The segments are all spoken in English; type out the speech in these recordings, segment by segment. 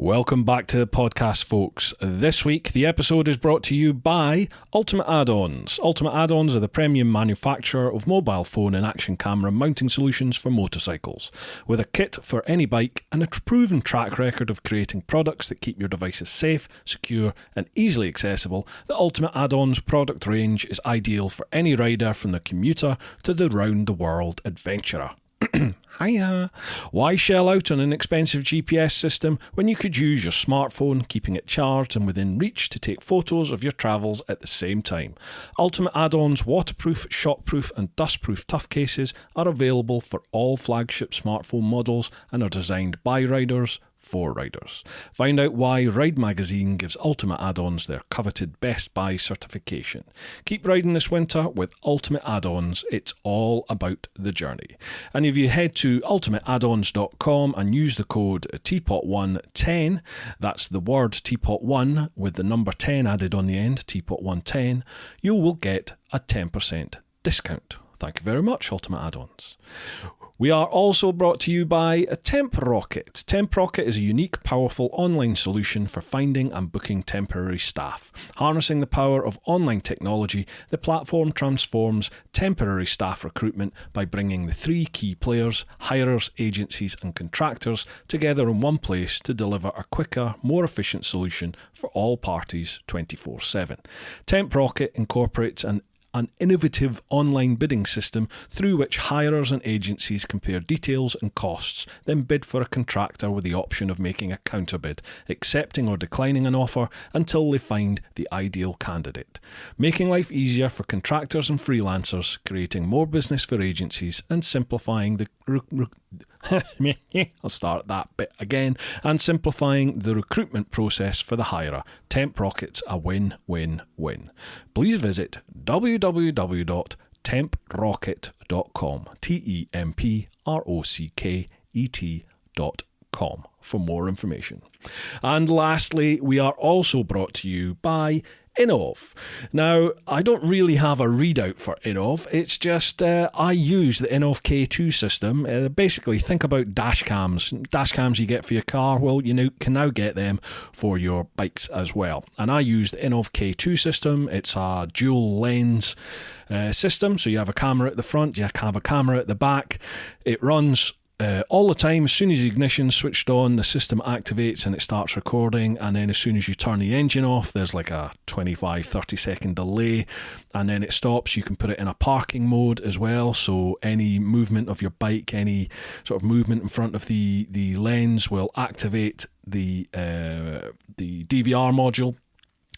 Welcome back to the podcast, folks. This week, the episode is brought to you by Ultimate Add-ons. Ultimate Add-ons are the premium manufacturer of mobile phone and action camera mounting solutions for motorcycles. With a kit for any bike and a proven track record of creating products that keep your devices safe, secure, and easily accessible, the Ultimate Add-ons product range is ideal for any rider from the commuter to the round-the-world adventurer. Hiya! Why shell out on an expensive GPS system when you could use your smartphone, keeping it charged and within reach to take photos of your travels at the same time? Ultimate Add-ons waterproof, shockproof and dustproof tough cases are available for all flagship smartphone models and are designed by riders for riders. Find out why Ride Magazine gives Ultimate Add-ons their coveted Best Buy certification. Keep riding this winter with Ultimate Add-ons. It's all about the journey. And if you head to ultimateaddons.com and use the code TeapotOne10, that's the word TeapotOne with the number 10 added on the end, TeapotOne10, you will get a 10% discount. Thank you very much, Ultimate Add-ons. We are also brought to you by TempRocket. TempRocket is a unique, powerful online solution for finding and booking temporary staff. Harnessing the power of online technology, the platform transforms temporary staff recruitment by bringing the three key players, hirers, agencies and contractors, together in one place to deliver a quicker, more efficient solution for all parties 24/7. TempRocket incorporates an innovative online bidding system through which hirers and agencies compare details and costs, then bid for a contractor with the option of making a counterbid, accepting or declining an offer until they find the ideal candidate. Making life easier for contractors and freelancers, creating more business for agencies and simplifying the I'll start that bit again. And simplifying the recruitment process for the hirer. TempRocket's a win-win-win. Please visit www.temprocket.com, TEMPROCKET.com for more information. And lastly, we are also brought to you by Innov. Now, I don't really have a readout for Innov. It's just I use the Innov K2 system. Basically, think about dash cams. Dash cams you get for your car, well, you can now get them for your bikes as well. And I use the Innov K2 system. It's a dual lens system. So you have a camera at the front, you have a camera at the back. It runs all the time. As soon as the ignition's switched on, the system activates and it starts recording, and then as soon as you turn the engine off, there's like a 25-30 second delay, and then it stops. You can put it in a parking mode as well, so any movement of your bike, any sort of movement in front of the lens will activate the DVR module,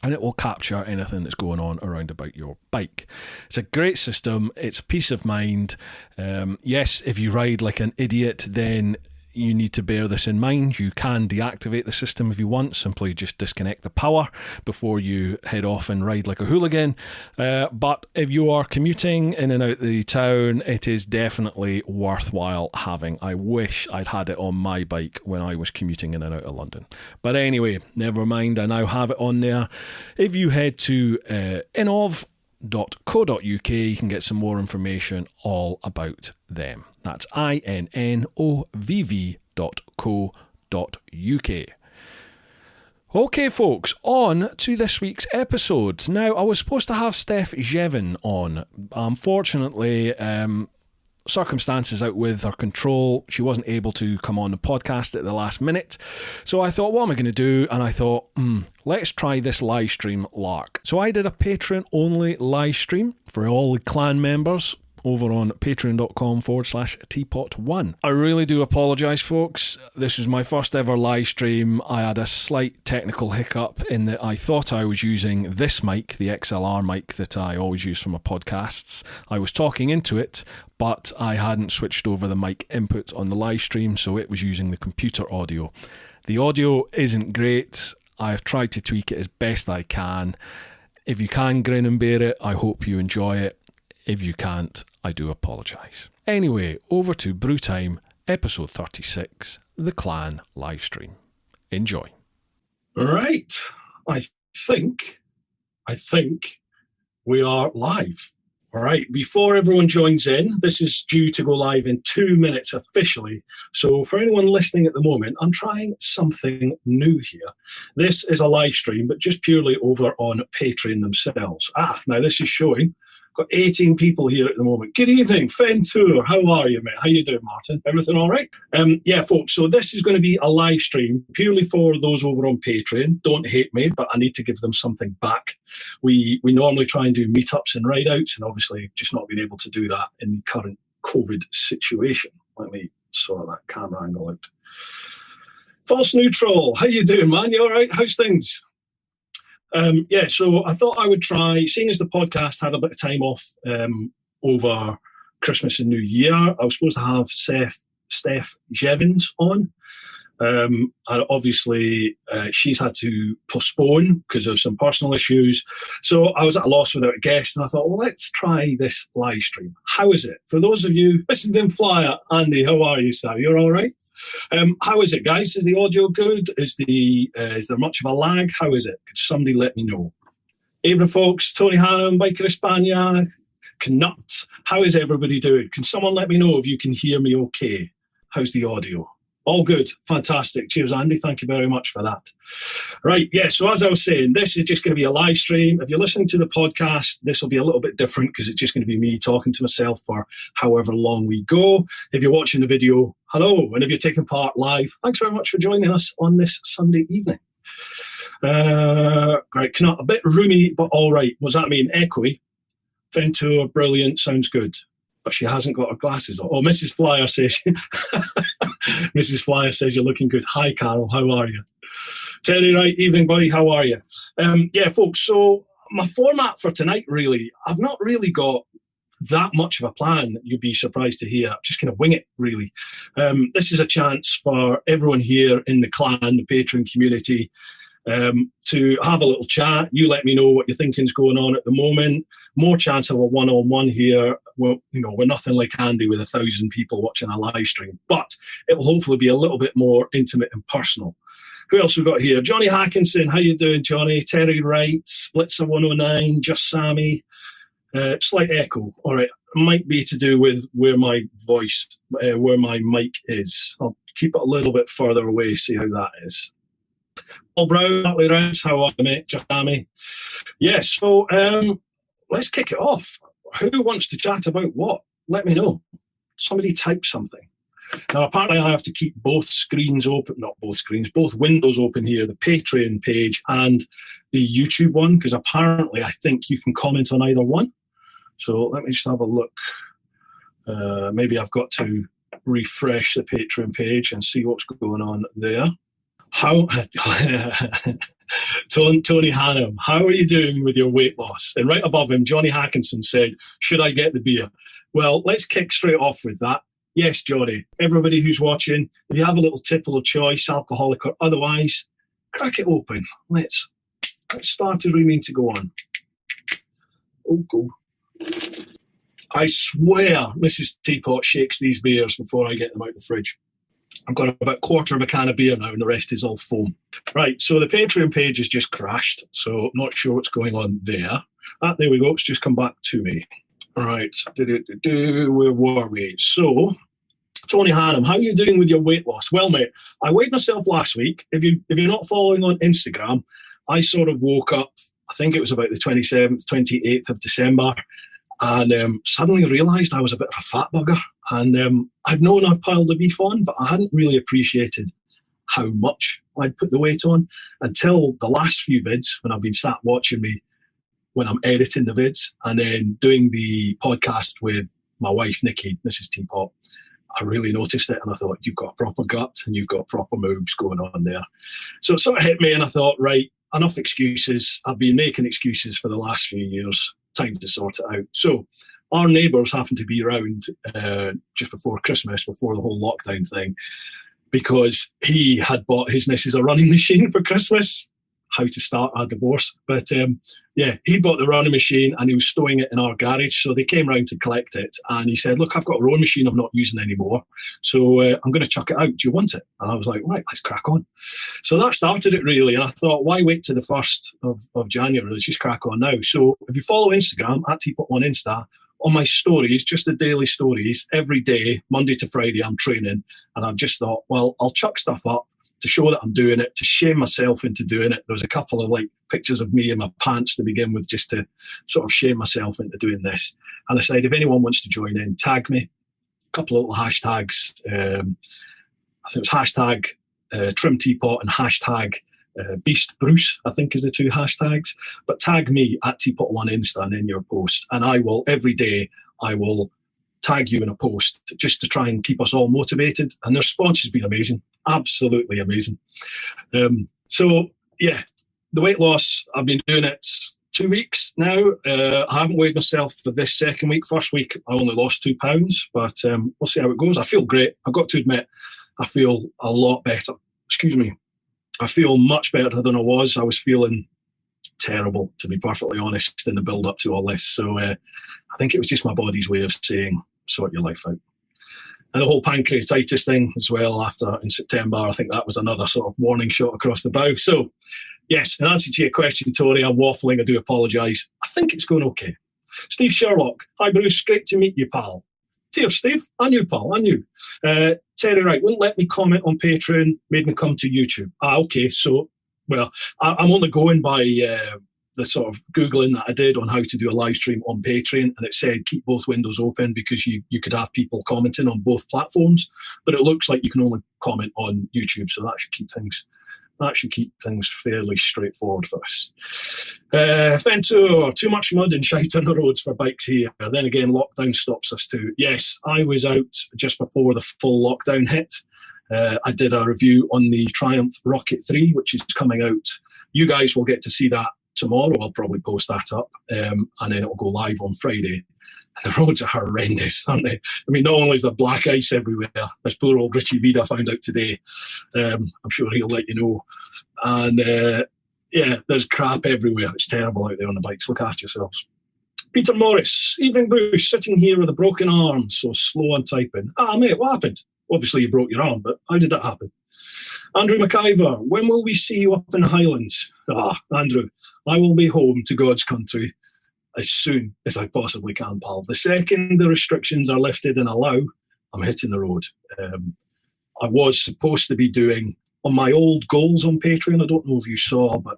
and it will capture anything that's going on around about your bike. It's a great system. It's peace of mind. Yes, if you ride like an idiot, then you need to bear this in mind. You can deactivate the system if you want. Simply just disconnect the power before you head off and ride like a hooligan. But if you are commuting in and out the town, it is definitely worthwhile having. I wish I'd had it on my bike when I was commuting in and out of London. But anyway, never mind. I now have it on there. If you head to innov.co.uk, you can get some more information all about them. That's INNOVV.co.uk. Okay, folks, on to this week's episode. Now, I was supposed to have Steph Jevin on. Unfortunately, circumstances out with her control, she wasn't able to come on the podcast at the last minute. So I thought, what am I going to do? And I thought, let's try this live stream lark. So I did a Patreon-only live stream for all the clan members over on patreon.com/TeapotOne. I really do apologise, folks. This was my first ever live stream. I had a slight technical hiccup in that I thought I was using this mic, the XLR mic that I always use for my podcasts. I was talking into it, but I hadn't switched over the mic input on the live stream, so it was using the computer audio. The audio isn't great. I've tried to tweak it as best I can. If you can grin and bear it, I hope you enjoy it. If you can't, I do apologise. Anyway, over to Brewtime, episode 36, the Clan livestream. Enjoy. Right. I think we are live. All right, before everyone joins in, this is due to go live in 2 minutes officially. So for anyone listening at the moment, I'm trying something new here. This is a live stream, but just purely over on Patreon themselves. Now this is showing. Got 18 people here at the moment. Good evening, Fentour. How are you, mate? How you doing, Martin? Everything all right? Yeah, folks, so this is going to be a live stream purely for those over on Patreon. Don't hate me, but I need to give them something back. We normally try and do meetups and ride-outs, and obviously just not being able to do that in the current COVID situation. Let me sort that camera angle out. False Neutral. How you doing, man? You all right? How's things? Yeah, so I thought I would try, seeing as the podcast had a bit of time off over Christmas and New Year, I was supposed to have Steph Jevons on. And obviously, she's had to postpone because of some personal issues. So I was at a loss without a guest, and I thought, well, let's try this live stream. How is it? For those of you listening in flyer, Andy, how are you, sir? You're all right? How is it, guys? Is the audio good? Is there much of a lag? How is it? Could somebody let me know? Evening, folks. Tony Hannum, Biker España, Knut. How is everybody doing? Can someone let me know if you can hear me okay? How's the audio? All good. Fantastic. Cheers, Andy. Thank you very much for that. Right. Yeah. So as I was saying, this is just going to be a live stream. If you're listening to the podcast, this will be a little bit different because it's just going to be me talking to myself for however long we go. If you're watching the video, hello. And if you're taking part live, thanks very much for joining us on this Sunday evening. Great. A bit roomy, but all right. What does that mean? Echoey. Fentour, brilliant. Sounds good. But she hasn't got her glasses on. Oh, Mrs. Flyer says, Mrs. Flyer says you're looking good. Hi, Carol. How are you? Terry, right. Evening, buddy. How are you? Yeah, folks. So my format for tonight, really, I've not really got that much of a plan. You'd be surprised to hear. I'm just going to wing it, really. This is a chance for everyone here in the clan, the Patreon community, to have a little chat. You let me know what you're thinking's going on at the moment. More chance of a one-on-one here. Well, we're nothing like Andy with 1,000 people watching a live stream, but it will hopefully be a little bit more intimate and personal. Who else we got here? Johnny Hackinson. How you doing, Johnny? Terry Wright, Blitzer 109, Just Sammy. Slight echo. All right. Might be to do with where my voice, where my mic is. I'll keep it a little bit further away, see how that is. Paul Brown, Natalie Rance, how are you, mate? Just Sammy. Yeah, so let's kick it off. Who wants to chat about what? Let me know. Somebody type something. Now, apparently I have to keep both screens open, not both screens, both windows open here, the Patreon page and the YouTube one, because apparently I think you can comment on either one. So let me just have a look. Maybe I've got to refresh the Patreon page and see what's going on there. How Tony Hannum, how are you doing with your weight loss? And right above him, Johnny Hackinson said, should I get the beer? Well, let's kick straight off with that. Yes, Johnny, everybody who's watching, if you have a little tipple of choice, alcoholic or otherwise, crack it open. Let's start as we mean to go on. Oh, go. I swear Mrs. Teapot shakes these beers before I get them out the fridge. I've got about a quarter of a can of beer now and the rest is all foam. Right, so the Patreon page has just crashed, so not sure what's going on there. There we go, it's just come back to me. All right, where were we? So, Tony Hannum, how are you doing with your weight loss? Well, mate, I weighed myself last week. If you're not following on Instagram, I sort of woke up, I think it was about the 27th, 28th of December, and suddenly realised I was a bit of a fat bugger. And I've known I've piled the beef on, but I hadn't really appreciated how much I'd put the weight on until the last few vids when I've been sat watching me when I'm editing the vids and then doing the podcast with my wife, Nikki, Mrs. Teapot. I really noticed it and I thought, you've got a proper gut and you've got proper moves going on there. So it sort of hit me and I thought, right, enough excuses. I've been making excuses for the last few years. Time to sort it out. So our neighbours happened to be around just before Christmas, before the whole lockdown thing, because he had bought his missus a running machine for Christmas. How to start a divorce. But yeah, he bought the running machine and he was stowing it in our garage. So they came round to collect it. And he said, look, I've got a rowing machine I'm not using anymore. So I'm going to chuck it out. Do you want it? And I was like, right, let's crack on. So that started it really. And I thought, why wait to the 1st of January? Let's just crack on now. So if you follow Instagram, at TeapotOne Insta, on my stories, just the daily stories, every day, Monday to Friday, I'm training. And I've just thought, well, I'll chuck stuff up to show that I'm doing it, to shame myself into doing it. There was a couple of like pictures of me in my pants to begin with, just to sort of shame myself into doing this. And I said, if anyone wants to join in, tag me. A couple of little hashtags. I think it was hashtag Trim Teapot and hashtag Beast Bruce, I think is the two hashtags. But tag me at TeapotOne Insta and in your post. And I will, every day, I will tag you in a post just to try and keep us all motivated. And the response has been amazing. Absolutely amazing. So, yeah, the weight loss, I've been doing it 2 weeks now. I haven't weighed myself for this second week. First week, I only lost 2 pounds, but we'll see how it goes. I feel great. I've got to admit, I feel a lot better. Excuse me. I feel much better than I was. I was feeling terrible, to be perfectly honest, in the build up to all this. So I think it was just my body's way of saying, sort your life out. And the whole pancreatitis thing as well after in September, I think that was another sort of warning shot across the bow. So yes, in answer to your question, Tori, I'm waffling, I do apologise. I think it's going okay. Steve Sherlock, hi Bruce, great to meet you, pal. Cheers, Steve. I knew, pal, I knew. Terry Wright, wouldn't let me comment on Patreon, made me come to YouTube. Okay, so, well, I'm only going by the sort of Googling that I did on how to do a live stream on Patreon, and it said keep both windows open because you could have people commenting on both platforms, but it looks like you can only comment on YouTube, so that should keep things fairly straightforward for us. Fento, too much mud and shite on the roads for bikes here. Then again, lockdown stops us too. Yes, I was out just before the full lockdown hit. I did a review on the Triumph Rocket 3, which is coming out. You guys will get to see that tomorrow. I'll probably post that up, and then it'll go live on Friday. And the roads are horrendous, aren't they? I mean, not only is there black ice everywhere, as poor old Richie Vida found out today. I'm sure he'll let you know. And yeah, there's crap everywhere. It's terrible out there on the bikes. Look after yourselves. Peter Morris, evening Bruce, sitting here with a broken arm, so slow on typing. Mate, what happened? Obviously you broke your arm, but how did that happen? Andrew McIver, when will we see you up in the Highlands? Andrew, I will be home to God's country as soon as I possibly can, pal. The second the restrictions are lifted and allow, I'm hitting the road. I was supposed to be doing, on my old goals on Patreon, I don't know if you saw, but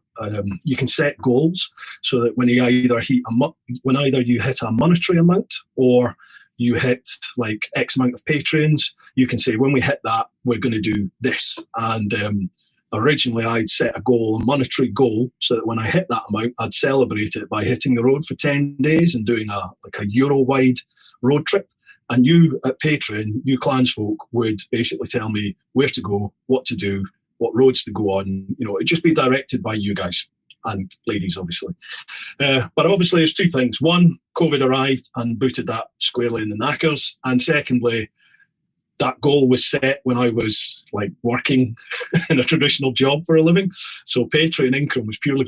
you can set goals so that when you either hit a monetary amount or you hit like X amount of patrons, you can say, when we hit that, we're going to do this. And originally I'd set a goal, a monetary goal, so that when I hit that amount, I'd celebrate it by hitting the road for 10 days and doing a Euro-wide road trip. And you at Patreon, you clansfolk, would basically tell me where to go, what to do, what roads to go on. You know, it'd just be directed by you guys and ladies, obviously. But obviously there's two things. One, COVID arrived and booted that squarely in the knackers. And secondly, that goal was set when I was like working in a traditional job for a living. So Patreon income was purely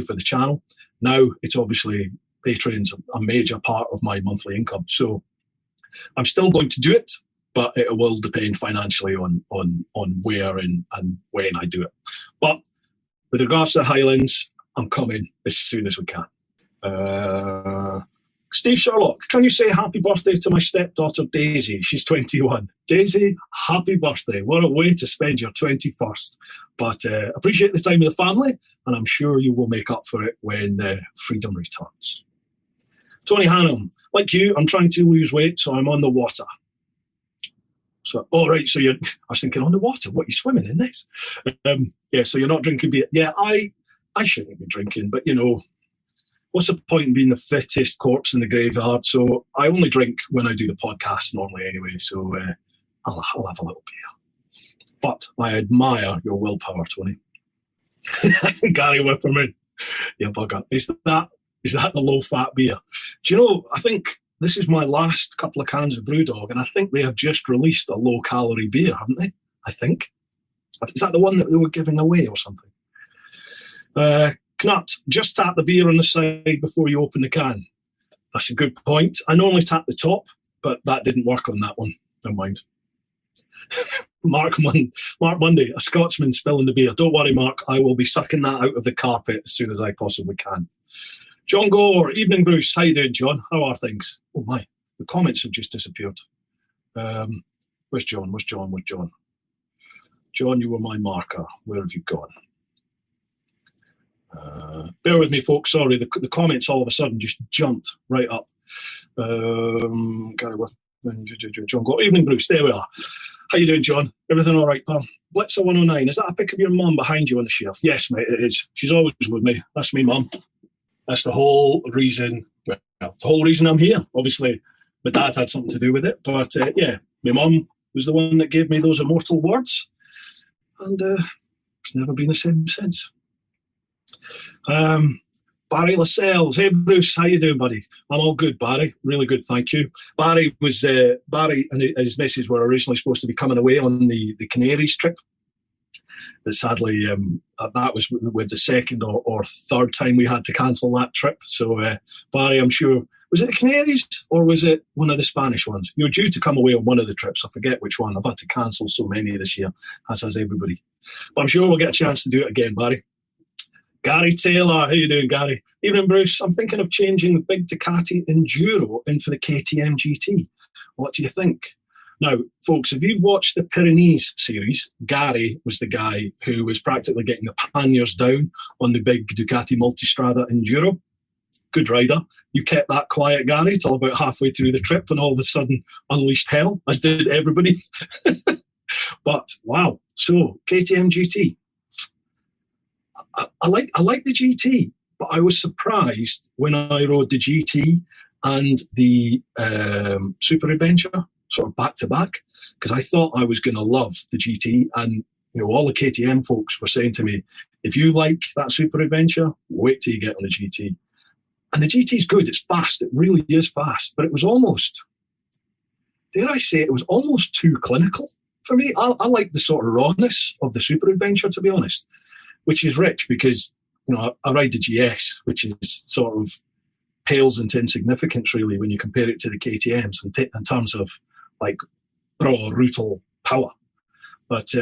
for the channel. Now it's obviously Patreon's a major part of my monthly income. So I'm still going to do it, but it will depend financially on where and when I do it. But with regards to the Highlands, I'm coming as soon as we can. Steve Sherlock, can you say happy birthday to my stepdaughter Daisy? She's 21. Daisy, happy birthday. What a way to spend your 21st. But appreciate the time of the family, and I'm sure you will make up for it when freedom returns. Tony Hannum, like you, I'm trying to lose weight, so I'm on the water. So, right, so I was thinking, on the water, what, you swimming in this? Yeah, so you're not drinking beer. Yeah, I shouldn't be drinking, but you know, what's the point in being the fittest corpse in the graveyard? So I only drink when I do the podcast normally anyway, so I'll have a little beer. But I admire your willpower, Tony. Gary Whipperman, you bugger. Is that the low-fat beer? Do you know, I think this is my last couple of cans of Brewdog, and I think they have just released a low-calorie beer, haven't they? I think. Is that the one that they were giving away or something? Knut, just tap the beer on the side before you open the can. That's a good point. I normally tap the top, but that didn't work on that one. Never mind. Mark Monday, a Scotsman spilling the beer. Don't worry, Mark. I will be sucking that out of the carpet as soon as I possibly can. John Gore, evening Bruce. How you doing, John? How are things? Oh my, the comments have just disappeared. Where's John? Where's John? Where's John? John, you were my marker. Where have you gone? Bear with me, folks. Sorry, the comments all of a sudden just jumped right up. Gary Worth, John Gore. Evening, Bruce. There we are. How you doing, John? Everything all right, pal? Blitzer 109. Is that a pic of your mum behind you on the shelf? Yes, mate, it is. She's always with me. That's me, mum. That's the whole reason. Well, the whole reason I'm here. Obviously, my dad had something to do with it, but yeah, my mum was the one that gave me those immortal words, and it's never been the same since. Barry Lascelles. Hey Bruce, how you doing, buddy? I'm all good, Barry. Really good, thank you. Barry and his missus were originally supposed to be coming away on the Canaries trip. But sadly, that was with the second or third time we had to cancel that trip. So Barry, I'm sure, was it the Canaries or was it one of the Spanish ones? You were due to come away on one of the trips. I forget which one. I've had to cancel so many this year, as has everybody. But I'm sure we'll get a chance to do it again, Barry. Gary Taylor, how you doing, Gary? Evening, Bruce. I'm thinking of changing the big Ducati Enduro in for the KTM GT. What do you think? Now, folks, if you've watched the Pyrenees series, Gary was the guy who was practically getting the panniers down on the big Ducati Multistrada Enduro. Good rider. You kept that quiet, Gary, till about halfway through the trip and all of a sudden unleashed hell, as did everybody. But, wow. So, KTM GT. I like the GT, but I was surprised when I rode the GT and the Super Adventure sort of back to back, because I thought I was going to love the GT, and all the KTM folks were saying to me, if you like that Super Adventure, wait till you get on the GT. And the GT is good, it's fast, it really is fast, but it was almost, dare I say, it was almost too clinical for me. I like the sort of rawness of the Super Adventure, to be honest, which is rich because, I ride the GS, which is sort of pales into insignificance, really, when you compare it to the KTMs in terms of, like, raw, brutal power. But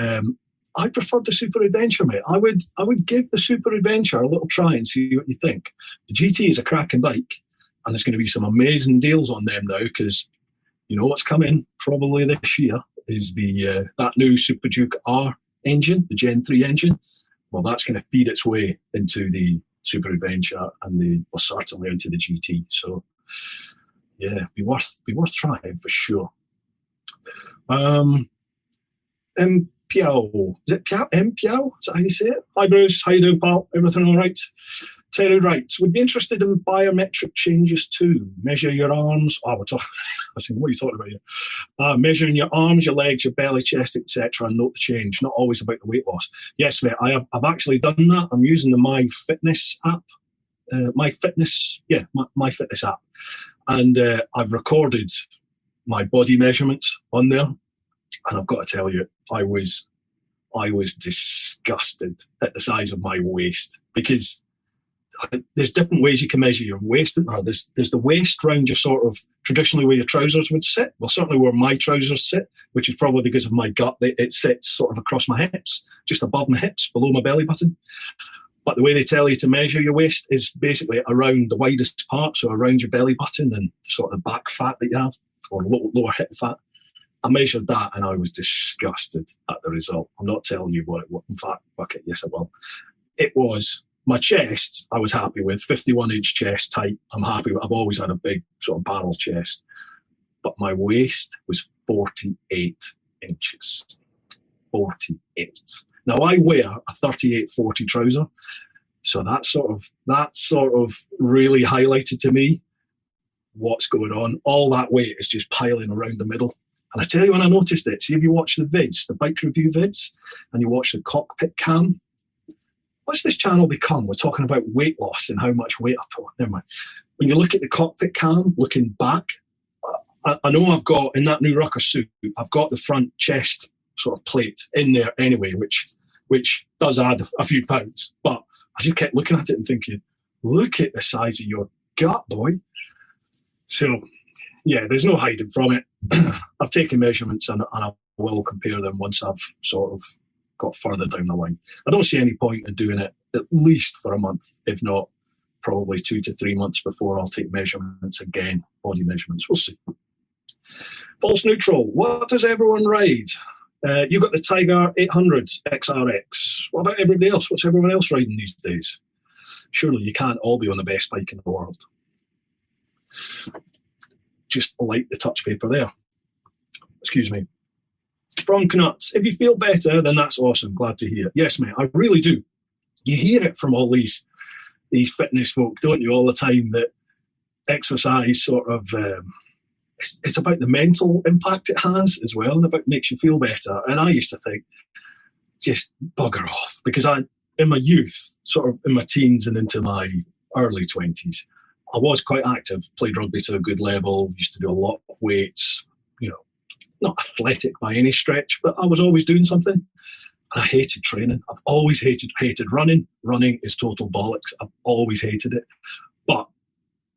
I prefer the Super Adventure, mate. I would give the Super Adventure a little try and see what you think. The GT is a cracking bike, and there's going to be some amazing deals on them now, because you know what's coming probably this year is the that new Super Duke R engine, the Gen 3 engine. Well, that's going to feed its way into the Super Adventure and certainly into the GT. So, yeah, be worth trying for sure. Mpiao. Is it Mpiao? Is that how you say it? Hi, Bruce. How you doing, pal? Everything all right? Terry writes, would be interested in biometric changes too. Measure your arms. Oh, we're talking. I was thinking, what are you talking about here? Measuring your arms, your legs, your belly, chest, etc., and note the change. Not always about the weight loss. Yes, mate. I've actually done that. I'm using the MyFitness app. MyFitness app, and I've recorded my body measurements on there, and I've got to tell you, I was disgusted at the size of my waist, because there's different ways you can measure your waist, isn't there? There's the waist round your sort of traditionally where your trousers would sit. Well, certainly where my trousers sit, which is probably because of my gut. It sits sort of across my hips, just above my hips, below my belly button. But the way they tell you to measure your waist is basically around the widest part, so around your belly button and sort of back fat that you have, or lower hip fat. I measured that and I was disgusted at the result. I'm not telling you what it was. In fact, fuck it, yes I will. It was my chest, I was happy with, 51-inch chest tight. I'm happy with. I've always had a big sort of barrel chest. But my waist was 48 inches. 48. Now I wear a 38-40 trouser. So that sort of really highlighted to me what's going on. All that weight is just piling around the middle. And I tell you when I noticed it, see if you watch the vids, the bike review vids, and you watch the cockpit cam, what's this channel become? We're talking about weight loss and how much weight I put on. Never mind. When you look at the cockpit cam, looking back, I know I've got, in that new Rucker suit, I've got the front chest sort of plate in there anyway, which does add a few pounds. But I just kept looking at it and thinking, look at the size of your gut, boy. So, yeah, there's no hiding from it. I've taken measurements and I will compare them once I've sort of got further down the line. I don't see any point in doing it at least for a month, if not probably 2 to 3 months before I'll take measurements again, body measurements. We'll see. False neutral. What does everyone ride? You got the Tiger 800 XRX. What about everybody else? What's everyone else riding these days? Surely you can't all be on the best bike in the world. Just like the touch paper there. Excuse me. From Knuts, if you feel better, then that's awesome. Glad to hear. Yes, mate, I really do. You hear it from all these fitness folk, don't you, all the time, that exercise sort of, it's about the mental impact it has as well, and about makes you feel better. And I used to think, just bugger off, because in my youth, sort of in my teens and into my early 20s, I was quite active, played rugby to a good level, used to do a lot of weights, not athletic by any stretch, but I was always doing something. And I hated training. I've always hated running. Running is total bollocks. I've always hated it. But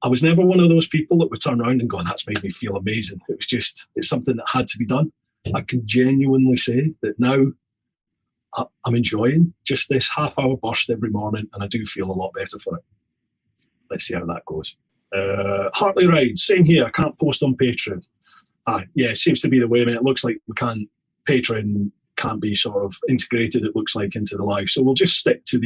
I was never one of those people that would turn around and go, that's made me feel amazing. It's something that had to be done. I can genuinely say that now I'm enjoying just this half-hour burst every morning, and I do feel a lot better for it. Let's see how that goes. Hartley Rides, same here. I can't post on Patreon. Yeah, it seems to be the way, mate. It looks like Patreon can't be sort of integrated, it looks like, into the live. So we'll just stick to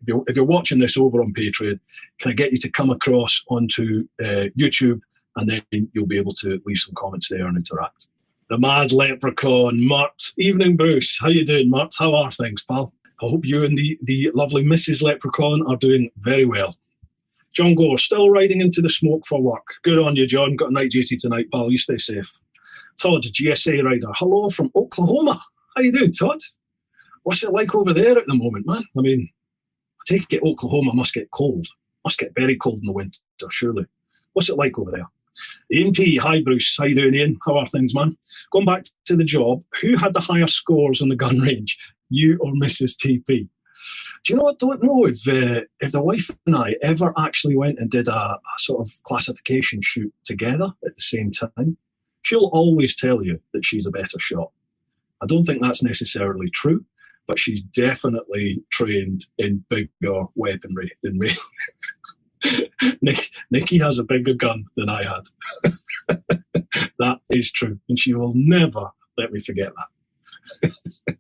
if you're watching this over on Patreon, can I get you to come across onto YouTube, and then you'll be able to leave some comments there and interact. The Mad Leprechaun, Murt. Evening, Bruce. How you doing, Murt? How are things, pal? I hope you and the lovely Mrs. Leprechaun are doing very well. John Gore, still riding into the smoke for work. Good on you, John. Got a night duty tonight, pal. You stay safe. Todd, GSA rider. Hello from Oklahoma. How you doing, Todd? What's it like over there at the moment, man? I mean, I take it Oklahoma must get cold. Must get very cold in the winter, surely. What's it like over there? Ian P. Hi, Bruce. How you doing, Ian? How are things, man? Going back to the job, who had the higher scores on the gun range? You or Mrs. TP? Do you know what? I don't know if the wife and I ever actually went and did a sort of classification shoot together at the same time. She'll always tell you that she's a better shot. I don't think that's necessarily true, but she's definitely trained in bigger weaponry than me. Nikki has a bigger gun than I had. That is true, and she will never let me forget that.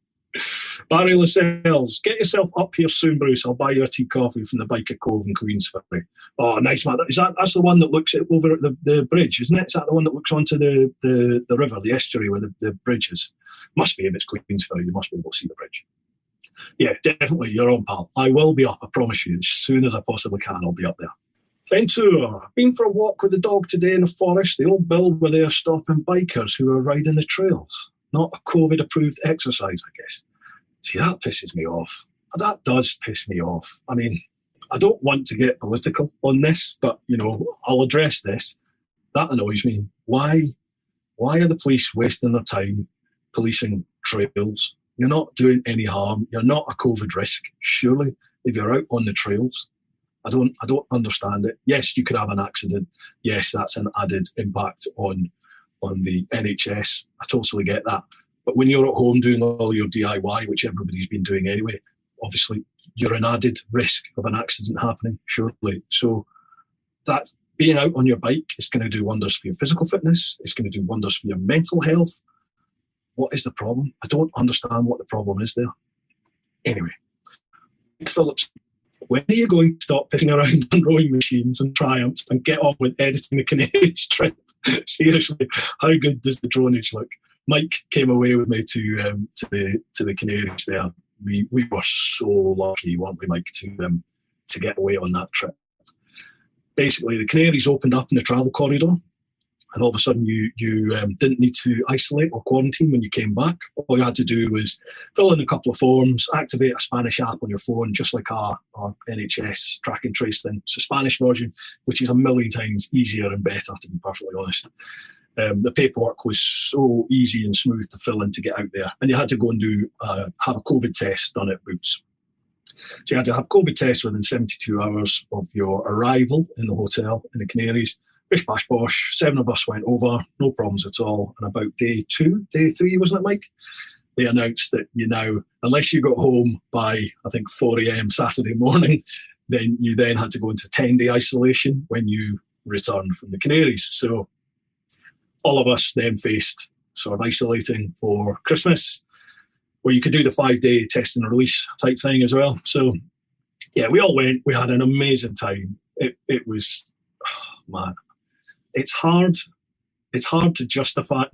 Barry Lascelles, get yourself up here soon, Bruce. I'll buy you a tea coffee from the Biker Cove in Queensferry. Oh, nice, man. That's the one that looks over at the bridge, isn't it? Is that the one that looks onto the river, the estuary where the bridge is? Must be, if it's Queensferry, you must be able to see the bridge. Yeah, definitely, you're on, pal. I will be up, I promise you. As soon as I possibly can, I'll be up there. Ventura, been for a walk with the dog today in the forest. The old Bill were there stopping bikers who were riding the trails. Not a COVID-approved exercise, I guess. See, that pisses me off. That does piss me off. I mean, I don't want to get political on this, but, I'll address this. That annoys me. Why are the police wasting their time policing trails? You're not doing any harm. You're not a COVID risk, surely, if you're out on the trails. I don't understand it. Yes, you could have an accident. Yes, that's an added impact on the NHS. I totally get that. But when you're at home doing all your DIY, which everybody's been doing anyway, obviously you're an added risk of an accident happening, surely. So that being out on your bike is going to do wonders for your physical fitness. It's going to do wonders for your mental health. What is the problem? I don't understand what the problem is there. Anyway, Phillips, when are you going to stop pissing around on rowing machines and triumphs and get on with editing the Canaries trip? Seriously, how good does the dronage look? Mike came away with me to the Canaries there. We were so lucky, weren't we, Mike, to get away on that trip. Basically, the Canaries opened up in the travel corridor, and all of a sudden you didn't need to isolate or quarantine when you came back. All you had to do was fill in a couple of forms, activate a Spanish app on your phone, just like our NHS track and trace thing. It's a Spanish version, which is a million times easier and better, to be perfectly honest. The paperwork was so easy and smooth to fill in to get out there. And you had to go and have a COVID test done at Boots. So you had to have COVID tests within 72 hours of your arrival in the hotel in the Canaries. Bish bash bosh, 7 of us went over, no problems at all. And about day 3, wasn't it, Mike? They announced that unless you got home by, I think, 4 a.m. Saturday morning, then you then had to go into 10-day isolation when you returned from the Canaries. So all of us then faced sort of isolating for Christmas, where you could do the 5-day test and release type thing as well. So yeah, we all went. We had an amazing time. It was, man, it's hard to justify.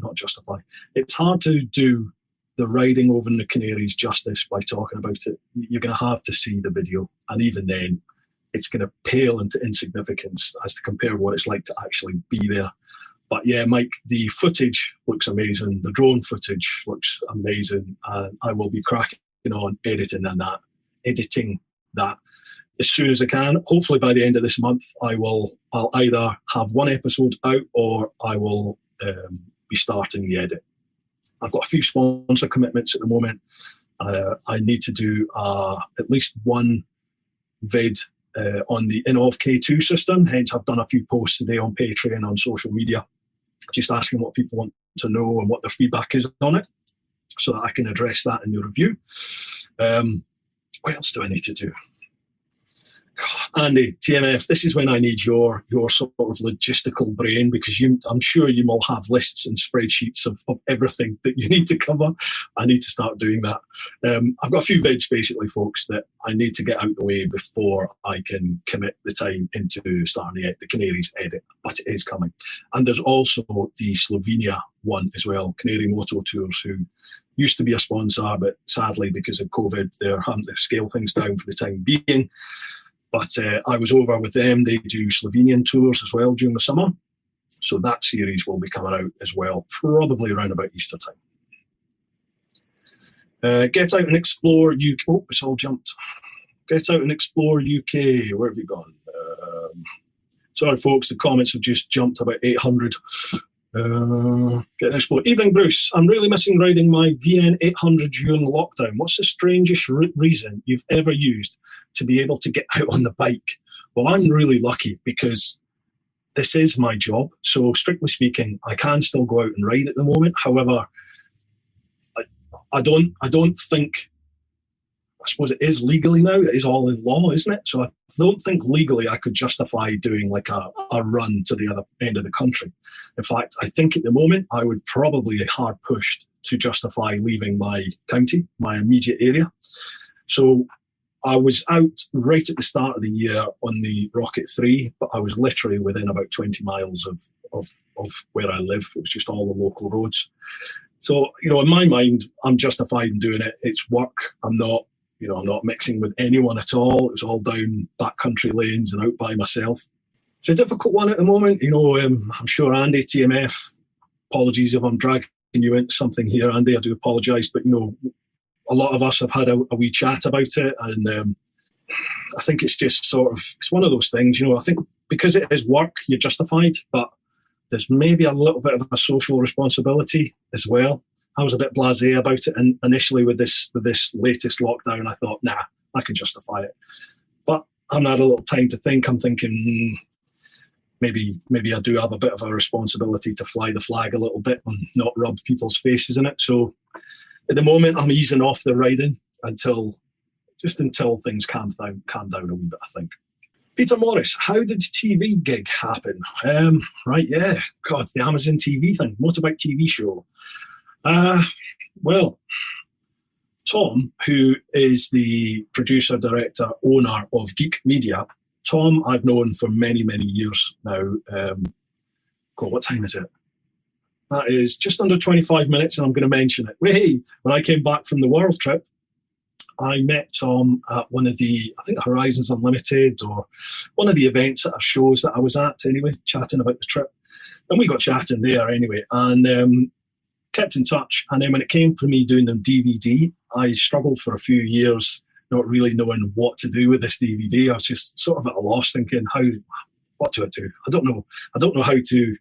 It's hard to do the riding over in the Canaries justice by talking about it. You're going to have to see the video, and even then, it's going to pale into insignificance as to compare what it's like to actually be there. But yeah, Mike, the footage looks amazing. The drone footage looks amazing, and I will be cracking on editing that as soon as I can. Hopefully by the end of this month, I'll either have one episode out or I will be starting the edit. I've got a few sponsor commitments at the moment. I need to do at least one vid on the Innov K2 system. Hence, I've done a few posts today on Patreon and on social media, just asking what people want to know and what their feedback is on it, so that I can address that in the review. What else do I need to do? Andy, TMF, this is when I need your sort of logistical brain, because I'm sure you will have lists and spreadsheets of everything that you need to cover. I need to start doing that. I've got a few vids, basically, folks, that I need to get out the way before I can commit the time into starting the Canaries edit, but it is coming. And there's also the Slovenia one as well, Canary Moto Tours, who used to be a sponsor, but sadly, because of COVID, they're having to scale things down for the time being. But I was over with them. They do Slovenian tours as well during the summer. So that series will be coming out as well, probably around about Easter time. Get Out and Explore UK. Oh, it's all jumped. Get Out and Explore UK. Where have you gone? Sorry, folks, the comments have just jumped about 800. Get and Explore. Evening, Bruce. I'm really missing riding my VN 800 during lockdown. What's the strangest reason you've ever used to be able to get out on the bike? Well, I'm really lucky because this is my job. So strictly speaking, I can still go out and ride at the moment. However, I don't think, I suppose it is legally now. It is all in law, isn't it? So I don't think legally I could justify doing like a run to the other end of the country. In fact, I think at the moment I would probably be hard pushed to justify leaving my county, my immediate area. So I was out right at the start of the year on the Rocket 3, but I was literally within about 20 miles of where I live. It was just all the local roads. So, in my mind, I'm justified in doing it. It's work. I'm not mixing with anyone at all. It was all down backcountry lanes and out by myself. It's a difficult one at the moment. I'm sure Andy, TMF, apologies if I'm dragging you into something here, Andy. I do apologise, but, a lot of us have had a wee chat about it, and I think it's just it's one of those things, I think because it is work, you're justified, but there's maybe a little bit of a social responsibility as well. I was a bit blasé about it, and initially with this latest lockdown, I thought, nah, I can justify it. But I've had a little time to think. I'm thinking maybe I do have a bit of a responsibility to fly the flag a little bit and not rub people's faces in it. So at the moment, I'm easing off the riding until things calm down a wee bit, I think. Peter Morris, how did the TV gig happen? Right, yeah, God, the Amazon TV thing, motorbike TV show. Well, Tom, who is the producer, director, owner of Geek Media, Tom I've known for many, many years now. God, what time is it? That is just under 25 minutes, and I'm going to mention it. When I came back from the world trip, I met Tom at one of the, I think, Horizons Unlimited, or one of the events at shows that I was at anyway, chatting about the trip. And we got chatting there anyway, and kept in touch. And then when it came for me doing them DVD, I struggled for a few years not really knowing what to do with this DVD. I was just sort of at a loss, thinking, what do I do? I don't know how to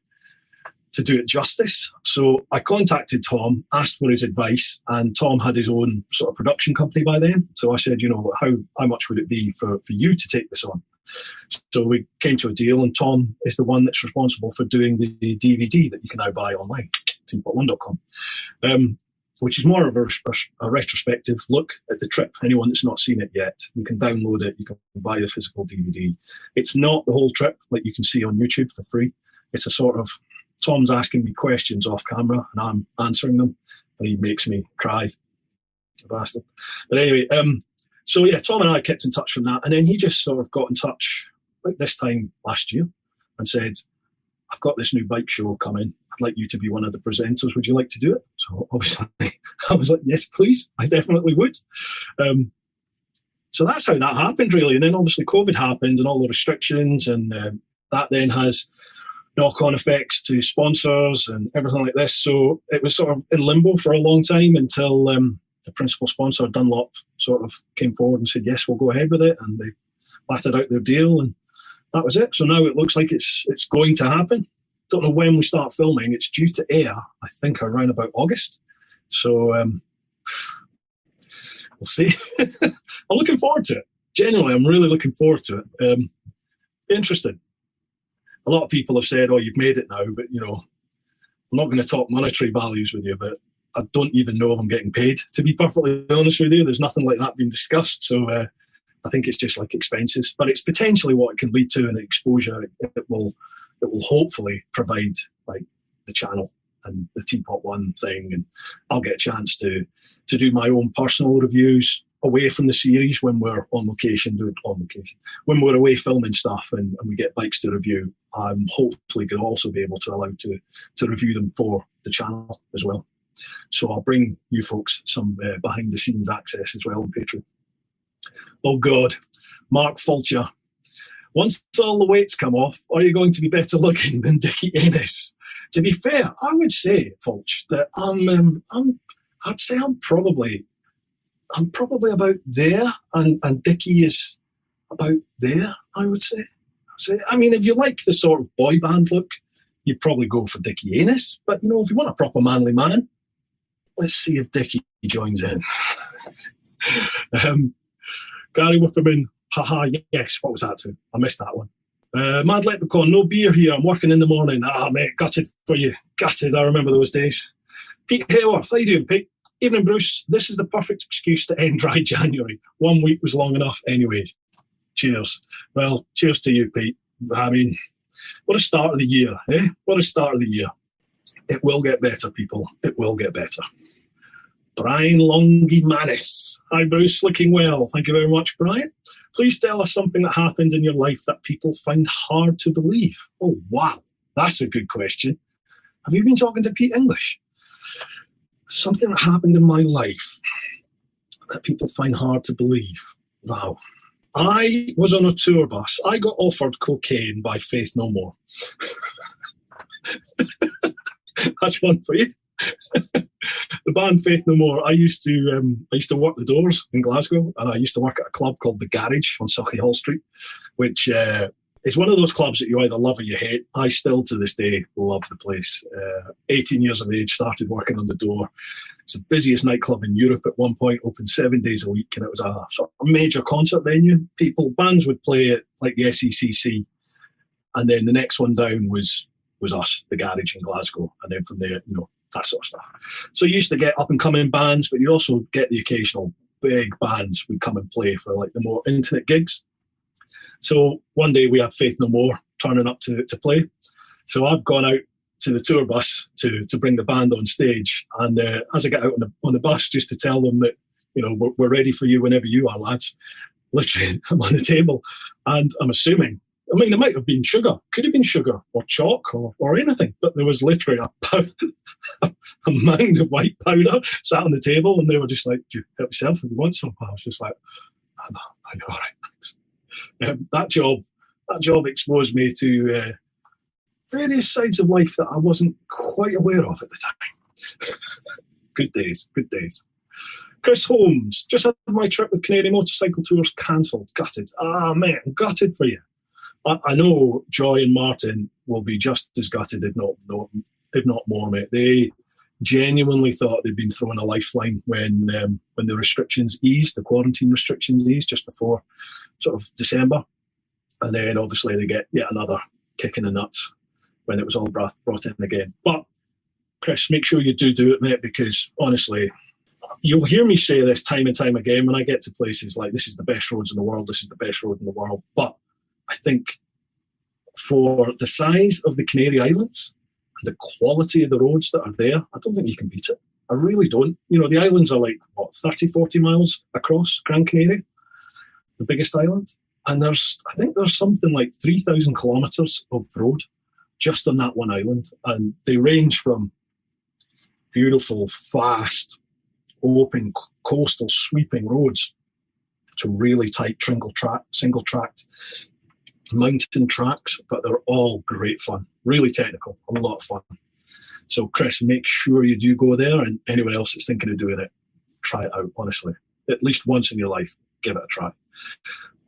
do it justice. So I contacted Tom, asked for his advice, and Tom had his own sort of production company by then. So I said, how much would it be for you to take this on? So we came to a deal, and Tom is the one that's responsible for doing the DVD that you can now buy online, TeapotOne.com. which is more of a retrospective look at the trip. Anyone that's not seen it yet, you can download it, you can buy a physical DVD. It's not the whole trip like you can see on YouTube for free. It's a sort of, Tom's asking me questions off camera and I'm answering them, and he makes me cry, the bastard. But anyway, so yeah, Tom and I kept in touch from that, and then he just sort of got in touch like this time last year and said, I've got this new bike show coming. I'd like you to be one of the presenters. Would you like to do it? So obviously I was like, yes, please. I definitely would. So that's how that happened, really. And then obviously COVID happened and all the restrictions, and that then has knock-on effects to sponsors and everything like this. So it was sort of in limbo for a long time until the principal sponsor, Dunlop, sort of came forward and said, yes, we'll go ahead with it. And they batted out their deal, and that was it. So now it looks like it's going to happen. Don't know when we start filming. It's due to air, I think, around about August. So we'll see. I'm looking forward to it. Genuinely, I'm really looking forward to it. Interesting. A lot of people have said, oh, you've made it now, but, you know, I'm not going to talk monetary values with you, but I don't even know if I'm getting paid, to be perfectly honest with you. There's nothing like that being discussed. So I think it's just like expenses, but it's potentially what it can lead to, and the exposure it will hopefully provide, like the channel and the TeapotOne thing. And I'll get a chance to do my own personal reviews away from the series when we're on location, when we're away filming stuff and we get bikes to review. I'm hopefully going to also be able to allow to review them for the channel as well. So I'll bring you folks some behind the scenes access as well on Patreon. Oh God, Mark Fulcher. Once all the weights come off, are you going to be better looking than Dickie Ennis? To be fair, I would say, Fulch, that I'd say I'm probably about there, and Dickie is about there, I would say. I mean, if you like the sort of boy band look, you'd probably go for Dickie Ennis. But, you know, if you want a proper manly man, let's see if Dickie joins in. Gary Witherman, haha, yes, what was that to? I missed that one. Mad Leprechaun, no beer here, I'm working in the morning. Mate, gutted for you. Gutted, I remember those days. Pete Hayworth, how you doing, Pete? Evening, Bruce. This is the perfect excuse to end dry January. 1 week was long enough anyway. Cheers. Well, cheers to you, Pete. I mean, what a start of the year, eh? What a start of the year. It will get better, people. It will get better. Brian Longy Manis. Hi, Bruce. Looking well. Thank you very much, Brian. Please tell us something that happened in your life that people find hard to believe. Oh, wow. That's a good question. Have you been talking to Pete English? Something that happened in my life that people find hard to believe. Wow. I was on a tour bus. I got offered cocaine by Faith No More. That's one for you. The band Faith No More. I used to work the doors in Glasgow, and I used to work at a club called The Garage on Sauchiehall Street, which is one of those clubs that you either love or you hate. I still, to this day, love the place. 18 years of age, started working on the door. It's the busiest nightclub in Europe at one point, open 7 days a week, and it was a sort of major concert venue. Bands would play at like the SECC, and then the next one down was us, The Garage in Glasgow, and then from there, you know, that sort of stuff. So you used to get up and coming bands, but you also get the occasional big bands would come and play for like the more intimate gigs. So one day we had Faith No More turning up to play. So I've gone out to the tour bus to bring the band on stage. And as I get out on the bus, just to tell them that, you know, we're ready for you whenever you are, lads. Literally, I'm on the table, and I'm assuming, I mean, it might have been sugar. Could have been sugar or chalk or anything. But there was literally a mound of white powder sat on the table, and they were just like, do you help yourself if you want some? I was just like, oh, no, you're all right, thanks. That job exposed me to various sides of life that I wasn't quite aware of at the time. Good days. Chris Holmes, just had my trip with Canadian Motorcycle Tours cancelled. Gutted. Mate, I'm gutted for you. I know Joy and Martin will be just as gutted, if not more, mate. They genuinely thought they'd been thrown a lifeline when the restrictions eased, the quarantine restrictions eased just before sort of December. And then obviously they get yet another kick in the nuts when it was all brought in again. But Chris, make sure you do it, mate, because honestly, you'll hear me say this time and time again when I get to places like, this is the best roads in the world, this is the best road in the world. But I think for the size of the Canary Islands, the quality of the roads that are there, I don't think you can beat it. I really don't. You know, the islands are like, 30, 40 miles across Gran Canaria, the biggest island. And I think there's something like 3,000 kilometres of road just on that one island. And they range from beautiful, fast, open, coastal, sweeping roads to really tight single tracked mountain tracks, but they're all great fun, really technical, a lot of fun. So Chris, make sure you do go there, and anyone else that's thinking of doing it, try it out, honestly. At least once in your life, give it a try.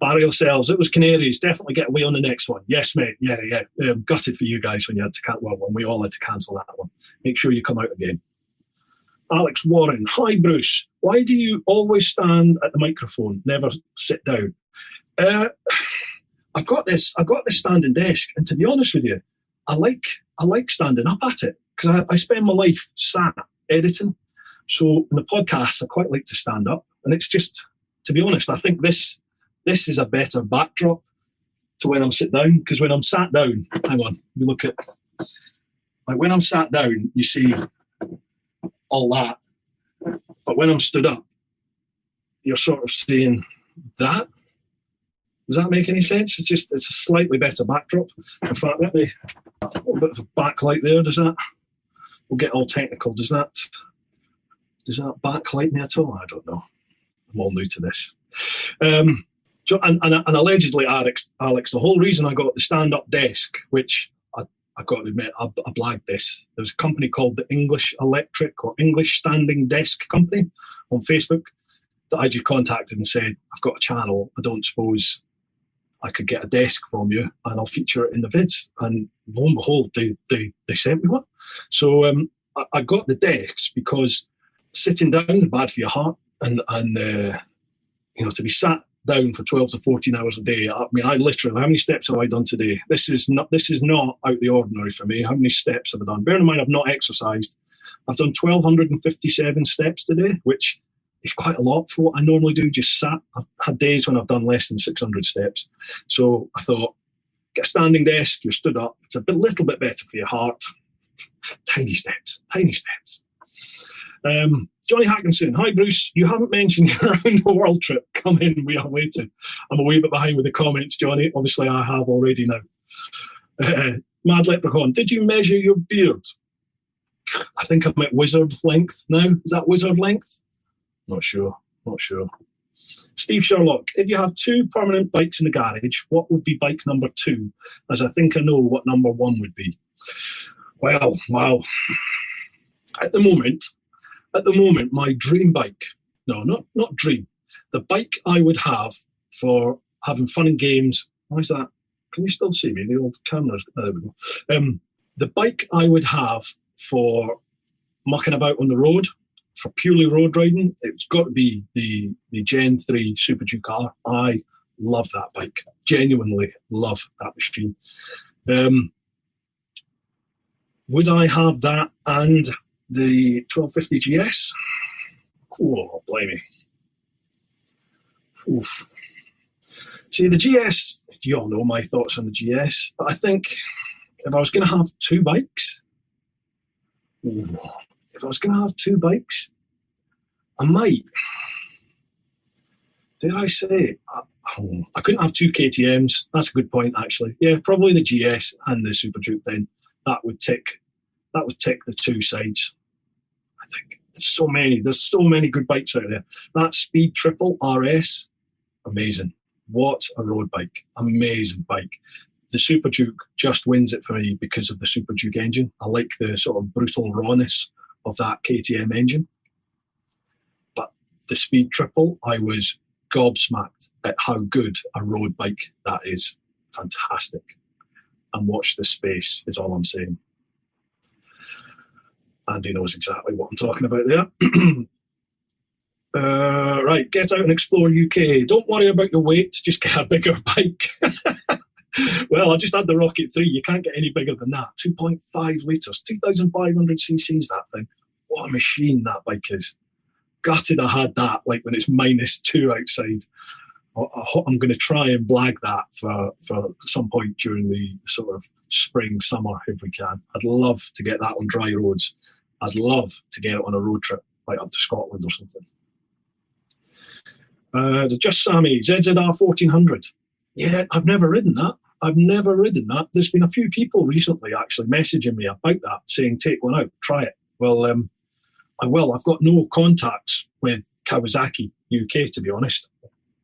Barry Lascelles, it was Canaries, definitely get away on the next one. Yes, mate, yeah. Gutted for you guys when you had to when we all had to cancel that one. Make sure you come out again. Alex Warren, hi Bruce, why do you always stand at the microphone, never sit down? I've got this standing desk, and to be honest with you, I like standing up at it because I spend my life sat editing. So in the podcast, I quite like to stand up, and it's just, to be honest, I think this is a better backdrop to when I'm sit down, because when I'm sat down, hang on, you look at, like when I'm sat down, you see all that, but when I'm stood up, you're sort of seeing that. Does that make any sense? It's a slightly better backdrop. In fact, let me, a little bit of a backlight there. Does that, we'll get all technical. Does that backlight me at all? I don't know. I'm all new to this. So, and allegedly, Alex, the whole reason I got the stand-up desk, which I got to admit, I blagged this. There's a company called the English Electric or English Standing Desk Company on Facebook that I just contacted and said, I've got a channel. I don't suppose I could get a desk from you and I'll feature it in the vids. And lo and behold, they sent me one. So I got the desks because sitting down is bad for your heart, and you know, to be sat down for 12 to 14 hours a day. I mean, I literally, how many steps have I done today? This is not out of the ordinary for me. How many steps have I done? Bear in mind, I've not exercised. I've done 1,257 steps today, which is quite a lot for what I normally do, just sat. I've had days when I've done less than 600 steps. So I thought, get a standing desk, you're stood up. It's a little bit better for your heart. Tiny steps. Johnny Hackinson, hi Bruce, you haven't mentioned your around the world trip. Come in, we are waiting. I'm a wee bit behind with the comments, Johnny. Obviously I have already now. Mad Leprechaun, did you measure your beard? I think I'm at wizard length now. Is that wizard length? Not sure. Steve Sherlock, if you have two permanent bikes in the garage, what would be bike number 2? As I think I know what number 1 would be. Well, At the moment, my dream bike, no, not dream, the bike I would have for having fun and games, why is that? Can you still see me? The old cameras, there we go. The bike I would have for mucking about on the road, for purely road riding, it's got to be the Gen'3 Super Duke R. I love that bike, genuinely love that machine. Would I have that and the 1250 GS? Oh, blimey. Oof. See, the GS, you all know my thoughts on the GS, but I think if I was going to have two bikes, I might. Dare I say, I couldn't have two KTMs. That's a good point, actually. Yeah, probably the GS and the Super Duke then. That would tick the two sides. I think there's so many good bikes out there. That Speed Triple RS, amazing. What a road bike. Amazing bike. The Super Duke just wins it for me because of the Super Duke engine. I like the sort of brutal rawness of that KTM engine. But the Speed Triple, I was gobsmacked at how good a road bike that is. Fantastic. And watch the space is all I'm saying. Andy knows exactly what I'm talking about there. Right, get out and explore UK. Don't worry about your weight, just get a bigger bike. Well, I just had the Rocket 3. You can't get any bigger than that. 2.5 litres, 2,500 cc's, that thing. What a machine that bike is. Gutted I had that, like when it's -2 outside. I'm going to try and blag that for some point during the sort of spring, summer, if we can. I'd love to get that on dry roads. I'd love to get it on a road trip, like up to Scotland or something. Just Sammy, ZZR 1400. Yeah, I've never ridden that. There's been a few people recently actually messaging me about that, saying, take one out, try it. Well, I will. I've got no contacts with Kawasaki UK, to be honest.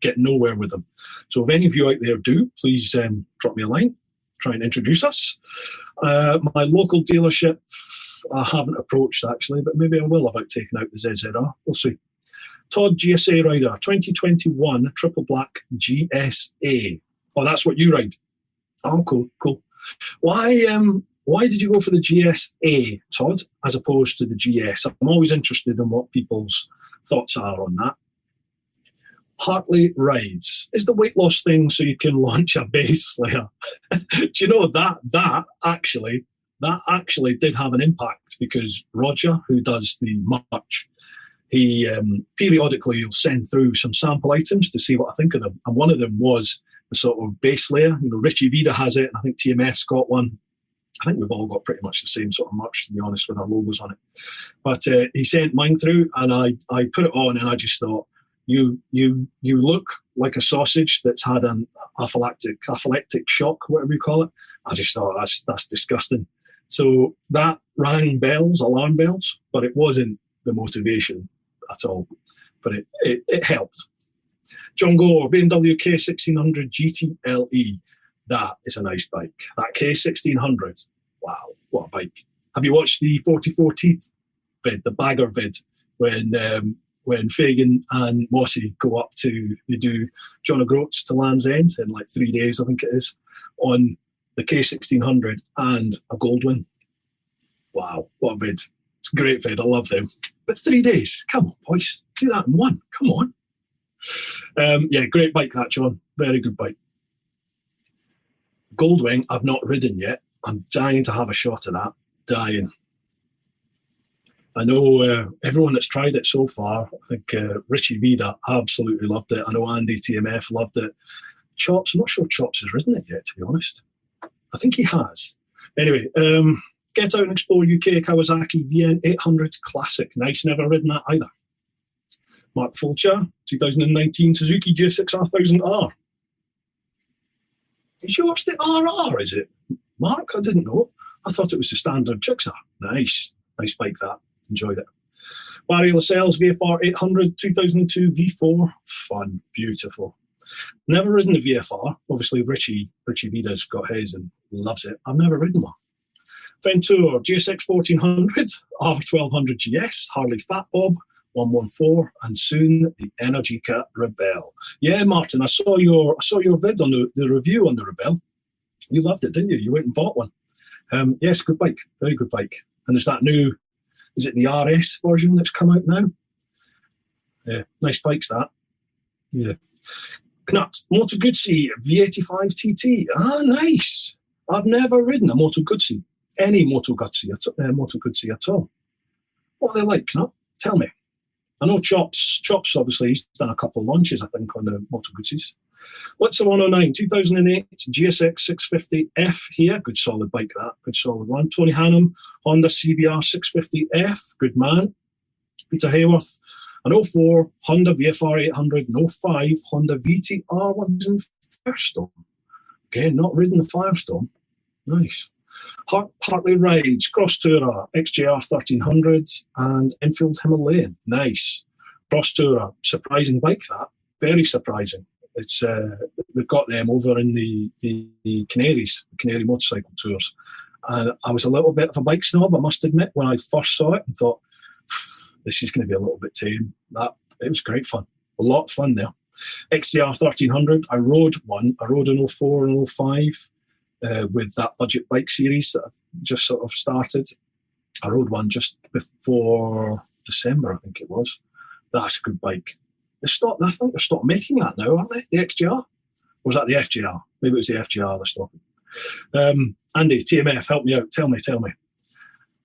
Get nowhere with them. So if any of you out there do, please drop me a line, try and introduce us. My local dealership, I haven't approached actually, but maybe I will about taking out the ZZR. We'll see. Todd GSA rider, 2021 triple black GSA. Oh, that's what you ride. Oh, cool. Why did you go for the GSA, Todd, as opposed to the GS? I'm always interested in what people's thoughts are on that. Hartley rides. Is the weight loss thing so you can launch a base slayer? Do you know that actually did have an impact, because Roger, who does the merch, he periodically will send through some sample items to see what I think of them. And one of them was the sort of base layer. You know, Richie Vida has it, and I think TMF's got one. I think we've all got pretty much the same sort of merch, to be honest, with our logos on it. But he sent mine through, and I put it on, and I just thought, you look like a sausage that's had an apoplectic shock, whatever you call it. I just thought that's disgusting. So that rang bells, alarm bells, but it wasn't the motivation at all. But it helped. John Gore, BMW K1600 GTLE. That is a nice bike. That K1600. Wow, what a bike. Have you watched the 44 Teeth vid, the bagger vid, when Fagan and Mossy go up they do John O'Groats to Land's End in like 3 days, I think it is, on the K1600 and a Goldwyn. Wow, what a vid. It's a great vid, I love them. But 3 days, come on, boys, do that in one, come on. Yeah, great bike that, John, very good bike. Goldwing, I've not ridden yet. I'm dying to have a shot of that, dying. I know everyone that's tried it so far, I think Richie Vida absolutely loved it. I know Andy TMF loved it. Chops, I'm not sure if Chops has ridden it yet, to be honest. I think he has. Anyway, Get Out and Explore UK Kawasaki VN 800 Classic. Nice, never ridden that either. Mark Fulcher, 2019 Suzuki J6R1000R. Is yours the RR, is it? Mark, I didn't know. I thought it was the standard Gixxer. Nice bike that. Enjoyed it. Barry Lascelles VFR 800 2002 V4. Fun, beautiful. Never ridden the VFR. Obviously, Richie Vida's got his and loves it. I've never ridden one. Ventura GSX 1400, R1200 GS, Harley Fat Bob 114, and soon the Energy Cat Rebel. Yeah, Martin, I saw your vid on the review on the Rebel. You loved it, didn't you? You went and bought one. Yes, good bike, very good bike. And there's that new, is it the RS version that's come out now? Yeah, nice bikes that. Yeah. Knut, Moto Guzzi V85 TT. Ah, nice. I've never ridden a Moto Guzzi, any Moto Guzzi at all. What are they like, Knut? Tell me. I know Chops obviously, he's done a couple of launches, I think, on the Moto Guzzis. Blitzer 109, 2008, GSX 650F here. Good solid bike that. Good solid one. Tony Hannum, Honda CBR 650F. Good man. Peter Hayworth, an 04 Honda VFR 800, an 05 Honda VTR 1000 Firestorm. Again, not ridden the Firestorm. Nice. Hartley Rides, Cross Tourer, XJR 1300, and Enfield Himalayan. Nice. Cross Tourer, surprising bike that. Very surprising. It's we've got them over in the Canaries, the Canary Motorcycle Tours. And I was a little bit of a bike snob, I must admit, when I first saw it and thought, this is going to be a little bit tame. It was great fun. A lot of fun there. XDR 1300, I rode one. I rode an 04 and 05 with that budget bike series that I've just sort of started. I rode one just before December, I think it was. That's a good bike. I think they're stopped making that now, aren't they? The XGR? was that the FGR? Maybe it was the FGR, the stopping. Andy, TMF, help me out. Tell me.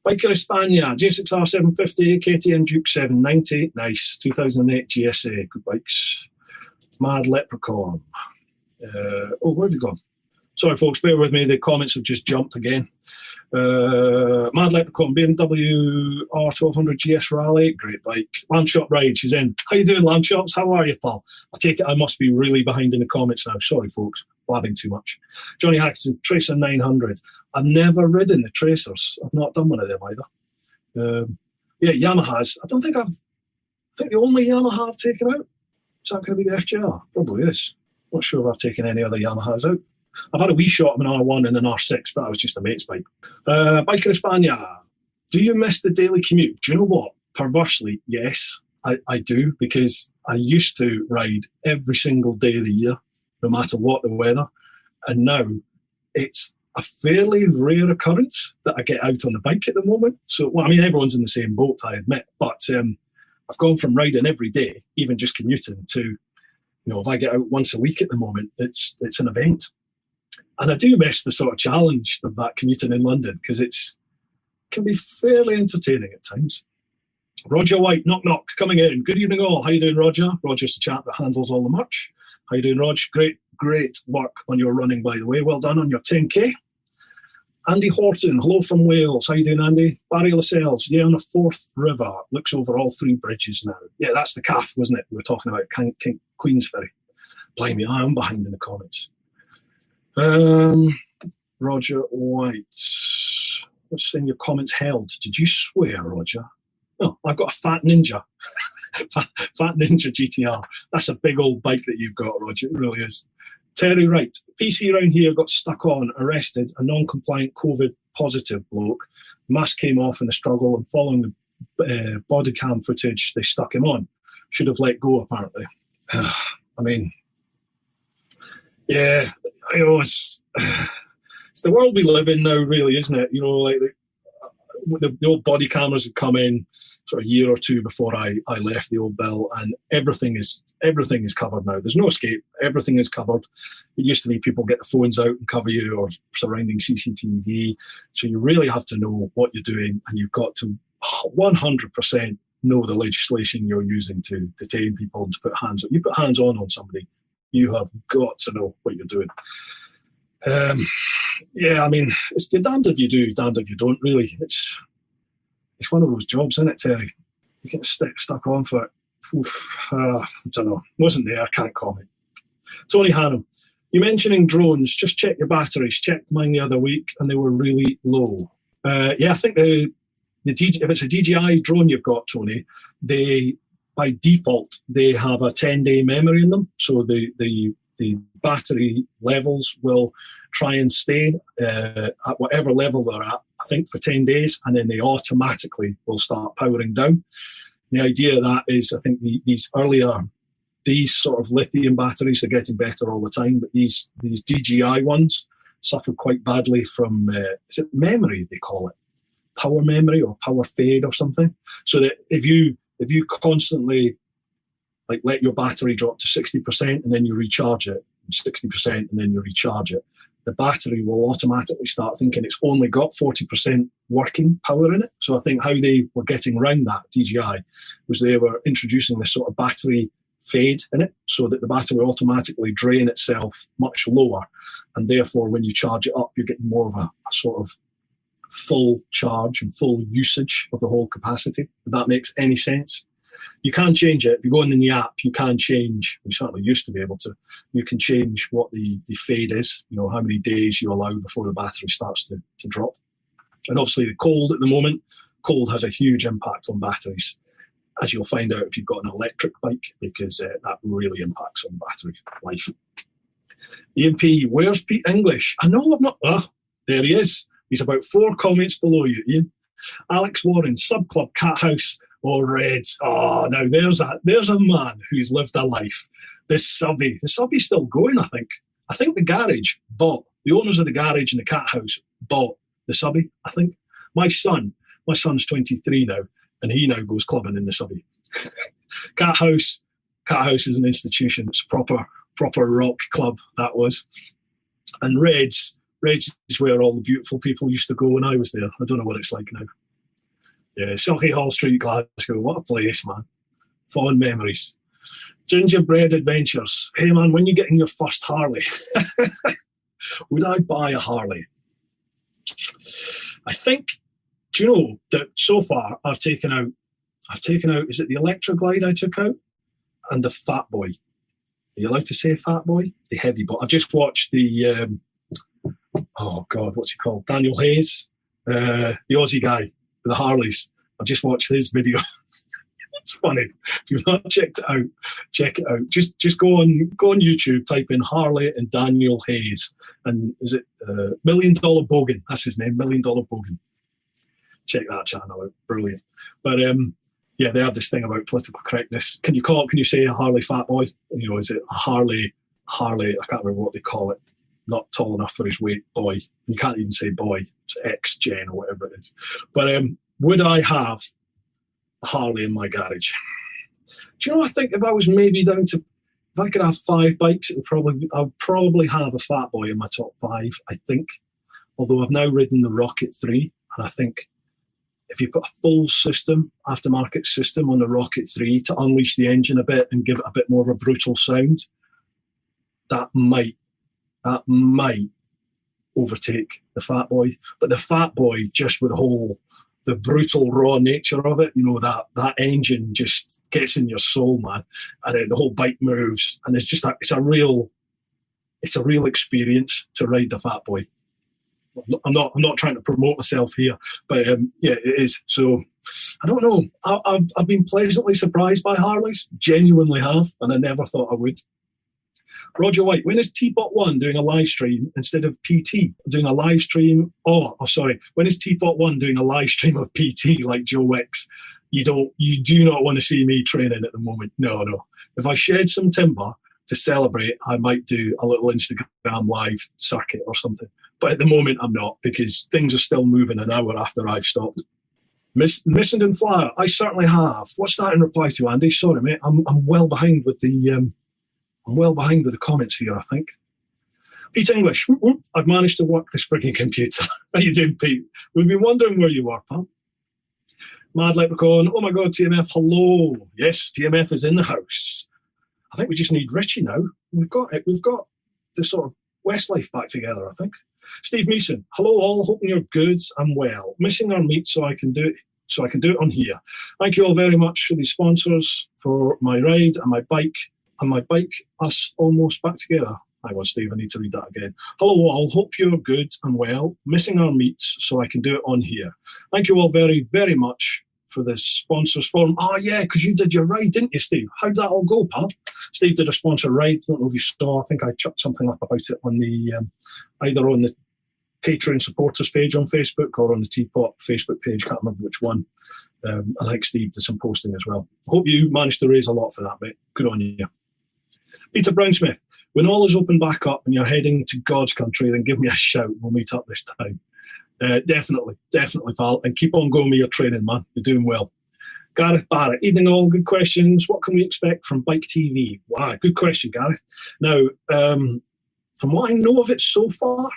Biker España, J6R 750, KTM Duke 790. Nice. 2008 GSA. Good bikes. Mad Leprechaun. Where have you gone? Sorry, folks, bear with me. The comments have just jumped again. Mad Leprechaun, BMW R1200 GS Rally. Great bike. Lamb Shop Ride, she's in. How you doing, Lamb Shops? How are you, pal? I take it I must be really behind in the comments now. Sorry, folks. Blabbing too much. Johnny Hackson, Tracer 900. I've never ridden the Tracers. I've not done one of them either. Yamahas. I think the only Yamaha I've taken out, is that going to be the FGR? Probably is. Not sure if I've taken any other Yamahas out. I've had a wee shot of an R1 and an R6, but that was just a mate's bike. Biker España. Do you miss the daily commute? Do you know what? Perversely, yes, I do, because I used to ride every single day of the year, no matter what the weather. And now it's a fairly rare occurrence that I get out on the bike at the moment. So, well, I mean, everyone's in the same boat, I admit, but I've gone from riding every day, even just commuting, to, if I get out once a week at the moment, it's an event. And I do miss the sort of challenge of that commuting in London, because it can be fairly entertaining at times. Roger White, knock knock, coming in. Good evening all. How you doing, Roger? Roger's the chap that handles all the merch. How you doing, Rog? Great work on your running, by the way. Well done on your 10K. Andy Horton, hello from Wales. How you doing, Andy? Barry Lascelles, on the Forth River. Looks over all three bridges now. Yeah, that's the calf, wasn't it? We were talking about King Queensferry. Blimey, I am behind in the comments. Roger White. What's in your comments held? Did you swear, Roger? No, I've got a Fat Ninja. Fat Ninja GTR. That's a big old bike that you've got, Roger. It really is. Terry Wright. PC around here got stuck on, arrested, a non-compliant COVID positive bloke. Mask came off in the struggle, and following the body cam footage, they stuck him on. Should have let go, apparently. I mean, yeah, it's the world we live in now, really, isn't it? Like the old body cameras had come in sort of a year or two before I left the old bill, and everything is covered now. There's no escape. Everything is covered. It used to be people get the phones out and cover you, or surrounding CCTV. So you really have to know what you're doing, and you've got to 100% know the legislation you're using to detain people and to put hands on. You put hands on somebody, you have got to know what you're doing. I mean, you're damned if you do, damned if you don't, really. It's one of those jobs, isn't it, Terry? You get stuck on for it. I don't know. Wasn't there, I can't comment. Tony Hannum, you mentioning drones, just check your batteries. Checked mine the other week and they were really low. I think if it's a DJI drone you've got, Tony, by default, they have a 10-day memory in them. So the battery levels will try and stay at whatever level they're at, I think, for 10 days, and then they automatically will start powering down. The idea of that is, I think these sort of lithium batteries are getting better all the time, but these DJI ones suffered quite badly from, is it memory they call it? Power memory or power fade or something. So that if you constantly let your battery drop to 60% and then you recharge it, 60% and then you recharge it, the battery will automatically start thinking it's only got 40% working power in it. So I think how they were getting around that, DJI, was they were introducing this sort of battery fade in it, so that the battery will automatically drain itself much lower, and therefore when you charge it up, you're getting more of a sort of full charge and full usage of the whole capacity, if that makes any sense. You can change it. If you go in the app, you can change, you certainly used to be able to, you can change what the fade is, how many days you allow before the battery starts to drop. And obviously the cold at the moment, cold has a huge impact on batteries, as you'll find out if you've got an electric bike, because that really impacts on battery life. Ian P, where's Pete English? I know I'm not, there he is. He's about 4 comments below you, Ian. Alex Warren, Subclub Cat House, or Reds. Oh, now there's a man who's lived a life. The subby's still going, I think. I think the garage bought, the owners of the garage and the cat house bought the subby, I think. My son's 23 now, and he now goes clubbing in the subby. Cat house is an institution. It's a proper proper rock club that was. And Reds is where all the beautiful people used to go when I was there. I don't know what it's like now. Yeah, Silky Hall Street, Glasgow. What a place, man. Fond memories. Gingerbread Adventures. Hey, man, when you get in your first Harley, would I buy a Harley? I think, do you know that so far I've taken out, is it the Electra Glide I took out? And the Fat Boy. Are you allowed to say Fat Boy? The Heavy Boy. I've just watched the, oh God, what's he called? Daniel Hayes, the Aussie guy with the Harleys. I've just watched his video. It's funny. If you've not checked it out, check it out. Just go on YouTube, type in Harley and Daniel Hayes. And is it $1 Million Bogan? That's his name, $1 Million Bogan. Check that channel out. Brilliant. But yeah, they have this thing about political correctness. Can you say a Harley Fat Boy? You know, is it a Harley, I can't remember what they call it. Not tall enough for his weight, boy. You can't even say boy. It's X-Gen or whatever it is. But would I have a Harley in my garage? Do you know, I think if I was maybe down to, if I could have 5 bikes, I'd probably have a Fat Boy in my top 5, I think. Although I've now ridden the Rocket 3, and I think if you put a full system, aftermarket system on the Rocket 3 to unleash the engine a bit and give it a bit more of a brutal sound, that might overtake the Fat Boy. But the Fat Boy, just with the brutal raw nature of it, you know, that engine just gets in your soul, man. And then the whole bike moves, and it's just it's a real experience to ride the Fat Boy. I'm not trying to promote myself here, but yeah, it is. So I don't know. I've been pleasantly surprised by Harleys, genuinely have, and I never thought I would. Roger White, when is TeapotOne doing a live stream instead of PT? Doing a live stream? Oh, sorry. When is TeapotOne doing a live stream of PT like Joe Wicks? You do not want to see me training at the moment. No. If I shed some timber to celebrate, I might do a little Instagram live circuit or something. But at the moment, I'm not, because things are still moving an hour after I've stopped. Missenden Flyer, I certainly have. What's that in reply to, Andy? Sorry, mate. I'm well behind with the comments here, I think. Pete English, I've managed to work this frigging computer. How you doing, Pete? We've been wondering where you were, pal. Mad Leprechaun, oh my God, TMF, hello. Yes, TMF is in the house. I think we just need Richie now. We've got the sort of Westlife back together, I think. Steve Meeson, hello all, hoping you're good and well. Missing our meet so I can do it on here. Thank you all very much for the sponsors for my ride and my bike. And my bike, us almost back together. Hang on, Steve, I need to read that again. Hello all, hope you're good and well. Missing our meets so I can do it on here. Thank you all very, very much for the sponsors forum. Oh yeah, because you did your ride, didn't you, Steve? How'd that all go, pal? Steve did a sponsor ride. I don't know if you saw. I think I chucked something up about it on the either on the Patreon supporters page on Facebook or on the Teapot Facebook page. Can't remember which one. I think Steve did some posting as well. Hope you managed to raise a lot for that, mate. Good on you. Peter Brownsmith, when all is open back up and you're heading to God's country, then give me a shout. We'll meet up this time. Definitely, pal. And keep on going with your training, man. You're doing well. Gareth Barrett, evening all. Good questions. What can we expect from Bike TV? Wow, good question, Gareth. Now, from what I know of it so far,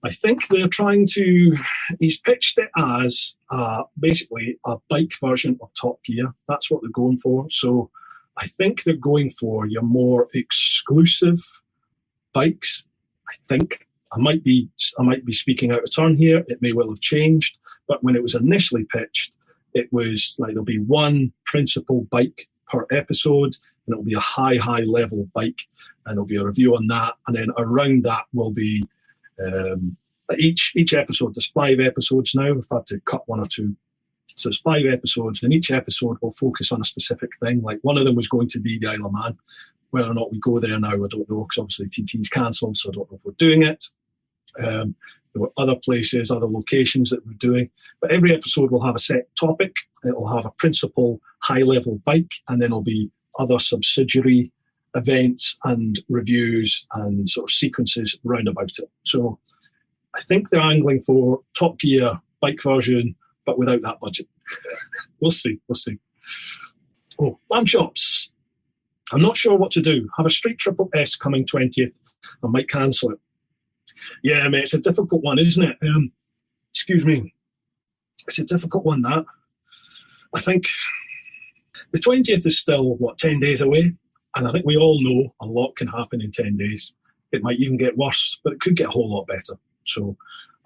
I think they're he's pitched it as basically a bike version of Top Gear. That's what they're going for. So I think they're going for your more exclusive bikes. I think I might be speaking out of turn here. It may well have changed, but when it was initially pitched, it was like there'll be one principal bike per episode, and it'll be a high level bike, and there'll be a review on that, and then around that will be each episode. There's 5 episodes now. We've had to cut 1 or 2. So it's 5 episodes, and each episode will focus on a specific thing. Like one of them was going to be the Isle of Man. Whether or not we go there now, I don't know, because obviously TT's cancelled, so I don't know if we're doing it. There were other places, other locations that we're doing. But every episode will have a set topic. It will have a principal high-level bike, and then there'll be other subsidiary events and reviews and sort of sequences round about it. So I think they're angling for Top Gear bike version, but without that budget. We'll see. Oh, lamb chops. I'm not sure what to do. Have a Street Triple S coming 20th. I might cancel it. Yeah, mate, it's a difficult one, isn't it? Excuse me. It's a difficult one, that. I think the 20th is still, 10 days away? And I think we all know a lot can happen in 10 days. It might even get worse, but it could get a whole lot better. So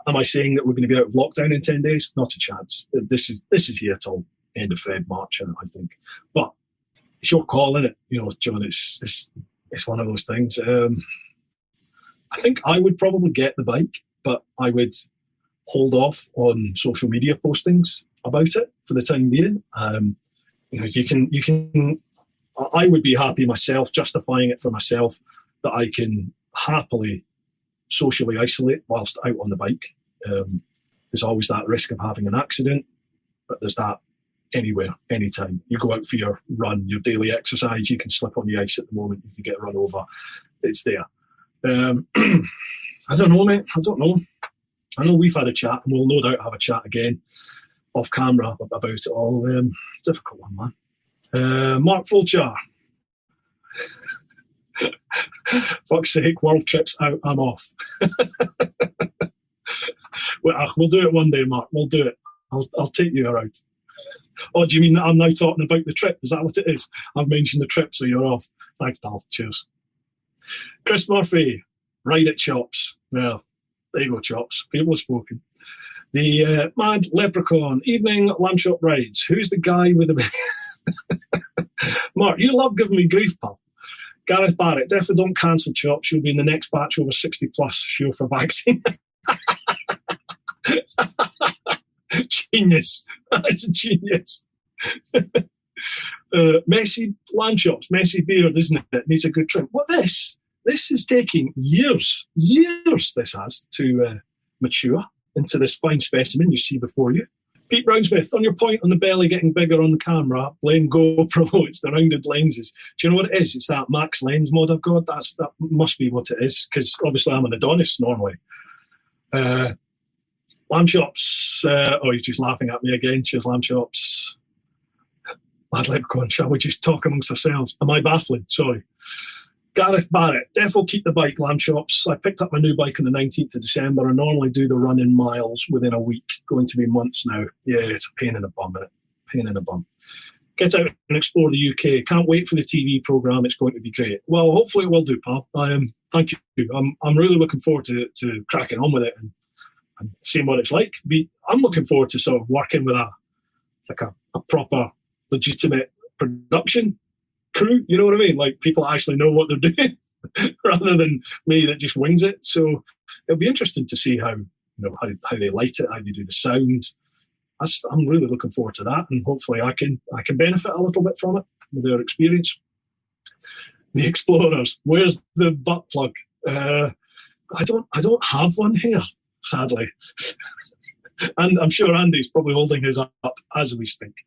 am I saying that we're going to be out of lockdown in 10 days? Not a chance. This is here till end of Feb, March, I think. But it's your call, isn't it? John, it's one of those things. I think I would probably get the bike, but I would hold off on social media postings about it for the time being. You can. I would be happy myself, justifying it for myself, that I can happily socially isolate whilst out on the bike. There's always that risk of having an accident, but there's that anywhere, anytime. You go out for your run, your daily exercise, you can slip on the ice at the moment, you can get run over. It's there. I don't know, mate. I don't know. I know we've had a chat, and we'll no doubt have a chat again off camera about it all. Difficult one, man. Mark Fulcher. Fuck's sake, world trips out, I'm off. We'll do it one day, Mark. We'll do it. I'll take you around. Oh, do you mean that I'm now talking about the trip? Is that what it is? I've mentioned the trip, so you're off. Thanks, pal. Cheers. Chris Murphy, ride it, Chops. Well, there you go, Chops. People have spoken. The Mad Leprechaun, evening lamb shop rides. Who's the guy with the... Mark, you love giving me grief, pal. Gareth Barrett, definitely don't cancel, Chops. You'll be in the next batch over 60 plus show for vaccine. Genius. That's a genius. Messy lamb chops, messy beard, isn't it? Needs a good trim. What this is taking years, this has to mature into this fine specimen you see before you. Pete Brownsmith, on your point on the belly getting bigger on the camera, blame GoPro, it's the rounded lenses. Do you know what it is? It's that max lens mod I've got. That must be what it is, because obviously I'm an Adonis normally. Lamb chops, he's just laughing at me again. Cheers, lamb chops. Mad Leprechaun, shall we just talk amongst ourselves? Am I baffling? Sorry. Gareth Barrett, defo keep the bike, lamb chops. I picked up my new bike on the 19th of December. I normally do the run in miles within a week, going to be months now. Yeah, it's a pain in the bum, isn't it? Pain in the bum. Get out and explore the UK. Can't wait for the TV programme. It's going to be great. Well, hopefully it will do, pal. Thank you. I'm really looking forward to cracking on with it and seeing what it's like. I'm looking forward to sort of working with a proper, legitimate production crew, you know what I mean? Like people actually know what they're doing rather than me that just wings it. So it'll be interesting to see how they light it, how they do the sound. I'm really looking forward to that, and hopefully I can benefit a little bit from it with their experience. The Explorers, where's the butt plug? I don't have one here, sadly. And I'm sure Andy's probably holding his up as we speak.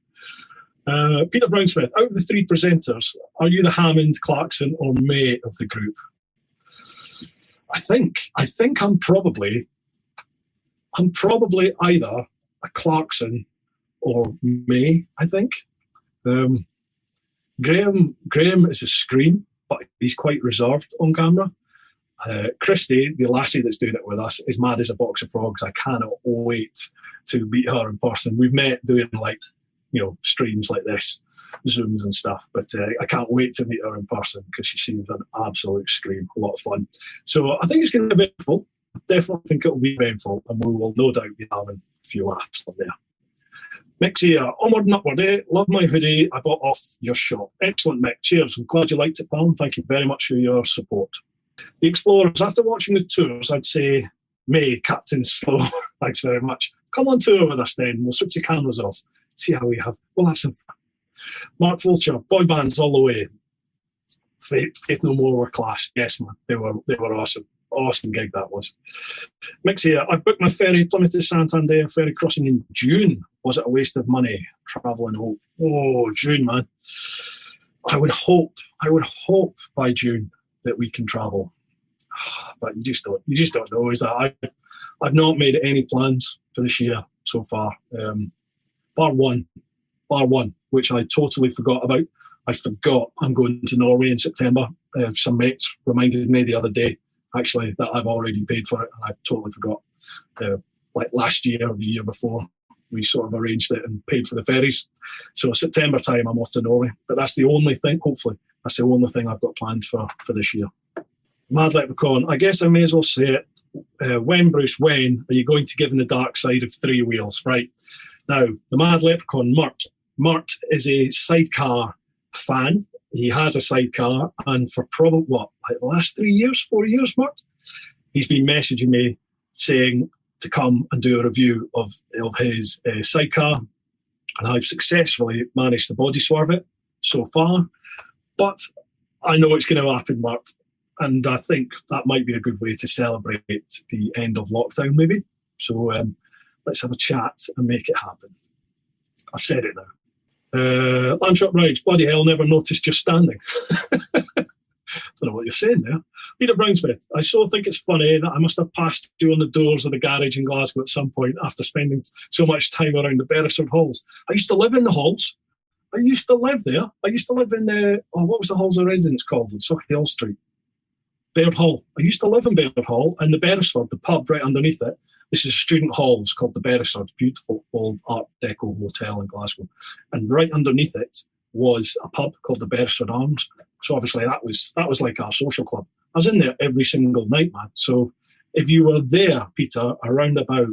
Peter Brownsmith, out of the three presenters, are you the Hammond, Clarkson or May of the group? I think I'm probably either a Clarkson or May, I think. Graham is a scream, but he's quite reserved on camera. Christy, the lassie that's doing it with us, is mad as a box of frogs. I cannot wait to meet her in person. We've met doing streams like this, Zooms and stuff, but I can't wait to meet her in person because she seems an absolute scream, a lot of fun. So I think it's going to be eventful. I definitely think it'll be eventful, and we will no doubt be having a few laughs on there. Mick's here, onward and upward, eh? Love my hoodie I bought off your shop. Excellent, Mick. Cheers. I'm glad you liked it, pal. Thank you very much for your support. The Explorers, after watching the tours, I'd say, May, Captain Slow. Thanks very much. Come on tour with us then. We'll switch the cameras off. See how we'll have some fun. Mark Fulcher, boy bands all the way. Faith No More were class. Yes, man, they were awesome. Awesome gig that was. Mick's here. I've booked my ferry, Plymouth to Santander ferry crossing in June. Was it a waste of money? Travelling hope. Oh, June, man. I would hope by June that we can travel, but you just don't know. Is that I've not made any plans for this year so far. Bar one, which I totally forgot about I forgot I'm going to Norway in September. Some mates reminded me the other day, actually, that I've already paid for it, and I totally forgot. Like last year or the year before, we sort of arranged it and paid for the ferries. So September time, I'm off to Norway. But that's the only thing, hopefully, that's the only thing I've got planned for this year. Mad Leprechaun, I guess I may as well say it. When, Bruce, when are you going to give in the dark side of three wheels? Right. Now, the Mad Leprechaun, Murt is a sidecar fan. He has a sidecar, and for probably, like the last 4 years, Murt, he's been messaging me saying to come and do a review of his sidecar, and I've successfully managed to body swerve it so far. But I know it's going to happen, Murt, and I think that might be a good way to celebrate the end of lockdown, maybe. So let's have a chat and make it happen. I've said it now. Landshot Rides, bloody hell, never noticed just standing. Don't know what you're saying there. Peter Brownsmith, I so think it's funny that I must have passed you on the doors of the garage in Glasgow at some point after spending so much time around the Beresford halls. I used to live in the halls. I used to live there. I used to live in what was the halls of residence called on Sauchiehall Street? Baird Hall. I used to live in Baird Hall, and the Beresford, the pub right underneath it. This is a student hall. It's called the Beresford, beautiful old Art Deco hotel in Glasgow. And right underneath it was a pub called the Beresford Arms. So obviously that was like our social club. I was in there every single night, man. So if you were there, Peter, around about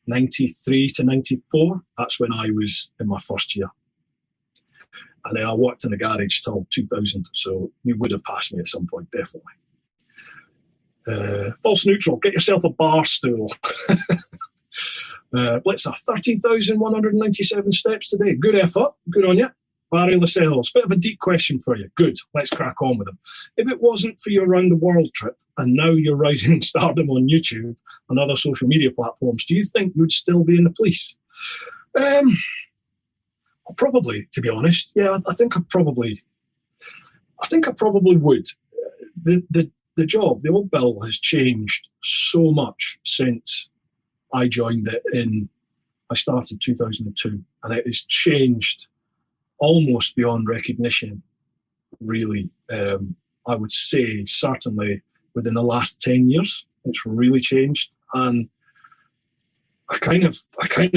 93 to 94, that's when I was in my first year. And then I worked in the garage till 2000. So you would have passed me at some point, definitely. False neutral, get yourself a bar stool. Blitzer, 13,197 steps today. Good effort. Good on you. Barry Lascelles, bit of a deep question for you. Good. Let's crack on with them. If it wasn't for your round the world trip and now you're rising stardom on YouTube and other social media platforms, do you think you would still be in the police? Probably, to be honest. Yeah, I think I probably would. The job, the old bill has changed so much since I joined it I started 2002, and it has changed almost beyond recognition, really. I would say certainly within the last 10 years, it's really changed. And I kind of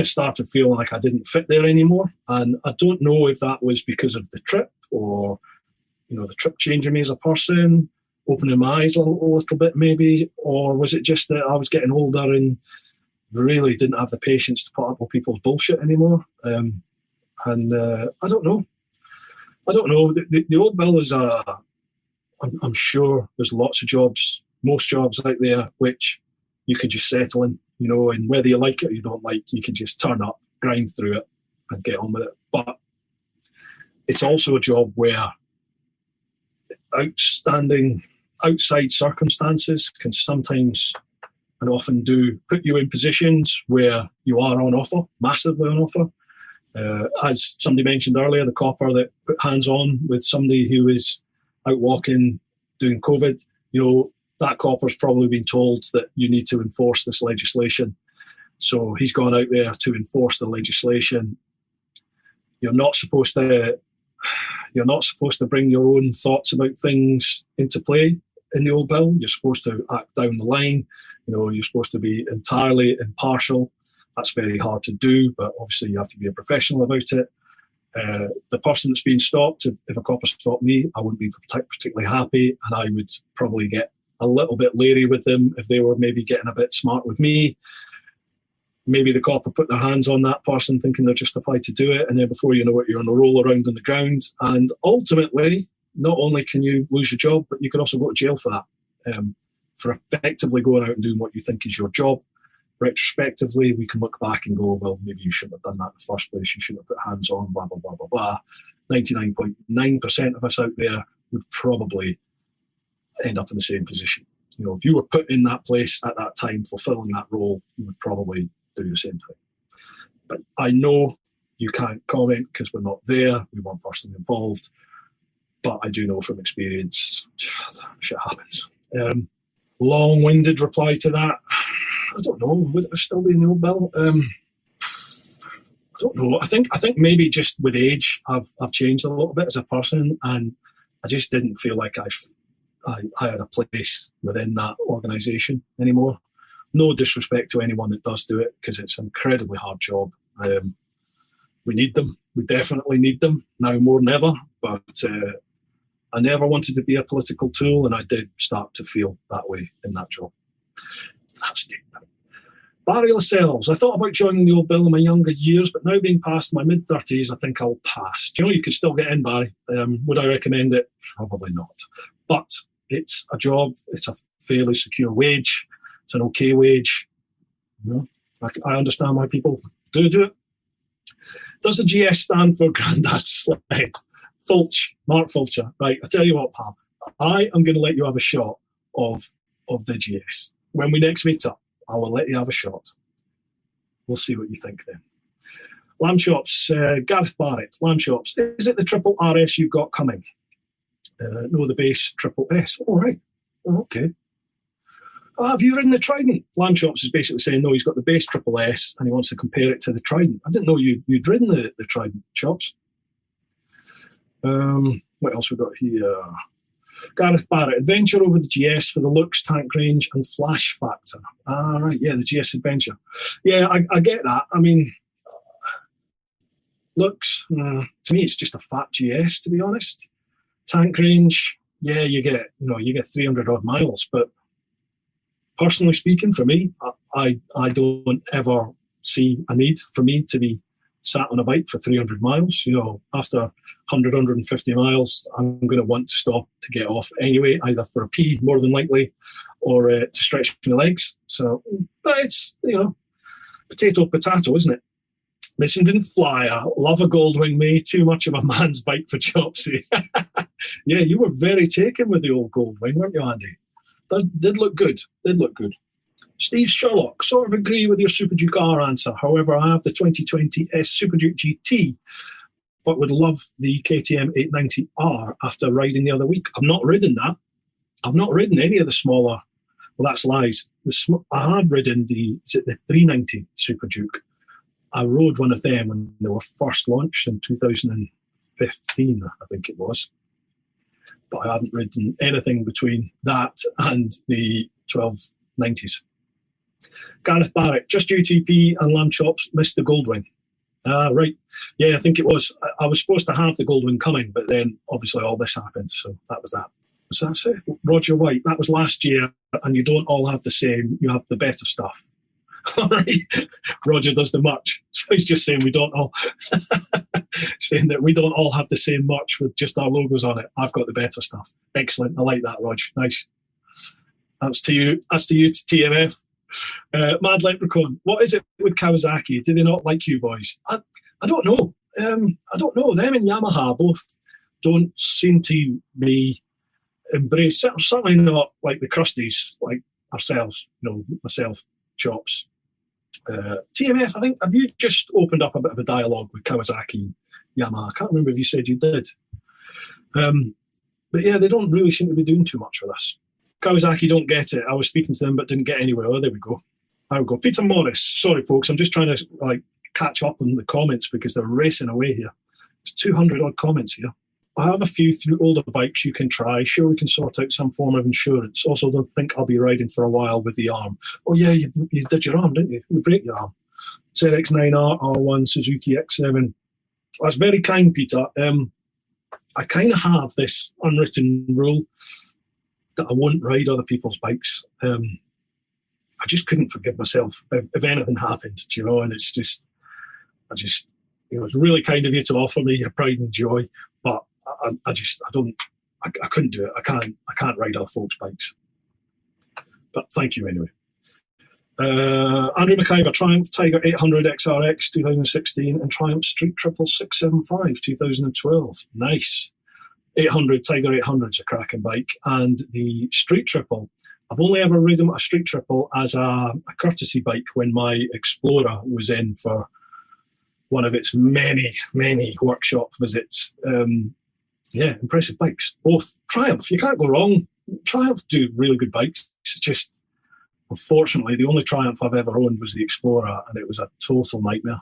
started feeling like I didn't fit there anymore. And I don't know if that was because of the trip or, the trip changing me as a person, opening my eyes a little bit maybe, or was it just that I was getting older and really didn't have the patience to put up with people's bullshit anymore? I don't know. The old bill is I'm sure there's lots of jobs, most jobs out there, which you could just settle in, and whether you like it or you don't like, you could just turn up, grind through it and get on with it. But it's also a job where outside circumstances can sometimes and often do put you in positions where you are on offer, massively on offer. As somebody mentioned earlier, the copper that put hands on with somebody who is out walking doing COVID, that copper's probably been told that you need to enforce this legislation. So he's gone out there to enforce the legislation. You're not supposed to bring your own thoughts about things into play in the old bill. You're supposed to act down the line. You're supposed to be entirely impartial. That's very hard to do, but obviously you have to be a professional about it. The person that's being stopped, if a copper stopped me, I wouldn't be particularly happy, and I would probably get a little bit leery with them if they were maybe getting a bit smart with me. Maybe the copper put their hands on that person thinking they're justified to do it, and then before you know it, you're on a roll around on the ground. And ultimately, not only can you lose your job, but you can also go to jail for that, for effectively going out and doing what you think is your job. Retrospectively, we can look back and go, well, maybe you shouldn't have done that in the first place. You shouldn't have put hands on, blah, blah, blah, blah, blah. 99.9% of us out there would probably end up in the same position. If you were put in that place at that time, fulfilling that role, you would probably do the same thing. But I know you can't comment because we're not there. We weren't personally involved. But I do know from experience, shit happens. Long-winded reply to that. I don't know. Would it still be in the old bill? I don't know. I think maybe just with age, I've changed a little bit as a person, and I just didn't feel like I had a place within that organisation anymore. No disrespect to anyone that does do it, because it's an incredibly hard job. We need them. We definitely need them now more than ever. But I never wanted to be a political tool, and I did start to feel that way in that job. That's deep. Barry Lascelles. I thought about joining the old bill in my younger years, but now being past my mid-30s, I think I'll pass. Do you know you could still get in, Barry? Would I recommend it? Probably not. But it's a job. It's a fairly secure wage. It's an okay wage. You know, I understand why people do it. Does the GS stand for Grandad's Sled? Fulch, Mark Fulcher. Right, I tell you what, pal. I am going to let you have a shot of the GS. When we next meet up, I will let you have a shot. We'll see what you think then. Lamb Chops, Gareth Barrett. Lamb Chops, is it the triple RS you've got coming? No, the base triple S. All right. Oh, okay. Have you ridden the Trident? Lamb Chops is basically saying, no, he's got the base triple S and he wants to compare it to the Trident. I didn't know you'd ridden the Trident, Chops. What else we got here? Gareth Barrett, Adventure over the GS for the looks, tank range, and flash factor. Right, yeah, the GS Adventure. Yeah, I get that. I mean, looks, to me, it's just a fat GS, to be honest. Tank range, yeah, you get 300 odd miles, but personally speaking, for me, I don't ever see a need for me to be sat on a bike for 300 miles. You know, after 100, 150 miles, I'm going to want to stop to get off anyway, either for a pee, more than likely, or to stretch my legs. So, but it's, potato, isn't it? Mission didn't fly. I love a Goldwing, me. Too much of a man's bike for Chopsy. Yeah, you were very taken with the old Goldwing, weren't you, Andy? That did look good. Steve Sherlock, sort of agree with your Super Duke R answer. However, I have the 2020 S Super Duke GT, but would love the KTM 890R after riding the other week. I've not ridden that. I've not ridden any of the smaller. Well, that's lies. I have ridden the 390 Super Duke. I rode one of them when they were first launched in 2015, I think it was. But I haven't ridden anything between that and the 1290s. Gareth Barrett, just UTP and Lamb Chops missed the Goldwing. Right. Yeah, I think it was. I was supposed to have the Goldwing coming, but then obviously all this happened, so that was that. So that's it. Roger White, that was last year, and you don't all have the same, you have the better stuff. All right. Roger does the merch. So he's just saying we don't all saying that we don't all have the same merch with just our logos on it. I've got the better stuff. Excellent. I like that, Rog. Nice. That's to you, TMF. Mad Leprechaun, what is it with Kawasaki? Do they not like you boys? I don't know. I don't know. Them and Yamaha both don't seem to be embraced. Certainly not like the Crusties, like ourselves, myself, Chops. TMF, I think, have you just opened up a bit of a dialogue with Kawasaki and Yamaha? I can't remember if you said you did. But yeah, they don't really seem to be doing too much with us. Kawasaki don't get it. I was speaking to them but didn't get anywhere. Oh, there we go. Peter Morris. Sorry, folks. I'm just trying to catch up on the comments because they're racing away here. There's 200 odd comments here. I have a few through older bikes you can try. Sure, we can sort out some form of insurance. Also, don't think I'll be riding for a while with the arm. Oh, yeah, you did your arm, didn't you? You break your arm. ZX9R, R1, Suzuki X7. That's very kind, Peter. I kind of have this unwritten rule that I won't ride other people's bikes. I just couldn't forgive myself if anything happened, and it's just, it's really kind of you to offer me your pride and joy, but I couldn't do it. I can't ride other folks' bikes. But thank you anyway. Andrew McIver, Triumph Tiger 800 XRX 2016 and Triumph Street Triple 675 2012. Nice. 800 Tiger 800 is a cracking bike, and the Street Triple, I've only ever ridden a Street Triple as a courtesy bike when my Explorer was in for one of its many workshop visits. Impressive bikes, both. Triumph, you can't go wrong. Triumph do really good bikes. It's just, unfortunately, the only Triumph I've ever owned was the Explorer, and it was a total nightmare.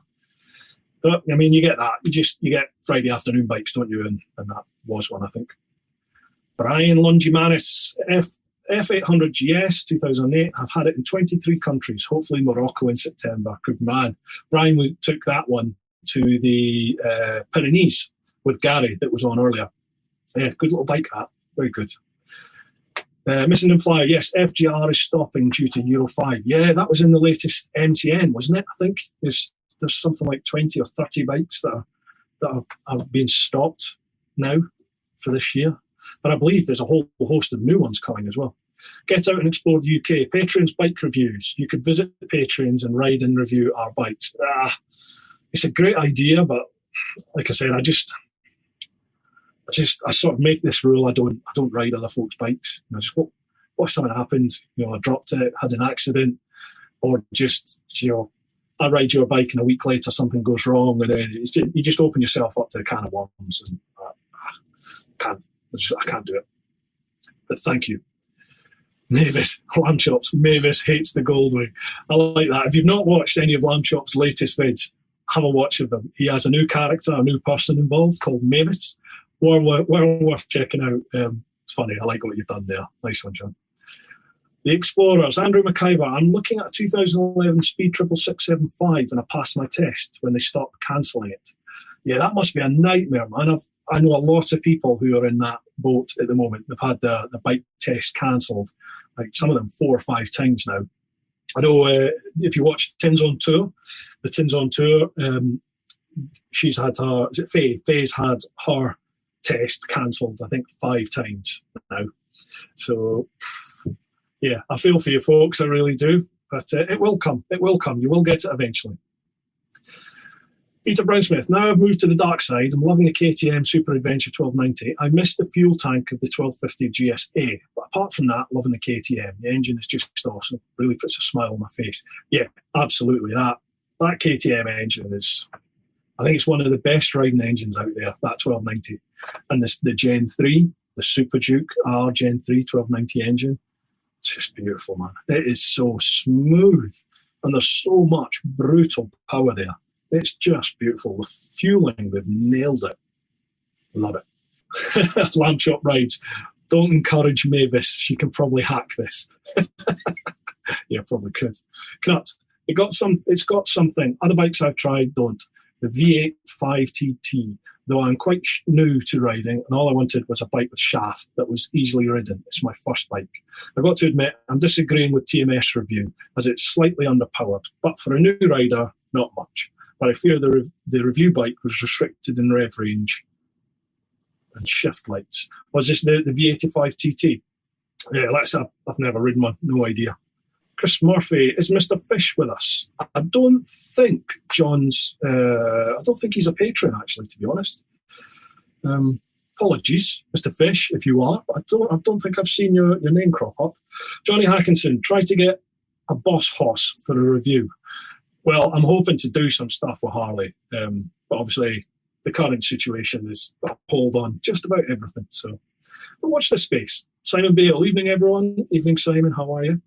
But I mean, you get that. You get Friday afternoon bikes, don't you? And that was one, I think. Brian Longimanis, F800 GS 2008. I've had it in 23 countries. Hopefully Morocco in September. Good man. Brian took that one to the Pyrenees with Gary that was on earlier. Yeah, good little bike that. Very good. Missing and Flyer, yes, FGR is stopping due to Euro 5. Yeah, that was in the latest MTN, wasn't it? I think there's something like 20 or 30 bikes that are being stopped now for this year. But I believe there's a whole host of new ones coming as well. Get out and explore the UK. Patreon's bike reviews. You could visit the Patreons and ride and review our bikes. It's a great idea, but like I said, I sort of make this rule. I don't ride other folks' bikes. Just what if something happened? I dropped it, had an accident, or just I ride your bike and a week later something goes wrong, and then you just open yourself up to a can of worms, and I can't do it. But thank you. Mavis, Lamb Chops. Mavis hates the Goldwing. I like that. If you've not watched any of Lamb Chop's latest vids, have a watch of them. He has a new character, a new person involved called Mavis. Well worth checking out. It's funny. I like what you've done there. Nice one, John. The Explorers. Andrew McIver. I'm looking at a 2011 Speed 66675 and I passed my test when they stopped cancelling it. Yeah, that must be a nightmare, man. I know a lot of people who are in that boat at the moment. They've had the bike test cancelled, like some of them 4 or 5 times now. I know if you watch Tins on Tour, the Tins on Tour, she's had her, is it Faye? Faye's had her test cancelled, I think 5 times now. So, yeah, I feel for you folks, I really do. But it will come. It will come. You will get it eventually. Peter Brownsmith, now I've moved to the dark side. I'm loving the KTM Super Adventure 1290. I missed the fuel tank of the 1250 GSA, but apart from that, loving the KTM. The engine is just awesome. Really puts a smile on my face. Yeah, absolutely. That KTM engine is, I think it's one of the best riding engines out there, that 1290. And the Gen 3, the Super Duke R Gen 3 1290 engine, it's just beautiful, man. It is so smooth, and there's so much brutal power there. It's just beautiful. The fueling, they've nailed it. Love it. Lamb Chop rides. Don't encourage Mavis. She can probably hack this. Yeah, probably could. Knut, it's got something. Other bikes I've tried don't. The V8 5TT, though I'm quite new to riding, and all I wanted was a bike with shaft that was easily ridden. It's my first bike. I've got to admit, I'm disagreeing with TMS review, as it's slightly underpowered, but for a new rider, not much. But I fear the review bike was restricted in rev range and shift lights. Was this the V85 TT? Yeah, I've never ridden one, no idea. Chris Murphy, is Mr. Fish with us? I don't think John's, I don't think he's a patron actually, to be honest. Apologies, Mr. Fish, if you are, but I don't think I've seen your name crop up. Johnny Hackinson, try to get a Boss Hoss for a review. Well, I'm hoping to do some stuff with Harley, but obviously the current situation is hold on just about everything. So, but watch this space. Simon Bale, evening everyone. Evening Simon, how are you?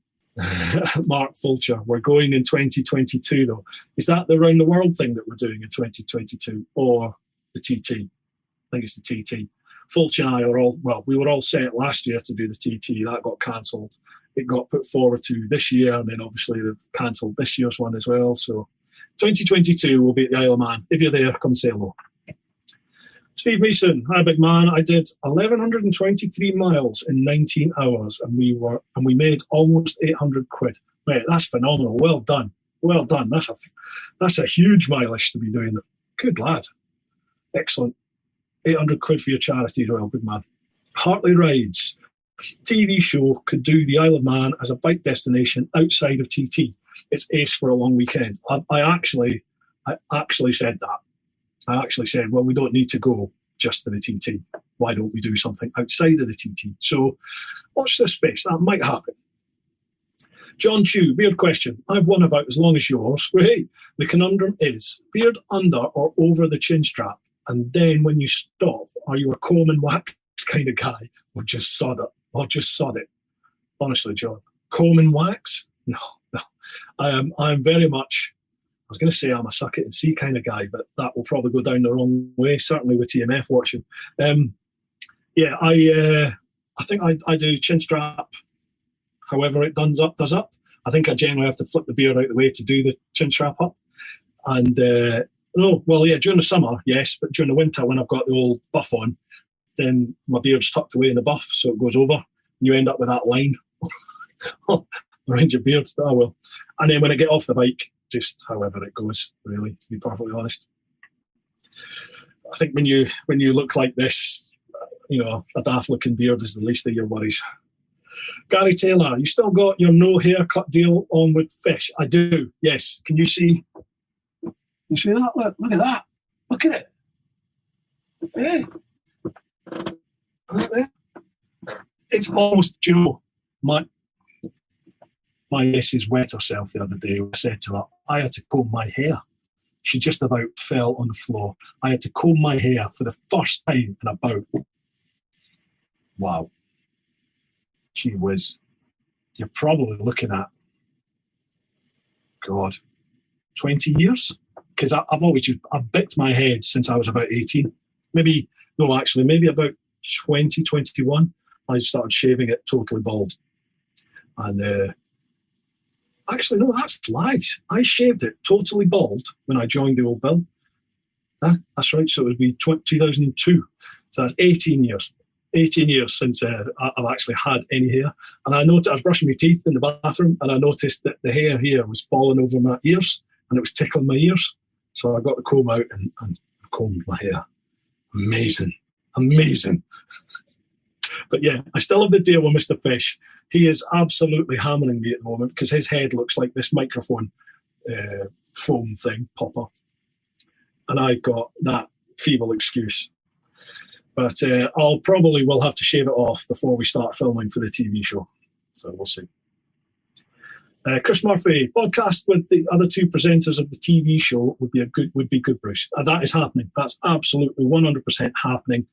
Mark Fulcher, we're going in 2022 though. Is that the round the world thing that we're doing in 2022 or the TT? I think it's the TT. Fulcher and I we were all set last year to do the TT. That got cancelled. It got put forward to this year, and then obviously they've cancelled this year's one as well. So 2022 will be at the Isle of Man. If you're there, come say hello. Steve Mason, hi big man. I did 1,123 miles in 19 hours, and we made almost 800 quid. Mate, that's phenomenal. Well done. Well done. That's a huge mileage to be doing. Good lad. Excellent. 800 quid for your charity as well, big man. Hartley Rides. TV show could do the Isle of Man as a bike destination outside of TT. It's ace for a long weekend. I actually said that. I actually said, well, we don't need to go just for the TT. Why don't we do something outside of the TT? So watch this space. That might happen. John Chew, weird question. I've one about as long as yours. Right. The conundrum is beard under or over the chin strap, and then when you stop, are you a comb and wax kind of guy, or just sod it? Honestly, John, comb and wax? No. I'm very much was going to say I'm a suck it and see kind of guy, but that will probably go down the wrong way, certainly with TMF watching. Yeah, I think I do chin strap however it does up. I think I generally have to flip the beard out the way to do the chin strap up. And during the summer, yes, but during the winter when I've got the old buff on, then my beard's tucked away in the buff, so it goes over, and you end up with that line around your beard. Oh well. And then when I get off the bike, just however it goes, really, to be perfectly honest. I think when you look like this, a daft looking beard is the least of your worries. Gary Taylor, you still got your no haircut deal on with Fish? I do, yes. Can you see? You see that? Look at that. Look at it. Hey. It's almost, my missus wet herself the other day. I said to her, I had to comb my hair. She just about fell on the floor. I had to comb my hair for the first time in about, wow. Gee whiz. You're probably looking at, God, 20 years? Because I've bicked my head since I was about 18. Maybe about 2021, I started shaving it totally bald. And actually, no, that's lies. I shaved it totally bald when I joined the old Bill. That's right, so it would be 2002. So that's 18 years. 18 years since I've actually had any hair. And I was brushing my teeth in the bathroom, and I noticed that the hair here was falling over my ears, and it was tickling my ears. So I got the comb out and combed my hair. Amazing. But yeah, I still have the deal with Mr. Fish. He is absolutely hammering me at the moment because his head looks like this microphone foam thing, popper. And I've got that feeble excuse. But I'll probably will have to shave it off before we start filming for the TV show. So we'll see. Chris Murphy, podcast with the other two presenters of the TV show would be good, Bruce. That is happening. That's absolutely 100% happening.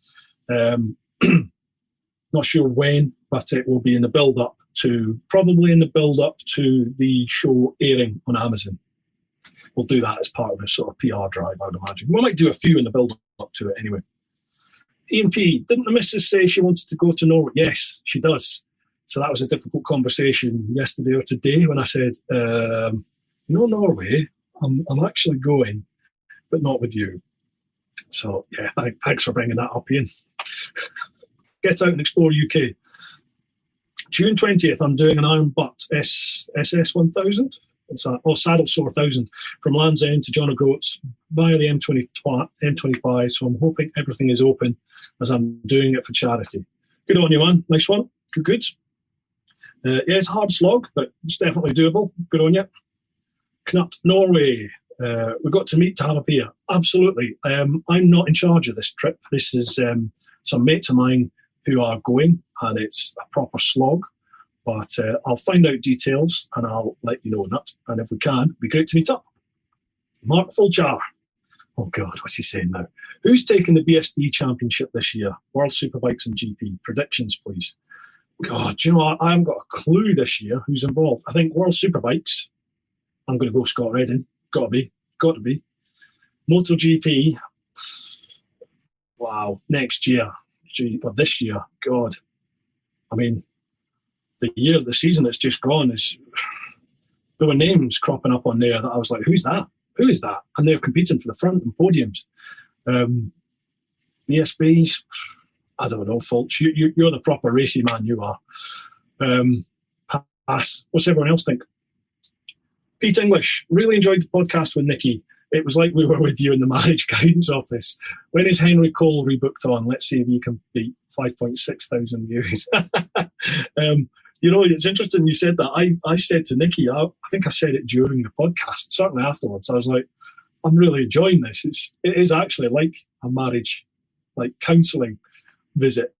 Not sure when, but it will be in the build-up to the show airing on Amazon. We'll do that as part of a sort of PR drive, I would imagine. We might do a few in the build-up to it anyway. Ian P, didn't the missus say she wanted to go to Norway? Yes, she does. So that was a difficult conversation yesterday or today when I said, Norway, I'm actually going, but not with you. So, yeah, thanks for bringing that up, Ian. Get out and explore UK. June 20th, I'm doing an Iron Butt SS 1000. Saddle Sore 1000 from Land's End to John O'Groats via the M25. So I'm hoping everything is open as I'm doing it for charity. Good on you, man. Nice one. Good. Yeah, it's a hard slog, but it's definitely doable. Good on you. Knut, Norway. We got to meet to have a beer. Absolutely. I'm not in charge of this trip. This is some mates of mine who are going, and it's a proper slog. But I'll find out details and I'll let you know, Nut. And if we can, it'd be great to meet up. Mark Fuljar. Oh, God, what's he saying now? Who's taking the BSB Championship this year? World Superbikes and GP. Predictions, please. God, do you know what? I haven't got a clue this year who's involved. I think World Superbikes, I'm going to go Scott Redding. Got to be. MotoGP, wow, next year. Or this year, God. I mean, the season that's just gone there were names cropping up on there that I was like, who's that? Who is that? And they're competing for the front and podiums. BSBs, I don't know, Fulch. You're the proper racy man, you are. Pass. What's everyone else think? Pete English, really enjoyed the podcast with Nikki. It was like we were with you in the marriage guidance office. When is Henry Cole rebooked on? Let's see if he can beat 5.6 thousand views. It's interesting you said that. I said to Nikki, I think I said it during the podcast, certainly afterwards. I was like, I'm really enjoying this. It is actually like a marriage, like counselling visit.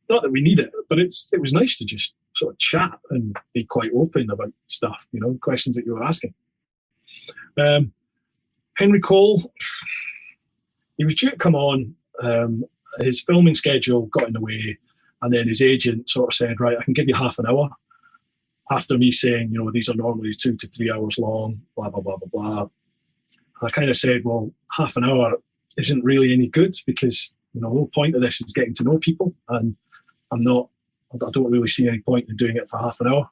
Not that we need it, but it was nice to just sort of chat and be quite open about stuff, questions that you were asking. Henry Cole, he was due to come on. His filming schedule got in the way, and then his agent sort of said, right, I can give you half an hour. After me saying, these are normally 2 to 3 hours long, blah, blah, blah, blah, blah. I kind of said, well, half an hour isn't really any good because, the whole point of this is getting to know people, and I don't really see any point in doing it for half an hour.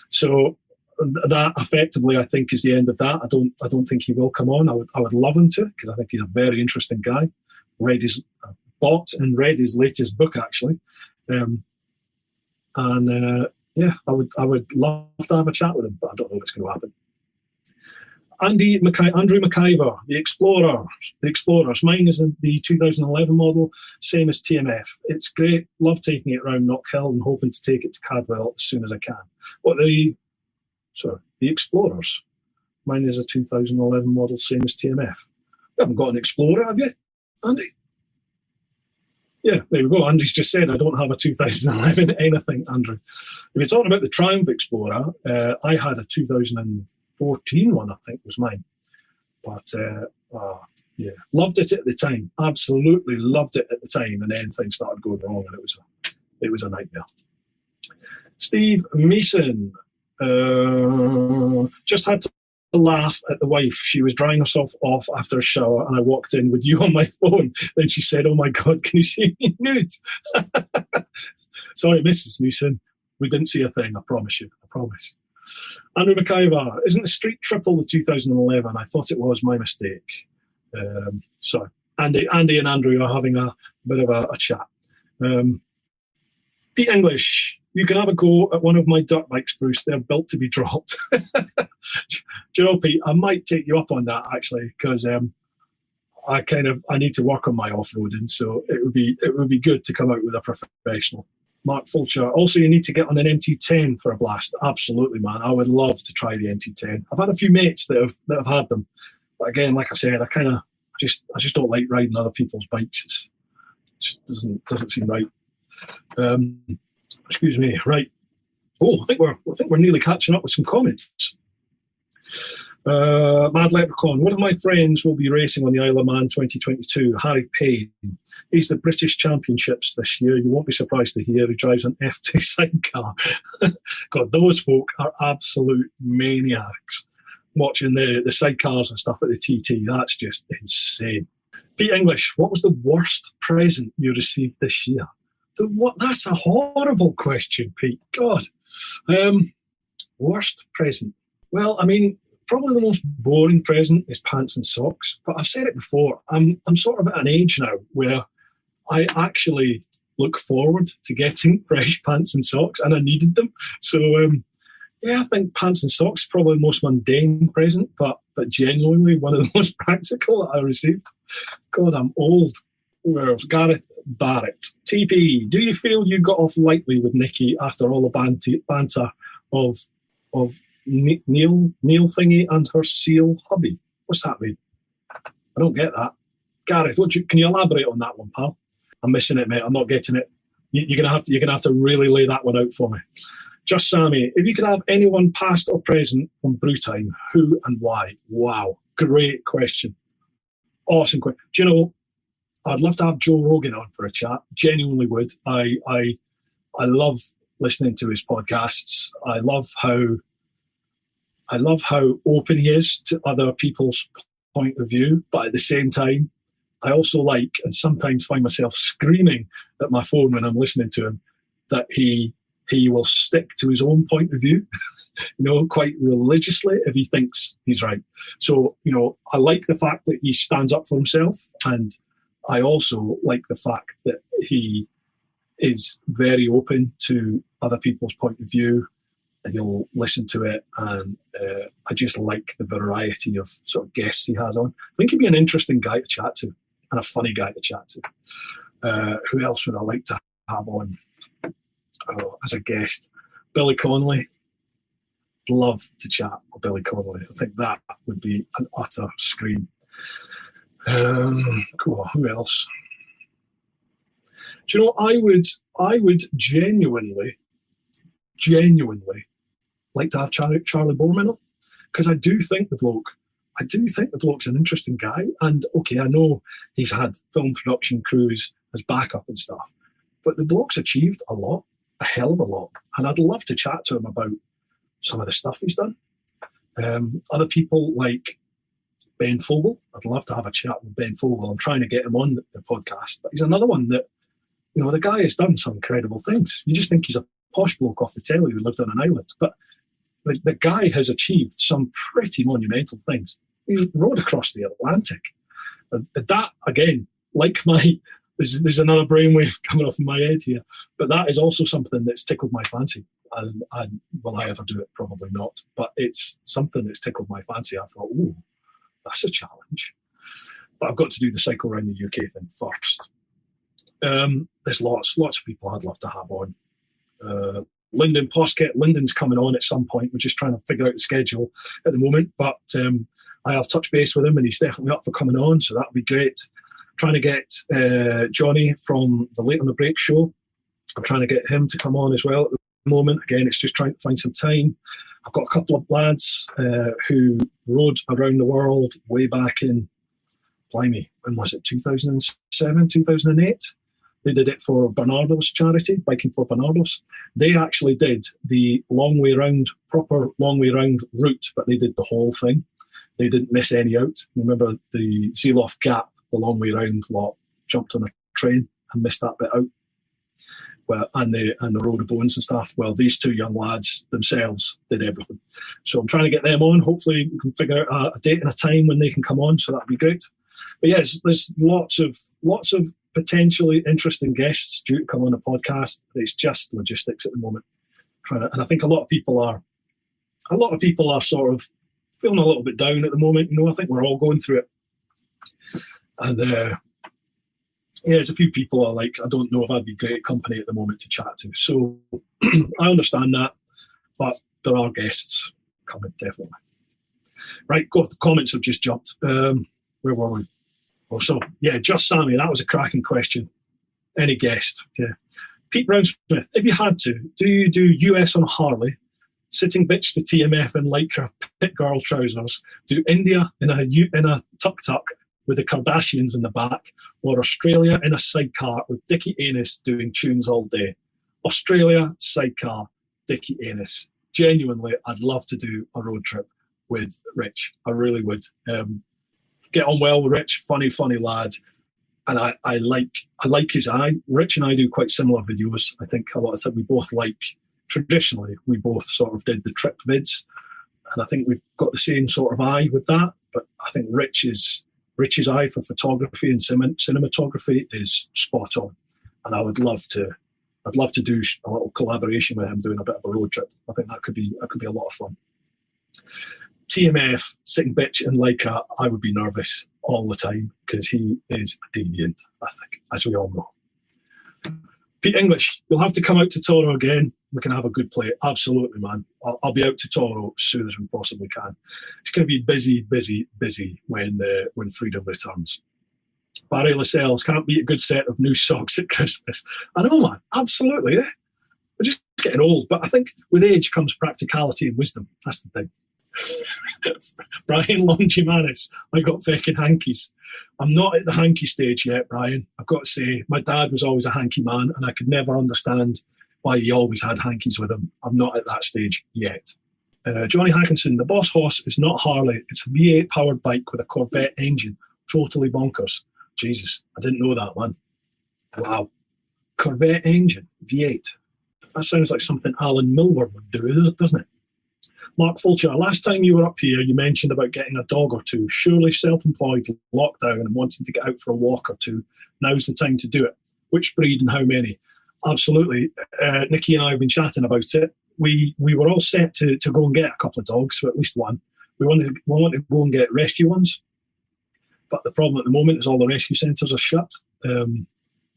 So that effectively, I think, is the end of that. I don't think he will come on. I would love him to, because I think he's a very interesting guy. Bought and read his latest book, actually. Yeah, I would love to have a chat with him, but I don't know if it's going to happen. Andrew McIver, the Explorers. Mine is the 2011 model, same as TMF. It's great. Love taking it around Knockhill and hoping to take it to Cadwell as soon as I can. The Explorers. Mine is a 2011 model, same as TMF. You haven't got an Explorer, have you, Andy? Yeah, there we go. Andy's just said I don't have a 2011 anything, Andrew. If you're talking about the Triumph Explorer, I had a 2014 one, I think was mine. But yeah, loved it at the time. Absolutely loved it at the time, and then things started going wrong, and it was a nightmare. Steve Mason just had to laugh at the wife. She was drying herself off after a shower, and I walked in with you on my phone. Then she said, "Oh my God, can you see me nude?" Sorry, Mrs. Mason, we didn't see a thing. I promise you. I promise. Andrew McIver, isn't the Street Triple the 2011? I thought it was. My mistake. Sorry. Andy and Andrew are having a bit of a chat. Pete English, you can have a go at one of my dirt bikes, Bruce. They're built to be dropped. Do you know, Pete, I might take you up on that, actually, because I need to work on my off-roading, so it would be good to come out with a professional. Mark Fulcher, also you need to get on an MT10 for a blast. Absolutely, man. I would love to try the MT10. I've had a few mates that have had them, but again, like I said, I just don't like riding other people's bikes. It just doesn't seem right. Excuse me. Right. Oh, I think we're nearly catching up with some comments. Mad Leprechaun. One of my friends will be racing on the Isle of Man 2022. Harry Payne. He's the British Championships this year. You won't be surprised to hear he drives an F2 sidecar. God, those folk are absolute maniacs. Watching the sidecars and stuff at the TT, that's just insane. Pete English. What was the worst present you received this year? That's a horrible question, Pete. God. Worst present. Well, I mean, probably the most boring present is pants and socks. But I've said it before. I'm sort of at an age now where I actually look forward to getting fresh pants and socks, and I needed them. So, yeah, I think pants and socks is probably the most mundane present, but genuinely one of the most practical that I received. God, I'm old. Where's Gareth Barrett? TP, do you feel you got off lightly with Nikki after all the banter of Neil thingy and her seal hubby? What's that mean? I don't get that. Gareth, can you elaborate on that one, pal? I'm missing it, mate. I'm not getting it. You're gonna have to really lay that one out for me. Just Sammy, if you could have anyone past or present from Brewtime, who and why? Wow, great question. Awesome question. Do you know, I'd love to have Joe Rogan on for a chat. Genuinely would. I love listening to his podcasts. I love how open he is to other people's point of view. But at the same time, I also like, and sometimes find myself screaming at my phone when I'm listening to him, that he will stick to his own point of view, quite religiously if he thinks he's right. So, I like the fact that he stands up for himself, and I also like the fact that he is very open to other people's point of view, and he'll listen to it, and I just like the variety of sort of guests he has on. I think he'd be an interesting guy to chat to, and a funny guy to chat to. Who else would I like to have on as a guest? Billy Connolly. Love to chat with Billy Connolly. I think that would be an utter scream. Cool. Who else? Do you know, I would genuinely like to have Charlie Borman on, because I do think the bloke's an interesting guy. And okay, I know he's had film production crews as backup and stuff, but the bloke's achieved a hell of a lot, and I'd love to chat to him about some of the stuff he's done. Other people like Ben Fogel. I'd love to have a chat with Ben Fogel. I'm trying to get him on the podcast. But he's another one that, the guy has done some incredible things. You just think he's a posh bloke off the telly who lived on an island. But the guy has achieved some pretty monumental things. He's rowed across the Atlantic. And that, again, there's another brainwave coming off in my head here, but that is also something that's tickled my fancy. And will I ever do it? Probably not. But it's something that's tickled my fancy. I thought, ooh, that's a challenge. But I've got to do the cycle around the UK thing first. There's lots of people I'd love to have on. Lyndon Poskett. Lyndon's coming on at some point. We're just trying to figure out the schedule at the moment. But I have touched base with him, and he's definitely up for coming on, so that'd be great. Trying to get Johnny from the Late on the Break show. I'm trying to get him to come on as well at the moment. Again, it's just trying to find some time. I've got a couple of lads who rode around the world way back in, blimey, when was it, 2007, 2008? They did it for Bernardo's charity, Biking for Bernardo's. They actually did the proper long way round route, but they did the whole thing. They didn't miss any out. Remember the Zeeloft Gap, the long way round lot, jumped on a train and missed that bit out. Well, and the Road of Bones and stuff. Well, these two young lads themselves did everything. So I'm trying to get them on. Hopefully we can figure out a date and a time when they can come on, so that'd be great. But yes, there's lots of potentially interesting guests due to come on the podcast. It's just logistics at the moment. And I think a lot of people are sort of feeling a little bit down at the moment. I think we're all going through it. And there's a few people are like, I don't know if I'd be great company at the moment to chat to. So I understand that, but there are guests coming, definitely. Right, God, the comments have just jumped. Where were we? Oh, so, yeah, Just Sammy, that was a cracking question. Any guest, yeah. Pete Brown-Smith, if you had to, do you do US on a Harley, sitting bitch to TMF in lycra pit girl trousers, do India in a tuk-tuk with the Kardashians in the back, or Australia in a sidecar with Dickie Anus doing tunes all day? Australia, sidecar, Dickie Anus. Genuinely, I'd love to do a road trip with Rich. I really would. Get on well with Rich, funny lad. And I like his eye. Rich and I do quite similar videos. I think a lot of the time traditionally, we both sort of did the trip vids. And I think we've got the same sort of eye with that. But I think Rich's eye for photography and cinematography is spot on. And I'd love to do a little collaboration with him doing a bit of a road trip. I think that could be a lot of fun. TMF, sitting bitch in Lycra, I would be nervous all the time because he is a deviant, I think, as we all know. Pete English, you'll have to come out to Toro again. We can have a good play. Absolutely, man. I'll be out to Toro as soon as we possibly can. It's going to be busy when freedom returns. Barry Lascelles, can't beat a good set of new socks at Christmas. I know, man. Absolutely, yeah. We're just getting old. But I think with age comes practicality and wisdom. That's the thing. Brian Longimanis, I got feckin' hankies. I'm not at the hanky stage yet, Brian. I've got to say, my dad was always a hanky man, and I could never understand why he always had hankies with him. I'm not at that stage yet. Johnny Hackinson, the Boss Hoss is not Harley. It's a V8 powered bike with a Corvette engine. Totally bonkers. Jesus, I didn't know that, man. Wow. Corvette engine, V8. That sounds like something Alan Milward would do, doesn't it? Mark Fulcher, last time you were up here, you mentioned about getting a dog or two. Surely self-employed, lockdown, and wanting to get out for a walk or two. Now's the time to do it. Which breed and how many? Absolutely. Nikki and I have been chatting about it. We were all set to go and get a couple of dogs, so at least one. We wanted to go and get rescue ones. But the problem at the moment is all the rescue centres are shut.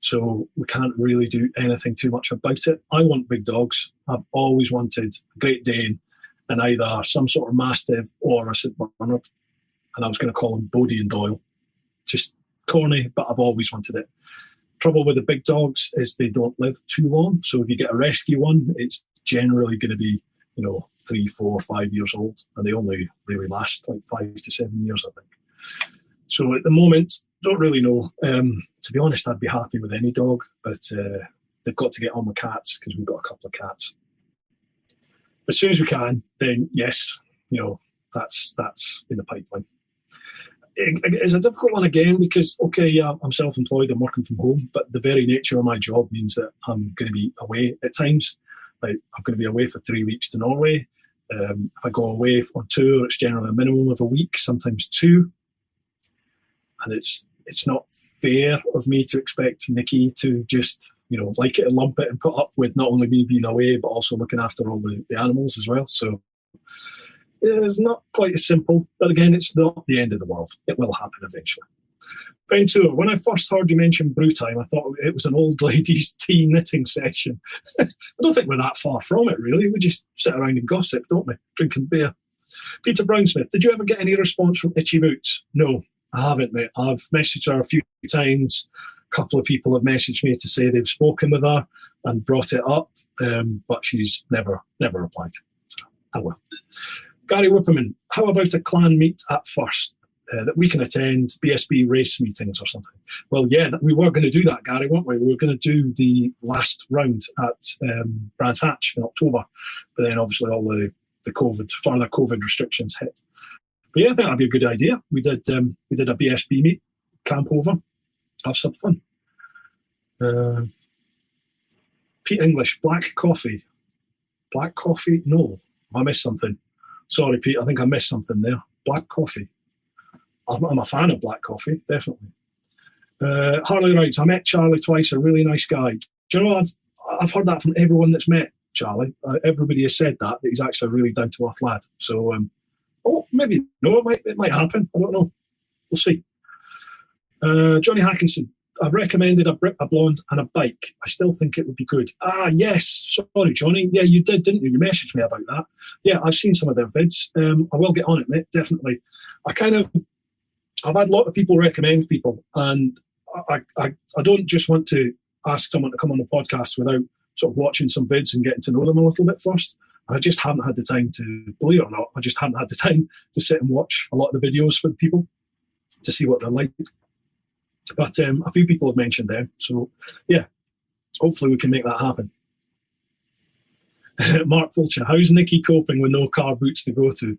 So we can't really do anything too much about it. I want big dogs. I've always wanted a Great Dane and either some sort of Mastiff or a St Bernard. And I was going to call them Bodie and Doyle. Just corny, but I've always wanted it. Trouble with the big dogs is they don't live too long. So if you get a rescue one, it's generally going to be, 3, 4, 5 years old. And they only really last like 5 to 7 years, I think. So at the moment, don't really know. To be honest, I'd be happy with any dog, but they've got to get on with cats because we've got a couple of cats. As soon as we can, then yes, that's in the pipeline. It's a difficult one again because, okay, yeah, I'm self-employed, I'm working from home, but the very nature of my job means that I'm going to be away at times. Like, I'm going to be away for 3 weeks to Norway. If I go away on tour, it's generally a minimum of a week, sometimes 2. And it's not fair of me to expect Nikki to just, like it and lump it and put up with not only me being away, but also looking after all the animals as well. So it's not quite as simple. But again, it's not the end of the world. It will happen eventually. Ben Tour, when I first heard you mention brew time, I thought it was an old ladies' tea knitting session. I don't think we're that far from it, really. We just sit around and gossip, don't we? Drinking beer. Peter Brownsmith, did you ever get any response from Itchy Boots? No, I haven't, mate. I've messaged her a few times. A couple of people have messaged me to say they've spoken with her and brought it up, but she's never replied. So, I will. Gary Whipperman, how about a clan meet at first? That we can attend BSB race meetings or something. Well, yeah, we were going to do that, Gary, weren't we? We were going to do the last round at Brands Hatch in October, but then obviously all the further COVID restrictions hit. But yeah, I think that'd be a good idea. We did a BSB meet, camp over, have some fun. Pete English, black coffee. Black coffee? No, I missed something. Sorry, Pete, I think I missed something there. Black coffee. I'm a fan of black coffee, definitely. Harley writes, I met Charlie twice, a really nice guy. Do you know, I've heard that from everyone that's met Charlie. Everybody has said that he's actually a really down-to-earth lad. So, maybe, no, it might happen. I don't know. We'll see. Johnny Hackinson, I've recommended a Brit, a blonde and a bike. I still think it would be good. Ah, yes. Sorry, Johnny. Yeah, you did, didn't you? You messaged me about that. Yeah, I've seen some of their vids. I will get on it, mate, definitely. I've had a lot of people recommend people, and I don't just want to ask someone to come on the podcast without sort of watching some vids and getting to know them a little bit first. And I just haven't had the time to, believe it or not, I just haven't had the time to sit and watch a lot of the videos for the people to see what they're like. But a few people have mentioned them. So, yeah, hopefully we can make that happen. Mark Fulcher, how's Nikki coping with no car boots to go to?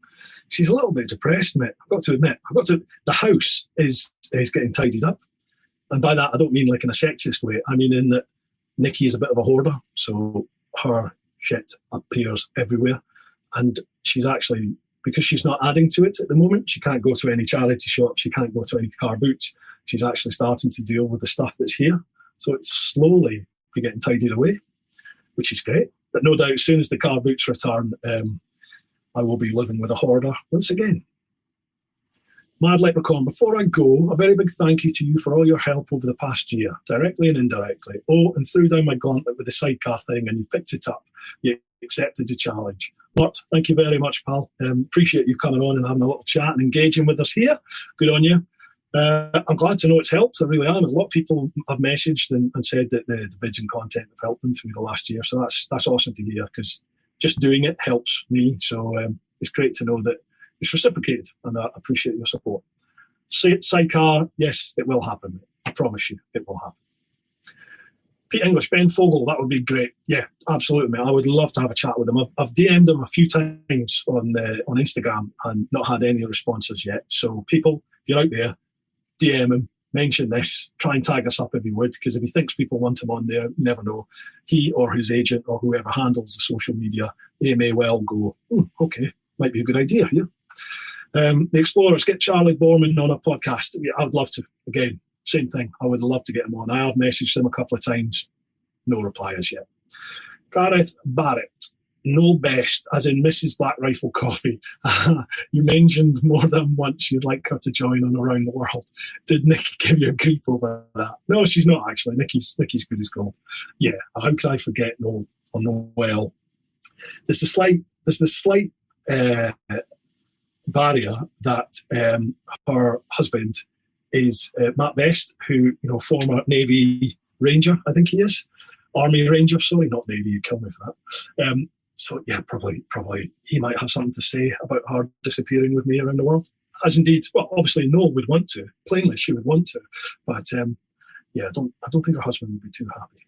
She's a little bit depressed, mate. I've got to admit. The house is getting tidied up. And by that, I don't mean like in a sexist way. I mean in that Nikki is a bit of a hoarder. So her shit appears everywhere. And she's actually, because she's not adding to it at the moment, she can't go to any charity shop. She can't go to any car boots. She's actually starting to deal with the stuff that's here. So it's slowly getting tidied away, which is great. But no doubt, as soon as the car boots return, I will be living with a hoarder once again. Mad Leprechaun, before I go, a very big thank you to you for all your help over the past year, directly and indirectly. Oh, and threw down my gauntlet with the sidecar thing, and you picked it up. You accepted the challenge. Mort, thank you very much, pal. Appreciate you coming on and having a little chat and engaging with us here. Good on you. I'm glad to know it's helped. I really am. A lot of people have messaged and said that the vids and content have helped them through the last year. So that's awesome to hear, because just doing it helps me. So it's great to know that it's reciprocated, and I appreciate your support. Sidecar, yes, it will happen. I promise you, it will happen. Pete English, Ben Fogel, that would be great. Yeah, absolutely, mate. I would love to have a chat with him. I've DM'd him a few times on Instagram and not had any responses yet. So people, if you're out there, DM him, mention this, try and tag us up if you would, because if he thinks people want him on there, you never know. He or his agent or whoever handles the social media, they may well go, okay, might be a good idea here. The Explorers, get Charlie Borman on a podcast. Yeah, I would love to. Again, same thing. I would love to get him on. I have messaged him a couple of times. No reply as yet. Gareth Barrett, no best, as in Mrs. Black Rifle Coffee. You mentioned more than once you'd like her to join on Around the World. Did Nikki give you a grief over that? No, she's not actually. Nikki's good as gold. Yeah, how could I forget Noel? There's the slight barrier that her husband is Matt Best, who, former Navy Ranger, I think he is. Army Ranger, sorry, not Navy, you kill me for that. So yeah, probably he might have something to say about her disappearing with me around the world. As indeed, well, obviously Noel would want to. Plainly, she would want to. But yeah, I don't think her husband would be too happy.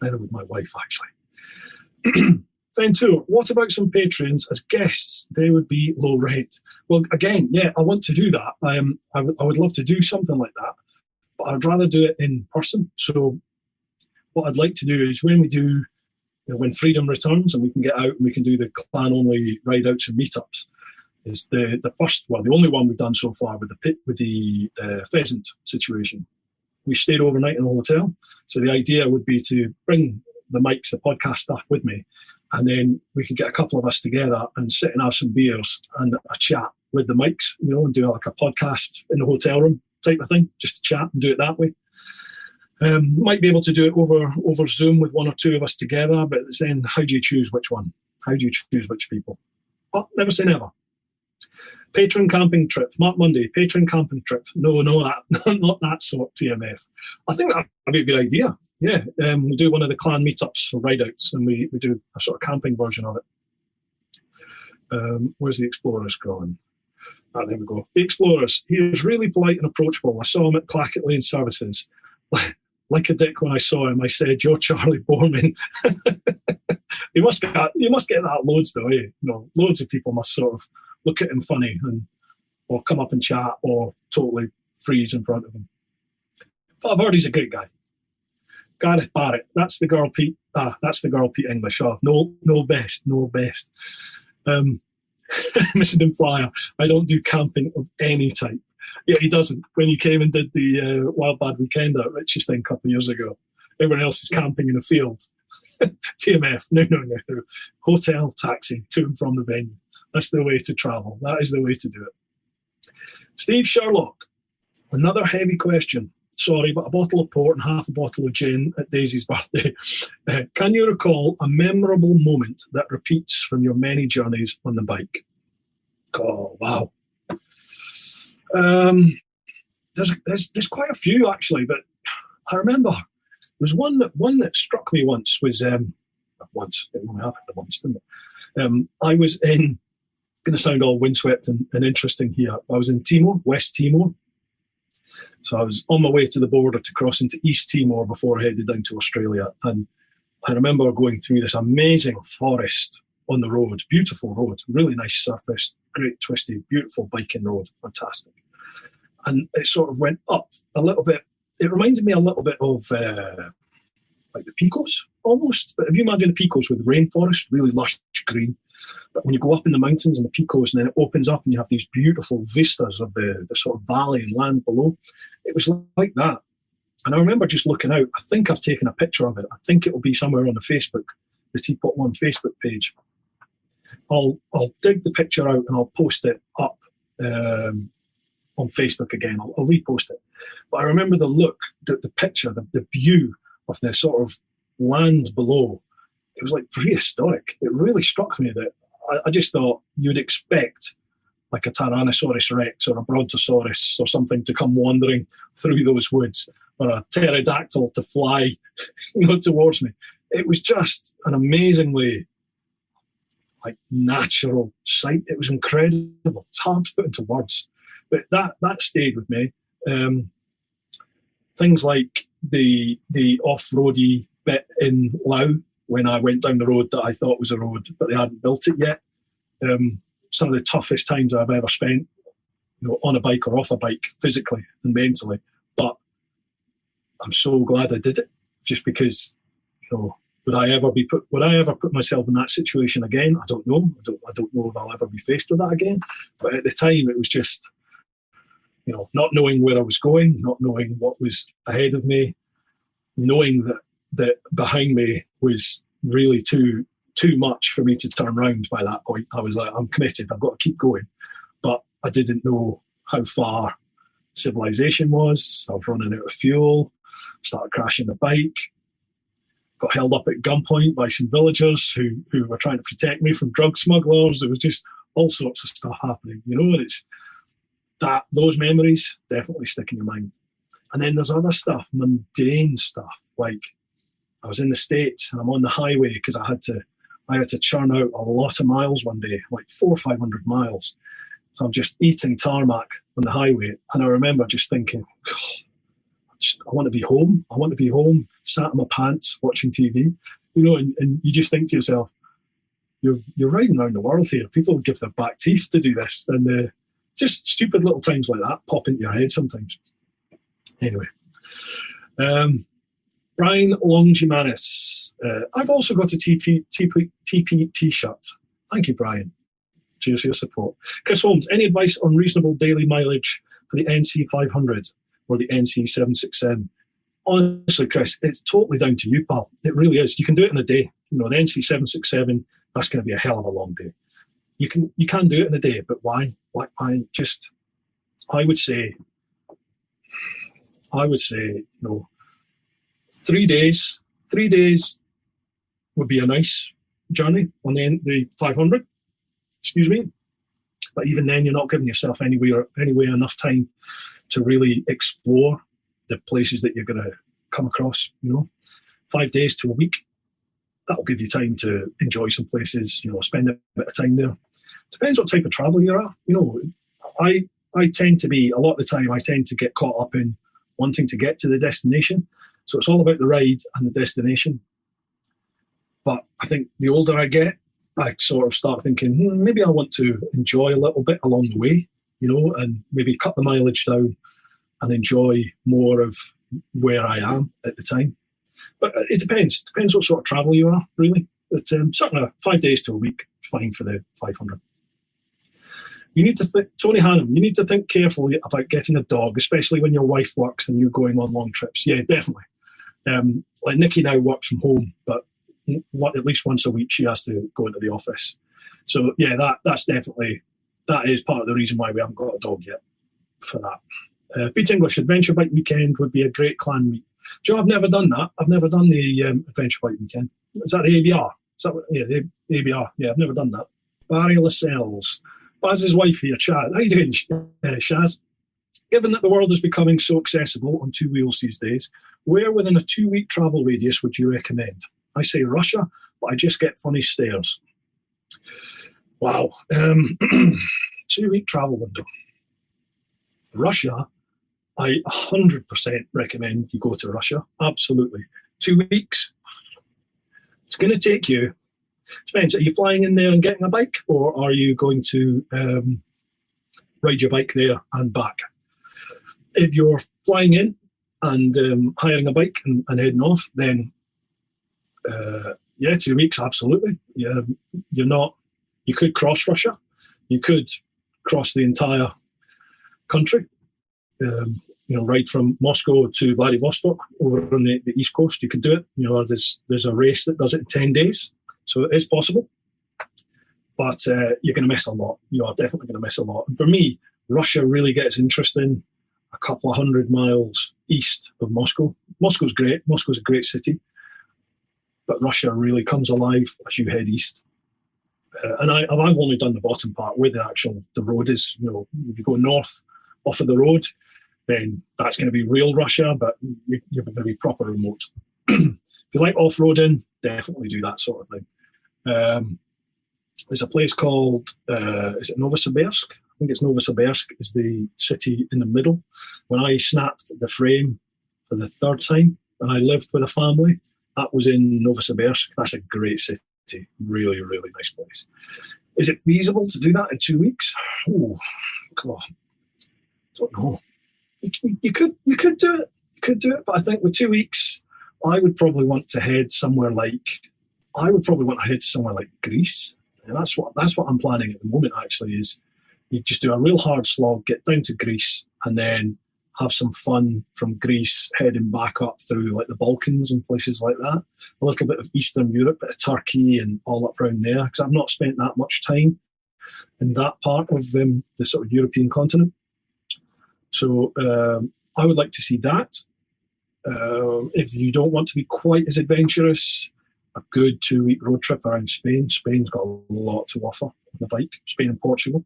Neither would my wife, actually. Ventura, what about some patrons as guests? They would be low rate. Well, again, yeah, I want to do that. I would love to do something like that, but I'd rather do it in person. So what I'd like to do is when we do, when freedom returns and we can get out and we can do the clan-only ride-outs and meetups, is the first one, the only one we've done so far with the pheasant situation. We stayed overnight in a hotel. So the idea would be to bring the mics, the podcast stuff with me, and then we could get a couple of us together and sit and have some beers and a chat with the mics, and do like a podcast in the hotel room type of thing, just to chat and do it that way. Might be able to do it over Zoom with one or two of us together, but then how do you choose which one? How do you choose which people? But never say never. Patron camping trip, Mark Monday, patron camping trip. No, that not that sort, TMF. I think that would be a good idea. Yeah, we do one of the clan meetups or ride-outs, and we do a sort of camping version of it. Where's the Explorers gone? Ah, there we go. The Explorers. He was really polite and approachable. I saw him at Clackett Lane Services. Like a dick when I saw him, I said, "You're Charlie Borman." You must get that loads though, eh? Loads of people must sort of look at him funny or come up and chat or totally freeze in front of him. But I've heard he's a great guy. Gareth Barrett, that's the girl Pete. That's the girl Pete English. Oh, no best. Missing him Flyer. I don't do camping of any type. Yeah, he doesn't. When he came and did the Wild Bad Weekend at Rich's thing a couple of years ago, everyone else is camping in a field. TMF, no. Hotel, taxi, to and from the venue. That's the way to travel. That is the way to do it. Steve Sherlock, another heavy question. Sorry, but a bottle of port and half a bottle of gin at Daisy's birthday. Can you recall a memorable moment that repeats from your many journeys on the bike? Oh, wow. There's quite a few actually, but I remember there was one that struck me once was it only happened once, didn't it? I was in, going to sound all windswept and interesting here. I was in Timor, West Timor. So I was on my way to the border to cross into East Timor before I headed down to Australia. And I remember going through this amazing forest on the road, beautiful road, really nice surface, great twisty, beautiful biking road, fantastic. And it sort of went up a little bit. It reminded me a little bit of like the Picos almost. But if you imagine the Picos with rainforest, really lush green. But when you go up in the mountains and the Picos and then it opens up and you have these beautiful vistas of the sort of valley and land below, it was like that. And I remember just looking out. I think I've taken a picture of it. I think it will be somewhere on the TeapotOne Facebook page. I'll dig the picture out and I'll post it up on Facebook again. I'll repost it. But I remember the look, the picture, the view of the sort of land below. It was like prehistoric. It really struck me that I just thought you would expect like a Tyrannosaurus Rex or a Brontosaurus or something to come wandering through those woods, or a pterodactyl to fly towards me. It was just an amazingly like natural sight. It was incredible. It's hard to put into words, but that stayed with me. Things like the off-roady bit in Laos when I went down the road that I thought was a road, but they hadn't built it yet. Some of the toughest times I've ever spent, on a bike or off a bike, physically and mentally. But I'm so glad I did it, just because, would I ever put myself in that situation again? I don't know. I don't know if I'll ever be faced with that again. But at the time, it was just, not knowing where I was going, not knowing what was ahead of me, knowing that behind me was really too much for me to turn around by that point. I was like, I'm committed. I've got to keep going. But I didn't know how far civilization was. I was running out of fuel, started crashing the bike, got held up at gunpoint by some villagers who were trying to protect me from drug smugglers. There was just all sorts of stuff happening, and it's those memories definitely stick in your mind. And then there's other stuff, mundane stuff, like I was in the States and I'm on the highway because I had to churn out a lot of miles one day, like 400 or 500 miles. So I'm just eating tarmac on the highway. And I remember just thinking, I want to be home. I want to be home, sat in my pants, watching TV, and you just think to yourself, you're riding around the world here. People give their back teeth to do this, and just stupid little times like that pop into your head sometimes. Anyway, Brian Longimanis. I've also got a TP t-shirt. Thank you, Brian. Cheers for your support. Chris Holmes, any advice on reasonable daily mileage for the NC 500 or the NC 767? Honestly, Chris, it's totally down to you, pal. It really is. You can do it in a day. The NC 767, that's going to be a hell of a long day. You can do it in a day, but why? I would say, 3 days. 3 days would be a nice journey on the 500. Excuse me. But even then, you're not giving yourself anywhere enough time to really explore the places that you're going to come across. 5 days to a week, that'll give you time to enjoy some places. Spend a bit of time there. Depends what type of travel you are. I tend to be, a lot of the time, I tend to get caught up in wanting to get to the destination. So it's all about the ride and the destination. But I think the older I get, I sort of start thinking, maybe I want to enjoy a little bit along the way, and maybe cut the mileage down and enjoy more of where I am at the time. But it depends. Depends what sort of travel you are, really. But certainly 5 days to a week, fine for the 500. You need to think, Tony Hannum, you need to think carefully about getting a dog, especially when your wife works and you're going on long trips. Yeah, definitely. Like Nikki now works from home, but at least once a week she has to go into the office. So yeah, that is part of the reason why we haven't got a dog yet for that. Beat English Adventure Bike Weekend would be a great clan meet. Do you know, I've never done that. I've never done the Adventure Bike Weekend. Is that the ABR? The ABR. Yeah, I've never done that. Barry Lascelles. Baz's wife here, Chad. How you doing, Shaz? Given that the world is becoming so accessible on two wheels these days, where within a 2-week travel radius would you recommend? I say Russia, but I just get funny stares. Wow. 2-week travel window. Russia, I 100% recommend you go to Russia. Absolutely. 2 weeks. It's going to take you, depends, are you flying in there and getting a bike, or are you going to ride your bike there and back? If you're flying in and hiring a bike and heading off, then 2 weeks, absolutely. Yeah, you could cross Russia. You could cross the entire country. Right from Moscow to Vladivostok over on the east coast. You could do it. There's a race that does it in 10 days. So it is possible. But you're going to miss a lot. You are definitely going to miss a lot. And for me, Russia really gets interesting a couple of 100 miles east of Moscow. Moscow's great. Moscow's a great city. But Russia really comes alive as you head east. And I've only done the bottom part where the road is. If you go north off of the road, then that's going to be real Russia, but you're going to be proper remote. If you like off-roading, definitely do that sort of thing. There's a place called, is it Novosibirsk? I think it's Novosibirsk is the city in the middle. When I snapped the frame for the third time, and I lived with a family, that was in Novosibirsk. That's a great city. Really, really nice place. Is it feasible to do that in 2 weeks? Oh, God. Don't know. You could do it. You could do it, but I think with 2 weeks, I would probably want to head somewhere like Greece. And that's what I'm planning at the moment. Actually, is you just do a real hard slog, get down to Greece, and then have some fun from Greece, heading back up through like the Balkans and places like that. A little bit of Eastern Europe, bit of Turkey and all up around there, because I've not spent that much time in that part of the sort of European continent. So I would like to see that. If you don't want to be quite as adventurous, a good 2-week road trip around Spain. Spain's got a lot to offer on the bike. Spain and Portugal.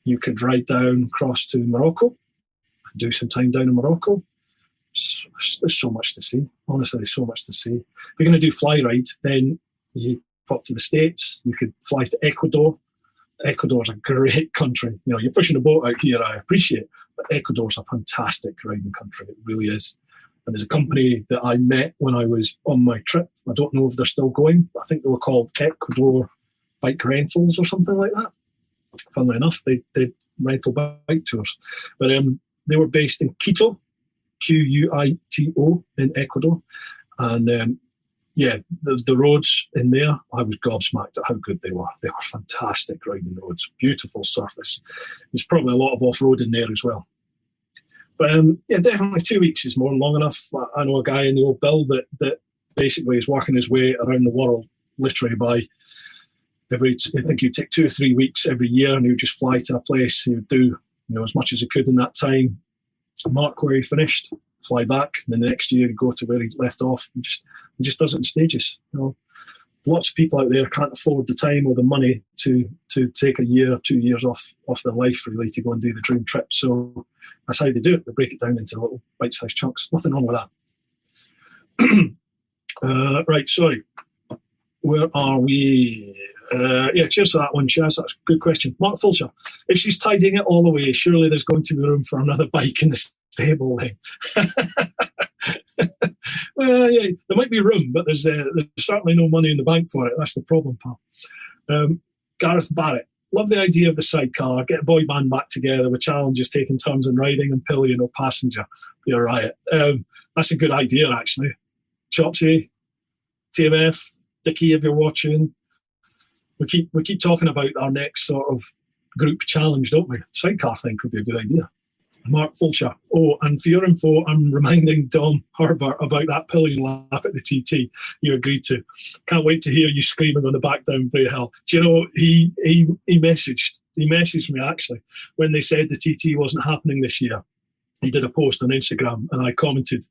You could ride down, cross to Morocco, and do some time down in Morocco. There's so much to see. Honestly, there's so much to see. If you're going to do fly ride, then you pop to the States. You could fly to Ecuador. Ecuador's a great country. You're pushing a boat out here, I appreciate, but Ecuador's a fantastic riding country. It really is. And there's a company that I met when I was on my trip. I don't know if they're still going. I think they were called Ecuador Bike Rentals or something like that. Funnily enough, they did rental bike tours. But they were based in Quito, Quito, in Ecuador. And the roads in there, I was gobsmacked at how good they were. They were fantastic riding roads, beautiful surface. There's probably a lot of off-road in there as well. But definitely 2 weeks is more than long enough. I know a guy in the old build that basically is working his way around the world, literally by I think he'd take 2 or 3 weeks every year, and he would just fly to a place. He would do as much as he could in that time, mark where he finished, fly back, and then the next year he'd go to where he left off. He just does it in stages. Lots of people out there can't afford the time or the money to take a year or 2 years off their life, really, to go and do the dream trip. So that's how they do it. They break it down into little bite-sized chunks. Nothing wrong with that. Right, sorry. Where are we? Cheers for that one, Chaz. That's a good question. Mark Fulcher. If she's tidying it all away, surely there's going to be room for another bike in the stable then. There might be room, but there's certainly no money in the bank for it. That's the problem, pal. Gareth Barrett. Love the idea of the sidecar. Get a boy band back together with challenges, taking turns and riding, and pillion or passenger. Be a riot. That's a good idea, actually. Chopsy, TMF, Dickie, if you're watching. We keep talking about our next sort of group challenge, don't we? Sidecar thing could be a good idea. Mark Fulcher. Oh, and for your info, I'm reminding Dom Herbert about that pillion lap at the TT you agreed to. Can't wait to hear you screaming on the back down Bray Hill. Do you know, he messaged me actually when they said the TT wasn't happening this year. He did a post on Instagram, and I commented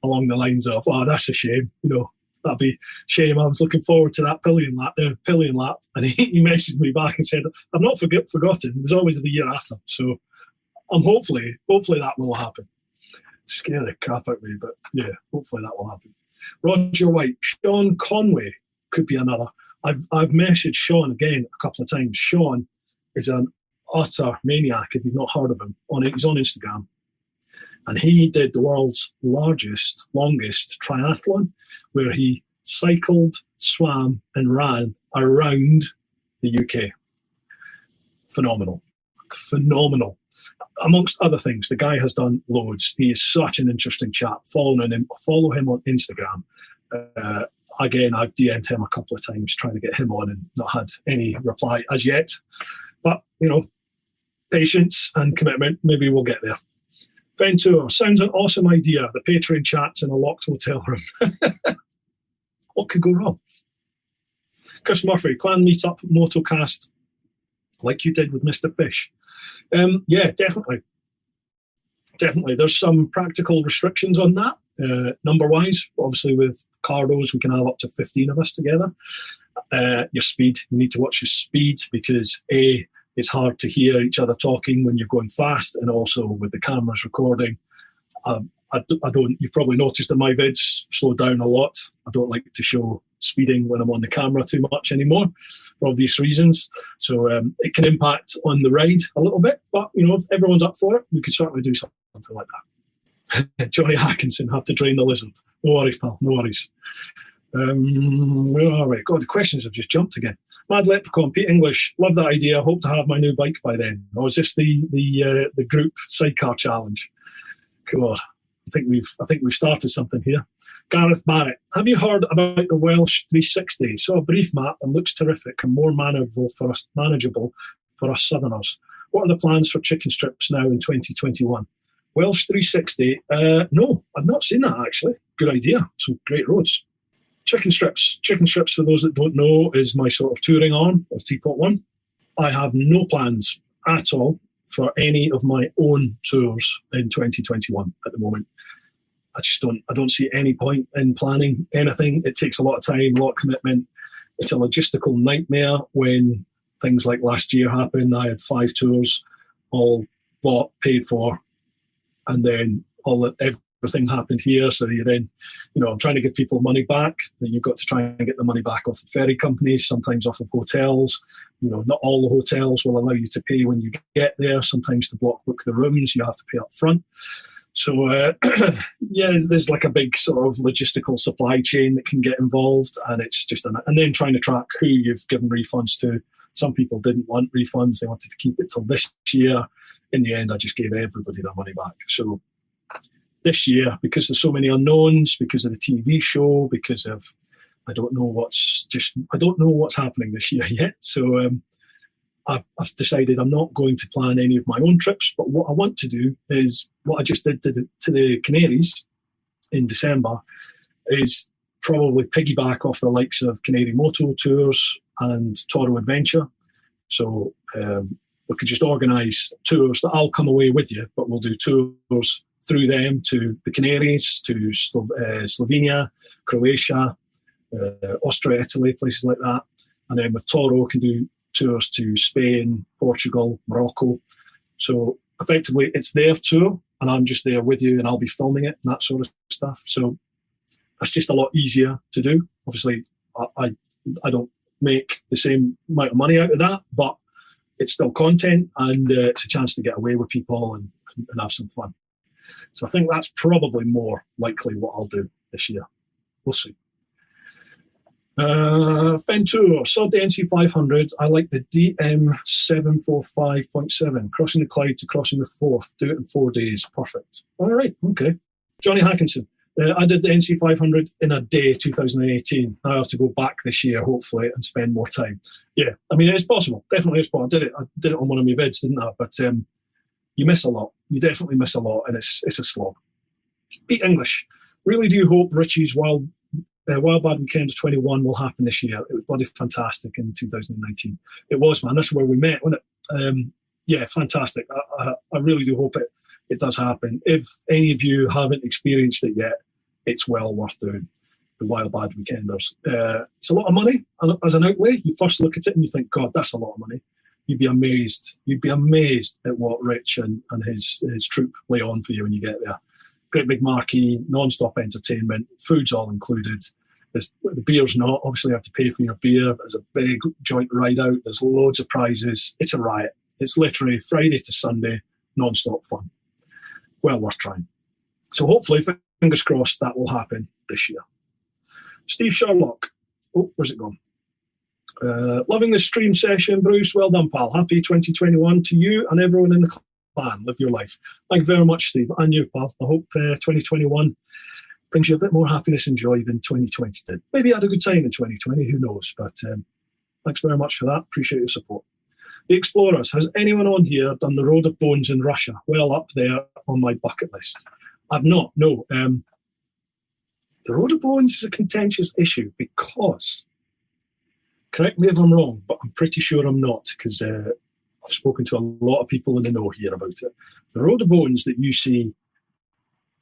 along the lines of, "Oh, that's a shame. That'd be a shame. I was looking forward to that pillion lap." And he messaged me back and said, "I've not forgotten. There's always the year after." So hopefully that will happen. Scare the crap out of me, but yeah, hopefully that will happen. Roger White. Sean Conway could be another. I've messaged Sean again a couple of times. Sean is an utter maniac, if you've not heard of him. He's on Instagram. And he did the world's longest triathlon, where he cycled, swam, and ran around the UK. Phenomenal. Amongst other things, the guy has done loads. He is such an interesting chap. Follow him on Instagram. Again, I've DM'd him a couple of times trying to get him on and not had any reply as yet. But, patience and commitment, maybe we'll get there. Ventura, sounds an awesome idea. The Patreon chats in a locked hotel room. What could go wrong? Chris Murphy, clan meetup, motocast, like you did with Mr. Fish. Definitely. There's some practical restrictions on that. Number-wise, obviously with Cardos, we can have up to 15 of us together. Your speed, you need to watch your speed because it's hard to hear each other talking when you're going fast, and also with the cameras recording. You've probably noticed in my vids, slow down a lot. I don't like to show speeding when I'm on the camera too much anymore, for obvious reasons. So it can impact on the ride a little bit, but if everyone's up for it, we could certainly do something like that. Johnny Hackinson, have to train the lizard. No worries, pal, no worries. Where are we? God, the questions have just jumped again. Mad Leprechaun, Pete English, love that idea. Hope to have my new bike by then. Or is this the group sidecar challenge? God, I think we've started something here. Gareth Barrett, have you heard about the Welsh 360? Saw a brief map and looks terrific and more manageable for us Southerners. What are the plans for chicken strips now in 2021? Welsh 360? No, I've not seen that actually. Good idea. Some great roads. Chicken strips, for those that don't know, is my sort of touring arm of TeapotOne. I have no plans at all for any of my own tours in 2021 at the moment. I don't see any point in planning anything. It takes a lot of time, a lot of commitment. It's a logistical nightmare when things like last year happened. I had 5 tours, all bought, paid for, and then everything happened here. So you then, I'm trying to give people money back. You've got to try and get the money back off the ferry companies, sometimes off of hotels. Not all the hotels will allow you to pay when you get there. Sometimes to block book the rooms, you have to pay up front. So, yeah, there's like a big sort of logistical supply chain that can get involved, and it's just and then trying to track who you've given refunds to. Some people didn't want refunds; they wanted to keep it till this year. In the end, I just gave everybody their money back. So this year, because there's so many unknowns, because of the TV show, because of I don't know what's happening this year yet. So I've decided I'm not going to plan any of my own trips, but what I want to do is what I just did to the Canaries in December is probably piggyback off the likes of Canary Moto Tours and Toro Adventure. So we could just organise tours that I'll come away with you, but we'll do tours through them to the Canaries, to Slovenia, Croatia, Austria, Italy, places like that. And then with Toro, can do tours to Spain, Portugal, Morocco. So effectively, it's their tour, and I'm just there with you, and I'll be filming it and that sort of stuff. So that's just a lot easier to do. Obviously, I don't make the same amount of money out of that, but it's still content, and it's a chance to get away with people and have some fun. So I think that's probably more likely what I'll do this year. We'll see. Ventura, saw the NC500. I like the DM745.7. Crossing the Clyde to crossing the Forth. Do it in 4 days. Perfect. All right. Okay. Johnny Hackinson. I did the NC500 in a day, 2018. I have to go back this year, hopefully, and spend more time. Yeah. I mean, it's possible. Definitely it's possible. I did it on one of my vids, didn't I? But you miss a lot. You definitely miss a lot, and it's a slog. Pete English. Really do hope Richie's Wild Bad Weekend 21 will happen this year. It was bloody fantastic in 2019. It was, man. That's where we met, wasn't it? Yeah, fantastic. I really do hope it does happen. If any of you haven't experienced it yet, it's well worth doing. The Wild Bad Weekenders. It's a lot of money as an outlay. You first look at it and you think, God, that's a lot of money. You'd be amazed. You'd be amazed at what Rich and his troupe lay on for you when you get there. Great big marquee, non-stop entertainment, food's all included. The beer's not. Obviously, you have to pay for your beer. There's a big joint ride out. There's loads of prizes. It's a riot. It's literally Friday to Sunday, non-stop fun. Well worth trying. So hopefully, fingers crossed, that will happen this year. Steve Sherlock. Oh, where's it gone? Loving the stream session, Bruce. Well done, pal. Happy 2021 to you and everyone in the plan. Live your life. Thank you very much, Steve. And you, pal. I hope 2021 brings you a bit more happiness and joy than 2020 did. Maybe you had a good time in 2020, who knows? But thanks very much for that. Appreciate your support. The Explorers. Has anyone on here done the Road of Bones in Russia? Well up there on my bucket list. I've not, no. The Road of Bones is a contentious issue because, correct me if I'm wrong, but I'm pretty sure I'm not, because I've spoken to a lot of people in the know here about it. The Road of Bones that you see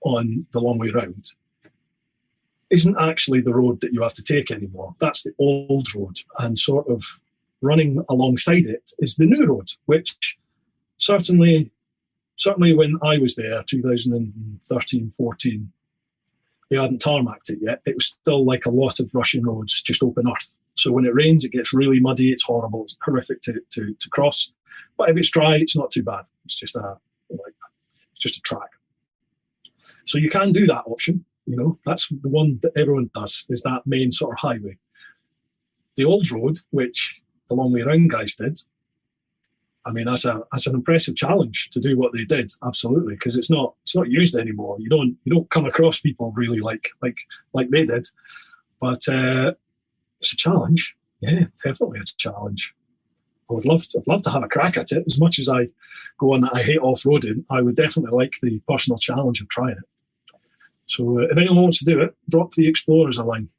on the long way round isn't actually the road that you have to take anymore. That's the old road, and sort of running alongside it is the new road, which certainly when I was there, 2013, 14, they hadn't tarmacked it yet. It was still like a lot of Russian roads, just open earth. So when it rains, it gets really muddy. It's horrible. It's horrific to cross. But if it's dry, it's not too bad. It's just a track. So you can do that option. You know, that's the one that everyone does, is that main sort of highway. The old road, which the long way round guys did, I mean, that's an impressive challenge to do what they did, absolutely, because it's not used anymore. You don't come across people really like they did, but it's a challenge. Yeah, definitely a challenge. I'd love to have a crack at it. As much as I go on that I hate off-roading, I would definitely like the personal challenge of trying it. So if anyone wants to do it, drop the Explorers a line.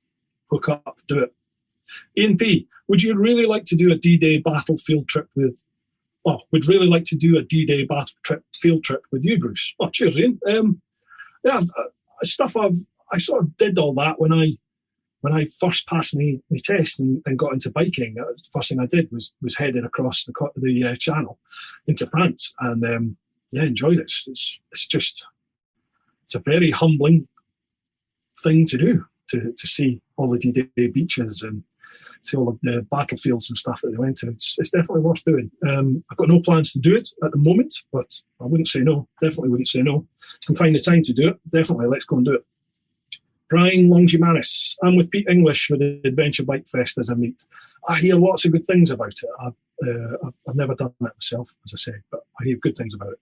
Hook up, do it. Ian P, would you really like to do a D-Day battlefield trip with... Oh, would really like to do a D-Day field trip with you, Bruce. Oh, cheers, Ian. Yeah, I sort of did all that when I first passed my test and got into biking. The first thing I did was heading across the channel into France, and enjoyed it. It's a very humbling thing to do, to see all the D-Day beaches and see all the battlefields and stuff that they went to. It's definitely worth doing. I've got no plans to do it at the moment, but I wouldn't say no. Definitely wouldn't say no. Can find the time to do it. Definitely, let's go and do it. Brian Longimanis. I'm with Pete English with the Adventure Bike Fest as I meet. I hear lots of good things about it. I've never done it myself, as I say, but I hear good things about it.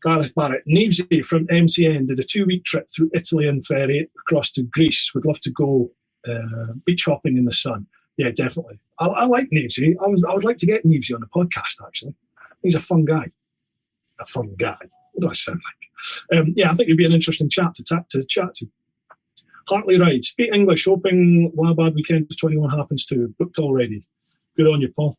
Gareth Barrett. Nevesy from MCN did a 2-week trip through Italy and ferry across to Greece. Would love to go beach hopping in the sun. Yeah, definitely. I like Nevesy. I would like to get Nevesy on the podcast, actually. He's a fun guy. A fun guy. What do I sound like? Yeah, I think it'd be an interesting chat to chat to. Hartley Rides. Pete English, hoping Wabad Weekend 21 happens too. Booked already. Good on you, Paul.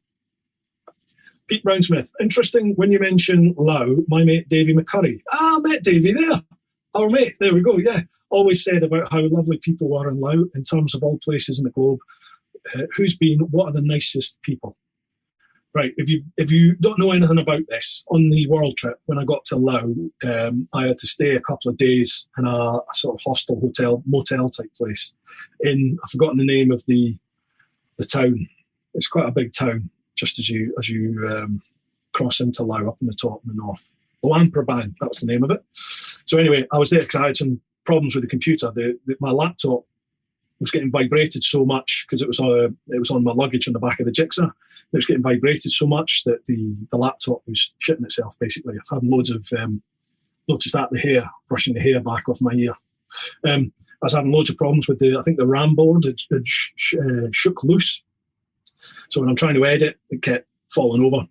Pete Brownsmith. Interesting when you mention Low, my mate Davy McCurry. I met Davy there. Our mate. There we go. Yeah. Always said about how lovely people were in Low in terms of all places in the globe. What are the nicest people? Right. If you don't know anything about this, on the world trip, when I got to Low, I had to stay a couple of days in a sort of hostel, hotel, motel type place. I've forgotten the name of the town. It's quite a big town, just as you cross into Low up in the top in the north. Luang Prabang, that was the name of it. So anyway, I was there because I had some problems with the computer. My laptop was getting vibrated so much because it was on my luggage on the back of the Jigsaw. It was getting vibrated so much that the laptop was shitting itself, basically. I've had loads of, noticed that, brushing the hair back off my ear. I was having loads of problems with I think the RAM board had shook loose. So when I'm trying to edit, it kept falling over.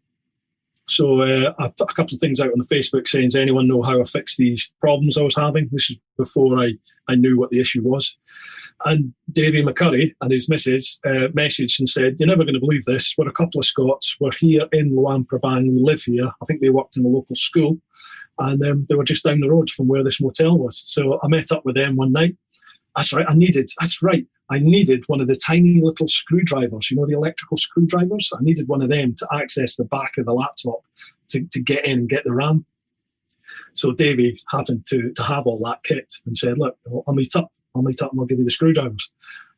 So I put a couple of things out on the Facebook saying, does anyone know how I fixed these problems I was having? This is before I knew what the issue was. And Davy McCurry and his missus messaged and said, you're never going to believe this. We're a couple of Scots. We're here in Luang Prabang. We live here. I think they worked in the local school. And they were just down the road from where this motel was. So I met up with them one night. That's right. I needed one of the tiny little screwdrivers, the electrical screwdrivers. I needed one of them to access the back of the laptop to get in and get the RAM. So Davey happened to have all that kit and said, look, I'll meet up and I'll give you the screwdrivers.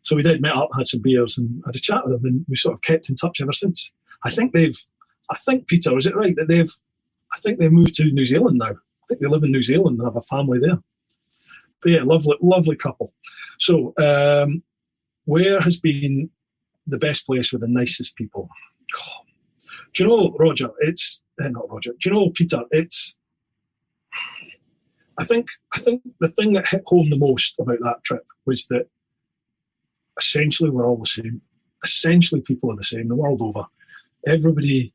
So we did, met up, had some beers and had a chat with them, and we sort of kept in touch ever since. I think Peter, is it right that they've moved to New Zealand now? I think they live in New Zealand and have a family there. But yeah, lovely couple. So where has been the best place with the nicest people? Oh. Do you know, Roger? Not Roger. Do you know, Peter? I think the thing that hit home the most about that trip was that essentially we're all the same. Essentially, people are the same the world over. Everybody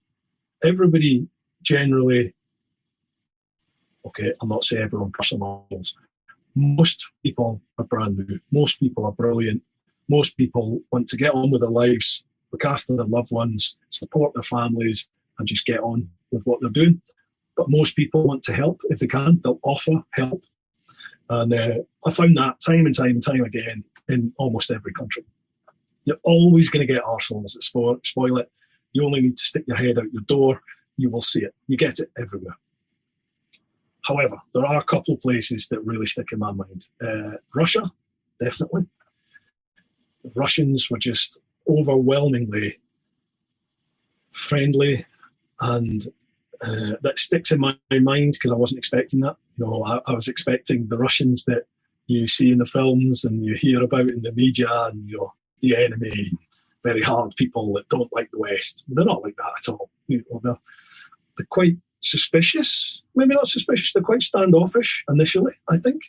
generally. Okay, I'm not saying everyone personals. Most people are brand new. Most people are brilliant. Most people want to get on with their lives, look after their loved ones, support their families, and just get on with what they're doing. But most people want to help if they can. They'll offer help. And I found that time and time again in almost every country. You're always going to get arseholes that spoil it. You only need to stick your head out your door. You will see it. You get it everywhere. However, there are a couple of places that really stick in my mind. Russia, definitely. The Russians were just overwhelmingly friendly, and that sticks in my mind because I wasn't expecting that. I was expecting the Russians that you see in the films and you hear about in the media, and the enemy, very hard people that don't like the West. They're not like that at all. They're quite suspicious, maybe not suspicious, they're quite standoffish initially, I think.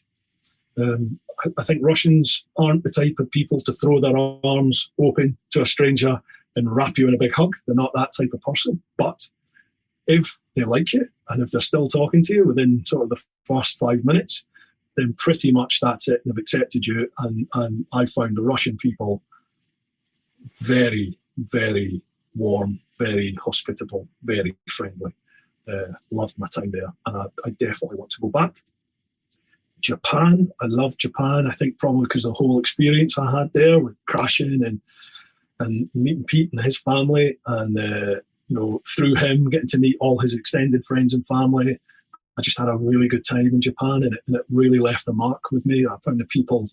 I think Russians aren't the type of people to throw their arms open to a stranger and wrap you in a big hug. They're not that type of person. But if they like you and if they're still talking to you within sort of the first 5 minutes, then pretty much that's it. They've accepted you. And I found the Russian people very, very warm, very hospitable, very friendly. Loved my time there, and I definitely want to go back. Japan, I love Japan. I think probably because of the whole experience I had there with crashing and meeting Pete and his family, and through him getting to meet all his extended friends and family. I just had a really good time in Japan, and it really left a mark with me. I found the people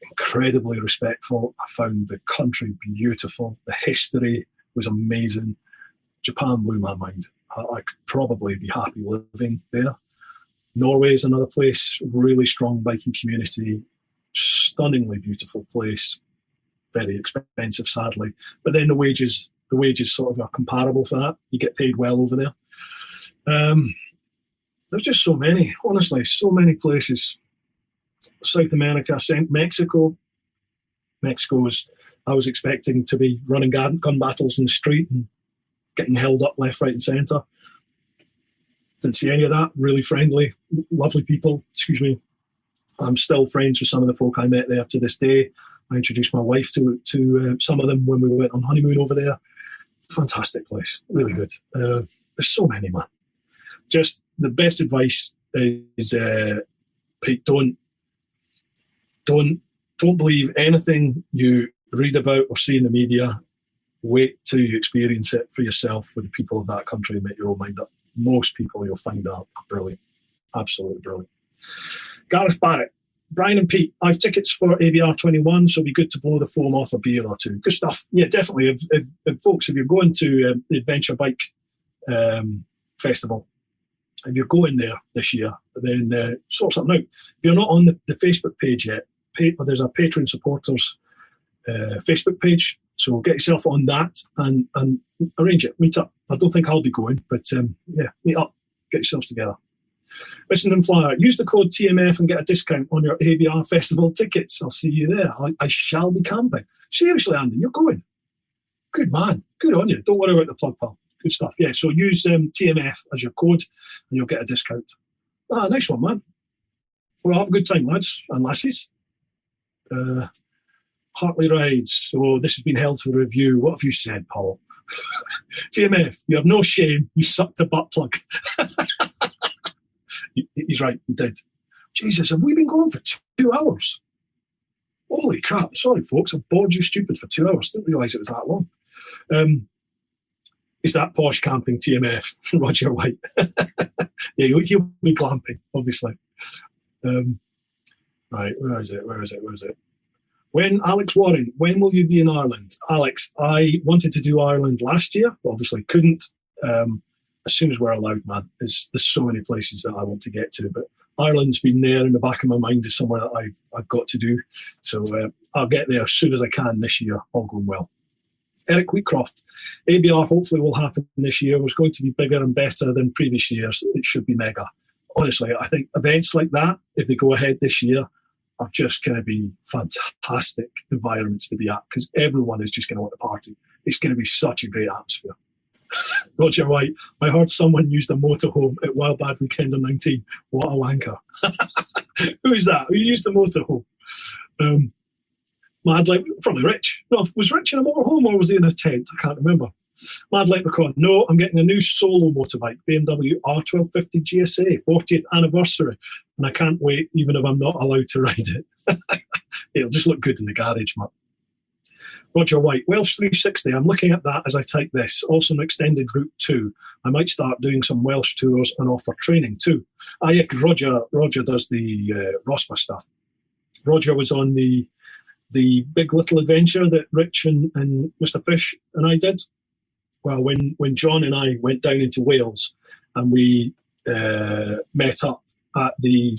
incredibly respectful. I found the country beautiful. The history was amazing. Japan blew my mind. I could probably be happy living there. Norway is another place, really strong biking community, stunningly beautiful place, very expensive, sadly. But then the wages sort of are comparable for that. You get paid well over there. There's just so many, honestly, so many places. South America, Mexico. I was expecting to be running gun battles in the street and getting held up left, right, and centre. Didn't see any of that. Really friendly, lovely people. Excuse me. I'm still friends with some of the folk I met there to this day. I introduced my wife to some of them when we went on honeymoon over there. Fantastic place, really good. There's so many, man. Just the best advice is, Pete, don't believe anything you read about or see in the media. Wait till you experience it for yourself with the people of that country and make your own mind up. Most people you'll find are brilliant, absolutely brilliant. Gareth Barrett, Brian and Pete, I have tickets for ABR'21, so it'll be good to blow the foam off a beer or two. Good stuff. Yeah, definitely. If folks, if you're going to the Adventure Bike Festival, if you're going there this year, then sort something out. If you're not on the Facebook page yet, there's a Patreon supporters Facebook page, so get yourself on that and arrange it. Meet up. I don't think I'll be going, but yeah, meet up. Get yourselves together. Essendon Flyer, use the code TMF and get a discount on your ABR Festival tickets. I'll see you there. I shall be camping. Seriously, Andy, you're going. Good man. Good on you. Don't worry about the plug, pal. Good stuff. Yeah, so use TMF as your code and you'll get a discount. Nice one, man. Well, have a good time, lads and lassies. Hartley Rides. So this has been held for review. What have you said, Paul? TMF, you have no shame. You sucked a butt plug. He's right, he did. Jesus, have we been going for 2 hours? Holy crap. Sorry, folks. I've bored you stupid for 2 hours. Didn't realise it was that long. Is that posh camping TMF? Roger White. Yeah, he'll be glamping, obviously. Right, where is it? When Alex Warren, when will you be in Ireland? Alex, I wanted to do Ireland last year, but obviously couldn't. As soon as we're allowed, man. There's so many places that I want to get to, but Ireland's been there in the back of my mind as somewhere that I've got to do. So I'll get there as soon as I can this year, all going well. Eric Wheatcroft, ABR hopefully will happen this year. It's going to be bigger and better than previous years. It should be mega. Honestly, I think events like that, if they go ahead this year, are just going to be fantastic environments to be at because everyone is just going to want to party. It's going to be such a great atmosphere. Roger White, I heard someone used a motorhome at Wild Bad Weekend on 19. What a wanker. Who is that? Who used the motorhome? Mad Like, probably Rich. No, was Rich in a motorhome or was he in a tent? I can't remember. Mad Leprechaun, no, I'm getting a new solo motorbike, BMW R1250 GSA, 40th anniversary, and I can't wait even if I'm not allowed to ride it. It'll just look good in the garage, Matt. Roger White, Welsh 360, I'm looking at that as I type this. Also an extended route too. I might start doing some Welsh tours and offer training too. Yeah, because Roger does the ROSPA stuff. Roger was on the Big Little Adventure that Rich and Mr. Fish and I did. Well, when John and I went down into Wales and we met up at the,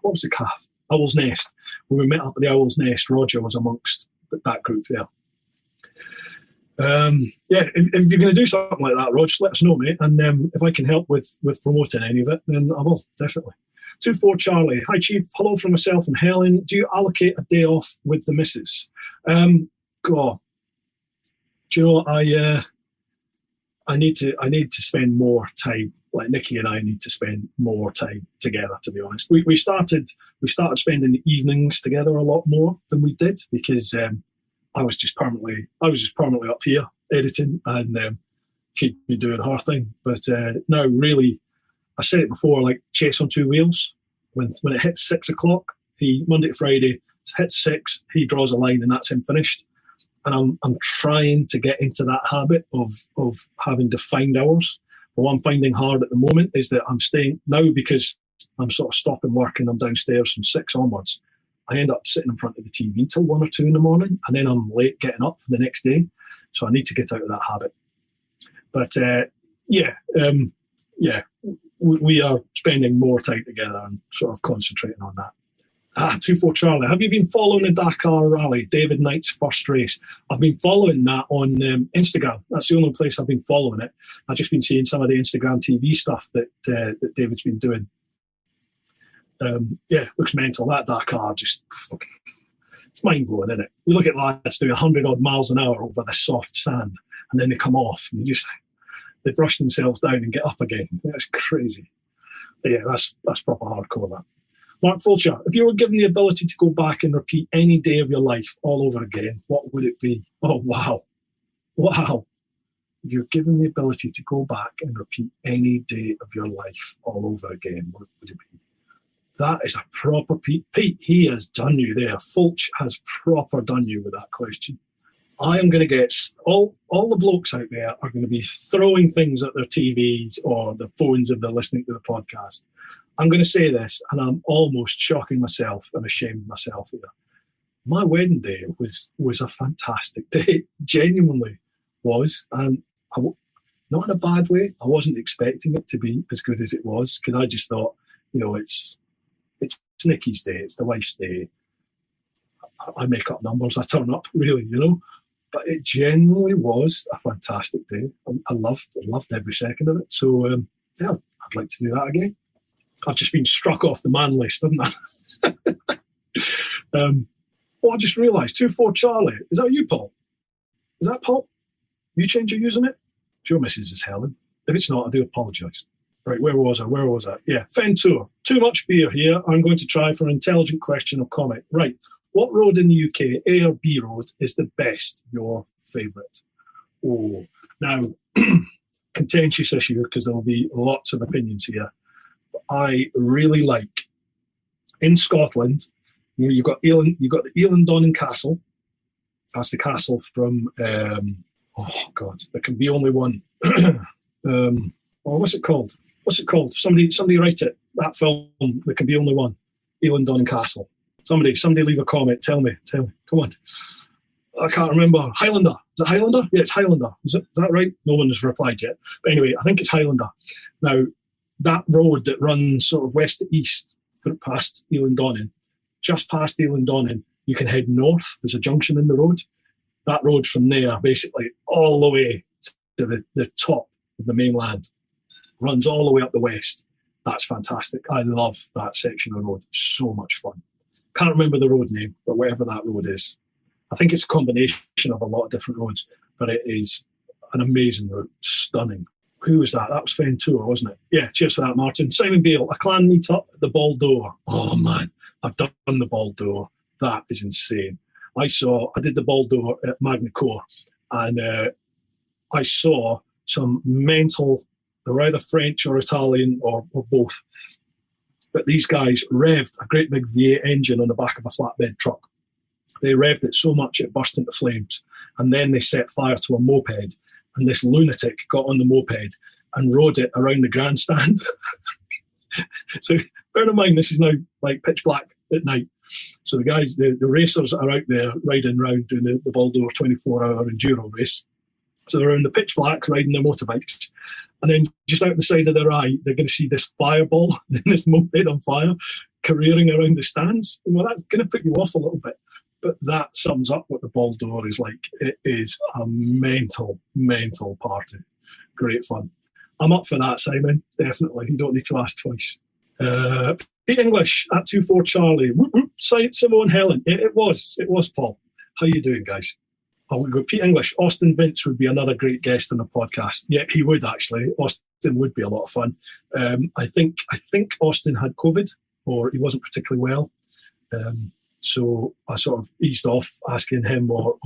what was the calf? Owl's Nest. When we met up at the Owl's Nest, Roger was amongst that group there. Yeah, if you're going to do something like that, Rog, let us know, mate. And if I can help with promoting any of it, then I will, definitely. 24 Charlie. Hi, Chief. Hello from myself and Helen. Do you allocate a day off with the missus? God. Do you know, I need to spend more time. Like Nikki and I need to spend more time together, to be honest. We started spending the evenings together a lot more than we did because I was just permanently up here editing and she'd be doing her thing. But now really, I said it before, like chase on two wheels. When it hits 6 o'clock, Monday to Friday, hits 6, he draws a line and that's him finished. And I'm trying to get into that habit of having defined hours. But what I'm finding hard at the moment is that I'm staying now because I'm sort of stopping work and I'm downstairs from 6 onwards. I end up sitting in front of the TV till 1 or 2 in the morning, and then I'm late getting up for the next day. So I need to get out of that habit. But we are spending more time together and sort of concentrating on that. 24 Charlie, have you been following the Dakar Rally, David Knight's first race? I've been following that on Instagram. That's the only place I've been following it. I've just been seeing some of the Instagram TV stuff that David's been doing. Looks mental. That Dakar just, it's mind-blowing, isn't it? You look at lads doing 100 odd miles an hour over the soft sand, and then they come off and they brush themselves down and get up again. That's crazy. But yeah, that's proper hardcore, that. Mark Fulcher, if you were given the ability to go back and repeat any day of your life all over again, what would it be? Oh, wow. Wow. If you're given the ability to go back and repeat any day of your life all over again, what would it be? That is a proper Pete. Pete, he has done you there. Fulch has proper done you with that question. I am going to get all the blokes out there are going to be throwing things at their TVs or the phones if they're listening to the podcast. I'm going to say this, and I'm almost shocking myself and ashamed of myself here. My wedding day was a fantastic day. Genuinely was. And not in a bad way. I wasn't expecting it to be as good as it was, because I just thought, it's Nikki's day, it's the wife's day. I make up numbers, I turn up, really, But it genuinely was a fantastic day. I loved every second of it. So, I'd like to do that again. I've just been struck off the man list, haven't I? I just realised, 24 Charlie, is that you, Paul? Is that Paul? You change your username? Your missus is Helen. If it's not, I do apologise. Right, where was I? Yeah, Fen Tour. Too much beer here. I'm going to try for an intelligent question or comment. Right, what road in the UK, A or B road, is the best, your favourite? Oh, now, contentious issue, because there will be lots of opinions here. I really like, in Scotland, you've got the Elandonnan Castle. That's the castle from, there can be only one. What's it called? Somebody write it. That film, there can be only one. Elandonnan Castle. Somebody leave a comment. Tell me. Come on. I can't remember. Highlander. Is it Highlander? Yeah, it's Highlander. Is that right? No one has replied yet. But anyway, I think it's Highlander. Now, that road that runs sort of west to east past Elandonnan, just past Elandonnan, you can head north. There's a junction in the road. That road from there, basically all the way to the top of the mainland, runs all the way up the west. That's fantastic. I love that section of road. So much fun. Can't remember the road name, but whatever that road is. I think it's a combination of a lot of different roads, but it is an amazing route. Stunning. Who was that? That was Fen Tour, wasn't it? Yeah, cheers for that, Martin. Simon Beale, a clan meet up at the Ball Door. Oh, man, I've done the Ball Door. That is insane. I did the Ball Door at Magna Core, and I saw some mental, they were either French or Italian or both, but these guys revved a great big V8 engine on the back of a flatbed truck. They revved it so much it burst into flames, and then they set fire to a moped. And this lunatic got on the moped and rode it around the grandstand. So bear in mind, this is now like pitch black at night. So the guys, the racers are out there riding around doing the Ball Door 24-hour enduro race. So they're in the pitch black riding their motorbikes. And then just out the side of their eye, they're going to see this fireball, this moped on fire, careering around the stands. Well, that's going to put you off a little bit. But that sums up what the Ball Door is like. It is a mental party. Great fun. I'm up for that, Simon. Definitely. You don't need to ask twice. Pete English at 24 Charlie. Whoop, whoop. Simo and Helen. It was, Paul. How you doing, guys? Oh, we go. Pete English. Austin Vince would be another great guest on the podcast. Yeah, he would actually. Austin would be a lot of fun. I think Austin had COVID, or he wasn't particularly well. So I sort of eased off asking him or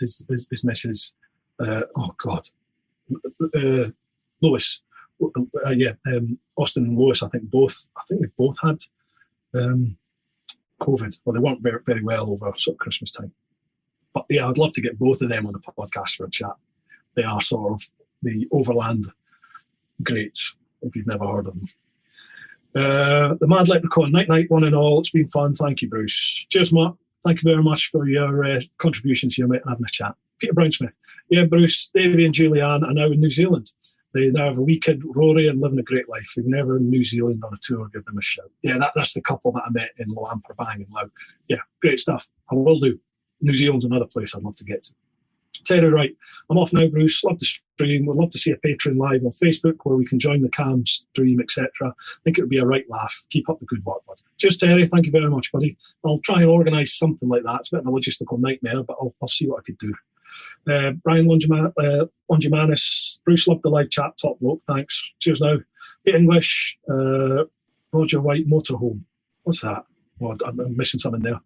his missus, Lewis. Austin and Lewis, I think they both had COVID. Well, they weren't very, very well over sort of Christmas time. But yeah, I'd love to get both of them on the podcast for a chat. They are sort of the overland greats, if you've never heard of them. The Mad Leprechaun, night, one and all. It's been fun. Thank you, Bruce. Cheers, Mark. Thank you very much for your contributions here, mate, and having a chat. Peter Brownsmith. Yeah, Bruce, Davey and Julianne are now in New Zealand. They now have a wee kid, Rory, and living a great life. If you're never in New Zealand on a tour, give them a shout. Yeah, that's the couple that I met in Loam Prabang in Laos. Yeah, great stuff. I will do. New Zealand's another place I'd love to get to. Terry Wright, I'm off now, Bruce. Love the stream. Would love to see a Patreon live on Facebook where we can join the cam stream, etc. I think it would be a right laugh. Keep up the good work, bud. Cheers, Terry. Thank you very much, buddy. I'll try and organise something like that. It's a bit of a logistical nightmare, but I'll see what I could do. Brian Longimanis, Bruce, loved the live chat. Top bloke, thanks. Cheers now. Pete English, Roger White, Motorhome. What's that? Oh, I'm missing something there.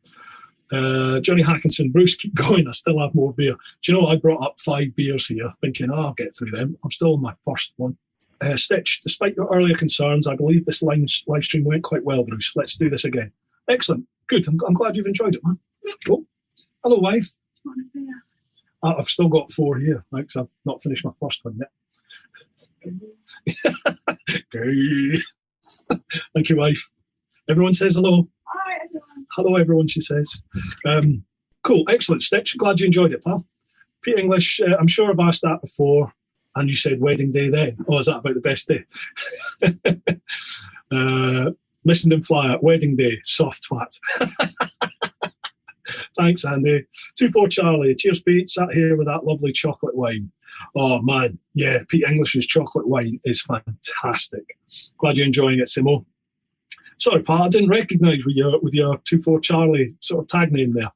Johnny Hackinson, Bruce, keep going. I still have more beer. Do you know, I brought up 5 beers here, thinking, I'll get through them. I'm still on my first one. Stitch, despite your earlier concerns, I believe this live stream went quite well, Bruce. Let's do this again. Excellent. Good. I'm glad you've enjoyed it, man. Cool. Hello, wife. I've still got 4 here, right, because I've not finished my first one yet. Thank you, wife. Everyone says hello. Hi, everyone. Hello, everyone, she says. Cool, excellent, Stitch. Glad you enjoyed it, pal. Pete English, I'm sure I've asked that before, and you said wedding day then. Oh, is that about the best day? Listened and flyer, wedding day, soft twat. Thanks, Andy. 2-4 Charlie. Cheers, Pete. Sat here with that lovely chocolate wine. Oh, man. Yeah, Pete English's chocolate wine is fantastic. Glad you're enjoying it, Simo. Sorry, Pat, I didn't recognise with your 2-4 Charlie sort of tag name there.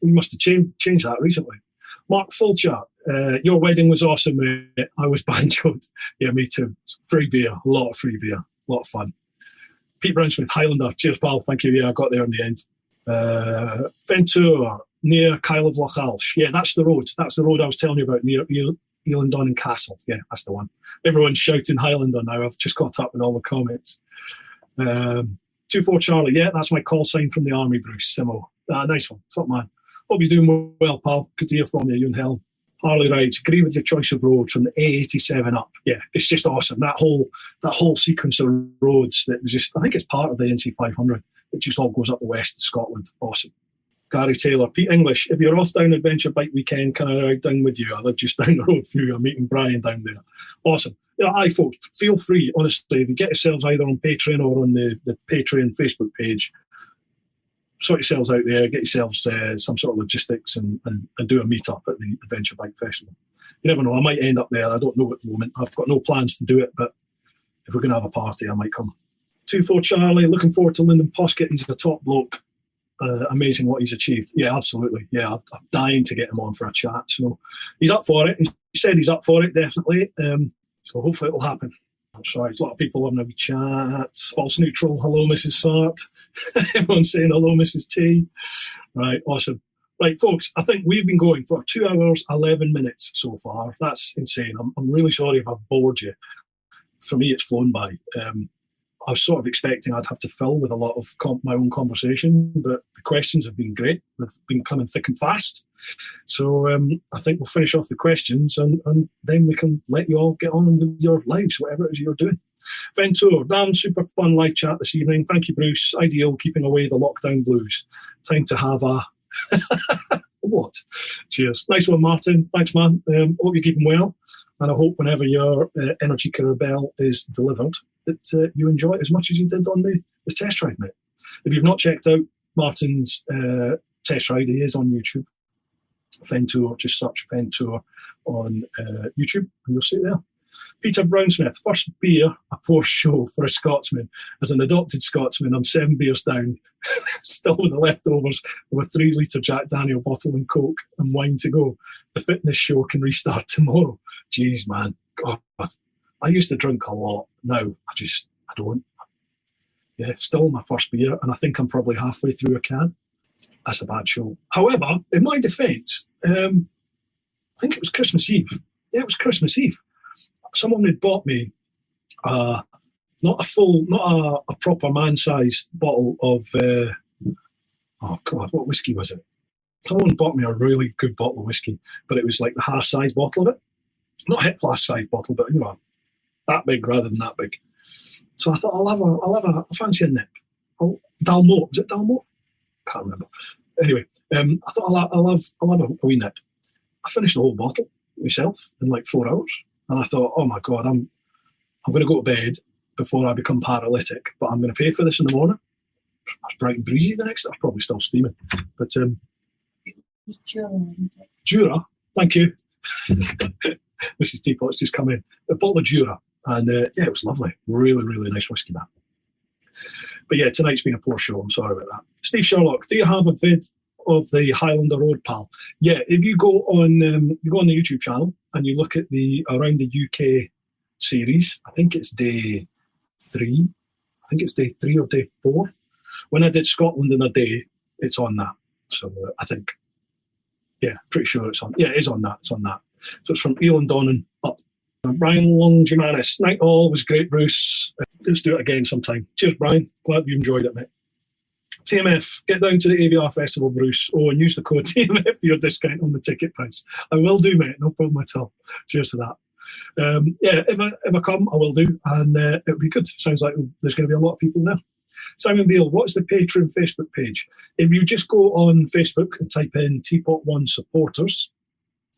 We must have changed that recently. Mark Fulcher, your wedding was awesome, mate. I was banjoed. Yeah, me too. Free beer, a lot of free beer, a lot of fun. Pete Brownsmith, Highlander. Cheers, pal. Thank you. Yeah, I got there in the end. Ventura, near Kyle of Lochalsh. Yeah, that's the road. That's the road I was telling you about, near Elandon and Castle. Yeah, that's the one. Everyone's shouting Highlander now. I've just caught up with all the comments. 2-4 Charlie. Yeah, that's my call sign from the army, Bruce. Simo. Nice one. Top man. Hope you're doing well, pal. Good to hear from you and Helen. Harley rides. Agree with your choice of road from the A87 up. Yeah, it's just awesome. That whole sequence of roads that just, I think it's part of the NC 500. It just all goes up the west of Scotland. Awesome. Gary Taylor, Pete English. If you're off down Adventure Bike Weekend, can I ride down with you? I live just down the road from you. I'm meeting Brian down there. Awesome. Yeah, aye, folks, feel free, honestly, if you get yourselves either on Patreon or on the Patreon Facebook page, sort yourselves out there, get yourselves some sort of logistics and do a meet-up at the Adventure Bike Festival. You never know, I might end up there. I don't know at the moment. I've got no plans to do it, but if we're going to have a party, I might come. 2-4 Charlie, looking forward to Lyndon Poskett. He's a top bloke. Amazing what he's achieved. Yeah, absolutely. Yeah, I'm dying to get him on for a chat. So he's up for it. He said he's up for it, definitely. So hopefully it'll happen. I'm sorry, there's a lot of people having a wee chat. False neutral. Hello, Mrs. Sart. Everyone's saying hello, Mrs. T. Right, awesome. Right, folks, I think we've been going for 2 hours, 11 minutes so far. That's insane. I'm really sorry if I've bored you. For me, it's flown by. I was sort of expecting I'd have to fill with a lot of my own conversation, but the questions have been great. They've been coming thick and fast. So I think we'll finish off the questions and then we can let you all get on with your lives, whatever it is you're doing. Ventura, damn super fun live chat this evening. Thank you, Bruce. Ideal, keeping away the lockdown blues. Time to have a... What? Cheers. Nice one, Martin. Thanks, man. Hope you're keeping well. And I hope whenever your Energy Carabelle is delivered, that you enjoy it as much as you did on the test ride, mate. If you've not checked out Martin's test ride, he is on YouTube. Ventour, just search Ventour on YouTube and you'll see it there. Peter Brownsmith, first beer, a poor show for a Scotsman. As an adopted Scotsman, I'm 7 beers down, still with the leftovers of a 3-litre Jack Daniel bottle and Coke and wine to go. The fitness show can restart tomorrow. Jeez, man. God. I used to drink a lot. Now, I don't. Yeah, still my first beer, and I think I'm probably halfway through a can. That's a bad show. However, in my defence, I think it was Christmas Eve. Yeah, it was Christmas Eve. Someone had bought me not a proper man-sized bottle of, oh God, what whiskey was it? Someone bought me a really good bottle of whiskey, but it was like the half-size bottle of it. Not a hip flask-sized bottle, but, you know, that big rather than that big. So I thought I'll fancy a nip. Oh, Dalmore, was it Dalmore? Can't remember. Anyway, I thought I'll have a wee nip. I finished the whole bottle myself in like 4 hours, and I thought, oh my god, I'm going to go to bed before I become paralytic, but I'm going to pay for this in the morning. I was bright and breezy the next day. I was probably still steaming, but Jura, thank you. Mrs. Teapot's just come in. A bottle of Jura, and yeah, it was lovely. Really, really nice whiskey, that. But yeah, tonight's been a poor show. I'm sorry about that. Steve Sherlock, do you have a vid of the Highlander Road, pal? Yeah, if you go on the YouTube channel and you look at the Around the UK series, I think it's day 3. I think it's day 3 or day 4. When I did Scotland in a day, it's on that. So I think, yeah, pretty sure it's on. Yeah, it is on that. It's on that. So it's from Elon Donnan up. Brian Longimanis, night all, was great, Bruce. Let's do it again sometime. Cheers, Brian. Glad you enjoyed it, mate. TMF, get down to the ABR Festival, Bruce. Oh, and use the code TMF for your discount on the ticket price. I will do, mate. No problem at all. Cheers to that. Yeah, if I come, I will do, and it'll be good. Sounds like there's going to be a lot of people there. Simon Beale, what's the Patreon Facebook page? If you just go on Facebook and type in TeapotOne supporters,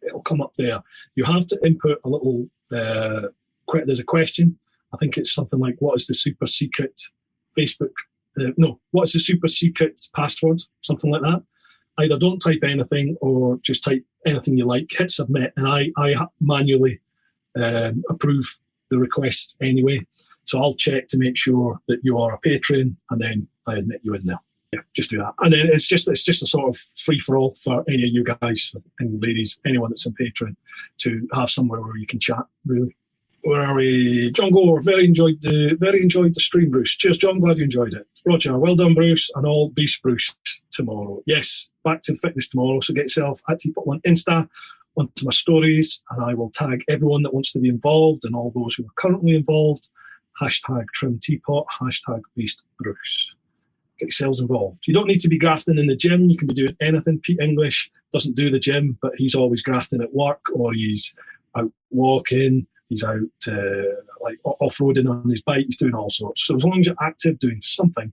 it'll come up there. You have to input a little, there's a question. I think it's something like, what is the super secret Facebook? What is the super secret password? Something like that. Either don't type anything or just type anything you like, hit submit, and I manually approve the request anyway. So I'll check to make sure that you are a patron, and then I admit you in there. Yeah, just do that. And then it's just a sort of free-for-all for any of you guys and ladies, anyone that's on Patreon, to have somewhere where you can chat, really. Where are we? John Gore, very enjoyed the stream, Bruce. Cheers, John, glad you enjoyed it. Roger, well done, Bruce, and all beast Bruce tomorrow. Yes, back to fitness tomorrow, so get yourself at TeapotOne Insta, onto my stories, and I will tag everyone that wants to be involved and all those who are currently involved. Hashtag Trim Teapot, hashtag Beast Bruce. Get yourselves involved. You don't need to be grafting in the gym. You can be doing anything. Pete English doesn't do the gym, but he's always grafting at work, or he's out walking. He's out like off-roading on his bike. He's doing all sorts. So as long as you're active, doing something,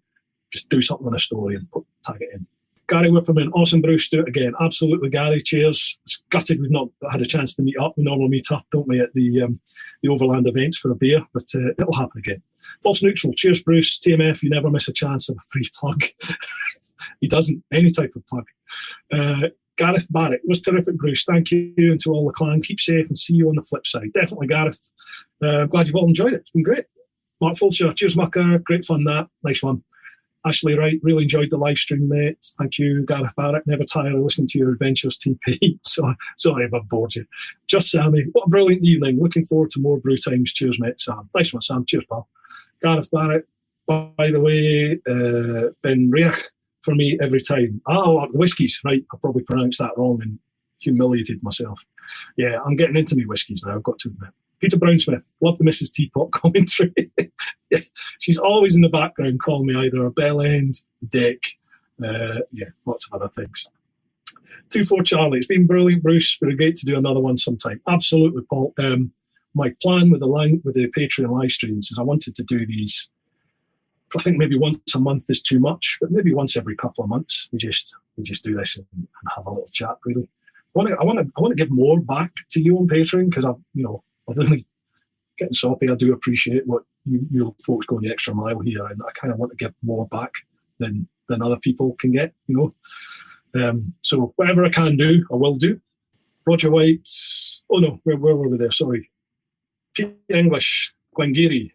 just do something on a story and tag it in. Gary Whipperman, awesome, Bruce, do it again. Absolutely, Gary, cheers. It's gutted we've not had a chance to meet up. We normally meet up, don't we, at the Overland events for a beer, but it'll happen again. False Neutral, cheers, Bruce. TMF, you never miss a chance of a free plug. He doesn't, any type of plug. Gareth Barrett, was terrific, Bruce. Thank you, and to all the clan. Keep safe and see you on the flip side. Definitely, Gareth. Glad you've all enjoyed it. It's been great. Mark Fulcher, cheers, Mucker. Great fun, that. Nice one. Ashley Wright, really enjoyed the live stream, mate. Thank you, Gareth Barrett. Never tire of listening to your adventures, TP. Sorry if I've bored you. Just Sammy, what a brilliant evening. Looking forward to more brew times. Cheers, mate, Sam. Nice one, Sam. Cheers, pal. Gareth Barrett, by the way, Ben Riach for me every time. Oh, the whiskies, right. I probably pronounced that wrong and humiliated myself. Yeah, I'm getting into me whiskies now, I've got to admit. Peter Brownsmith, love the Mrs. Teapot commentary. She's always in the background calling me either a bell end, dick, lots of other things. 2-4 Charlie, it's been brilliant, Bruce. It'd be great to do another one sometime. Absolutely, Paul. My plan with the Patreon live streams is I wanted to do these. I think maybe once a month is too much, but maybe once every couple of months we just do this and have a little chat. Really, I want to give more back to you on Patreon because I'm really getting soppy. I do appreciate what you folks going the extra mile here, and I kind of want to give more back than other people can get. So whatever I can do, I will do. Roger White. Oh no, where were we there? Sorry. Pete English, Glengarry.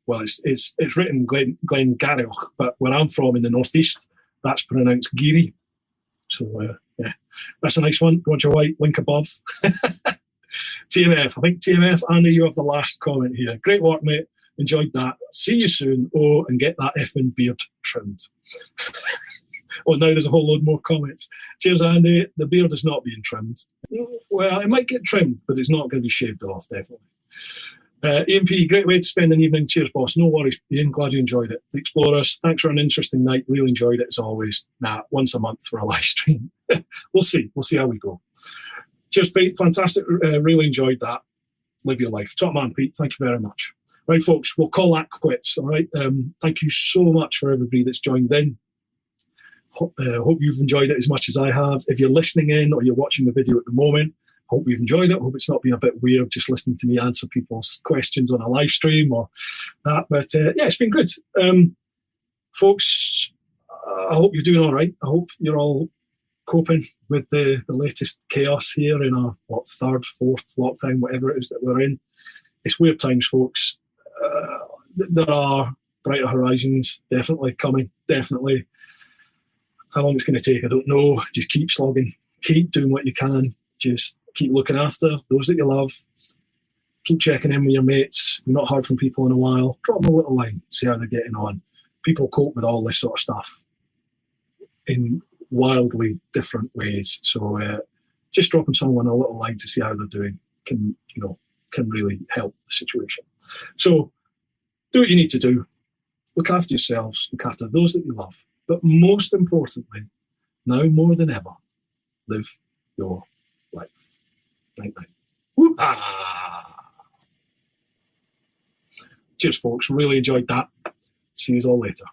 Well, it's written Glengarioch, but where I'm from in the northeast, that's pronounced Geary. So yeah, that's a nice one. Roger White, link above. TMF, I think TMF, Andy, you have the last comment here. Great work, mate. Enjoyed that. See you soon. Oh, and get that effing beard trimmed. Oh, now there's a whole load more comments. Cheers, Andy. The beard is not being trimmed. Well, it might get trimmed, but it's not going to be shaved off, definitely. Ian P, great way to spend an evening. Cheers, boss. No worries, Ian. Glad you enjoyed it. The Explorers, thanks for an interesting night. Really enjoyed it, as always. Once a month for a live stream. We'll see. We'll see how we go. Cheers, Pete. Fantastic. Really enjoyed that. Live your life. Top man, Pete. Thank you very much. Right, folks, we'll call that quits. All right. Thank you so much for everybody that's joined in. Hope you've enjoyed it as much as I have. If you're listening in or you're watching the video at the moment, hope you've enjoyed it. Hope it's not been a bit weird just listening to me answer people's questions on a live stream or that. But yeah, it's been good. Folks, I hope you're doing all right. I hope you're all coping with the latest chaos here in our third, fourth lockdown, whatever it is that we're in. It's weird times, folks. There are brighter horizons definitely coming, definitely. How long it's going to take, I don't know. Just keep slogging, keep doing what you can. Just keep looking after those that you love. Keep checking in with your mates. If you've not heard from people in a while, drop them a little line, see how they're getting on. People cope with all this sort of stuff in wildly different ways. So just dropping someone a little line to see how they're doing can really help the situation. So do what you need to do. Look after yourselves, look after those that you love. But most importantly, now more than ever, live your life. Night night. Woo-ha! Cheers, folks. Really enjoyed that. See you all later.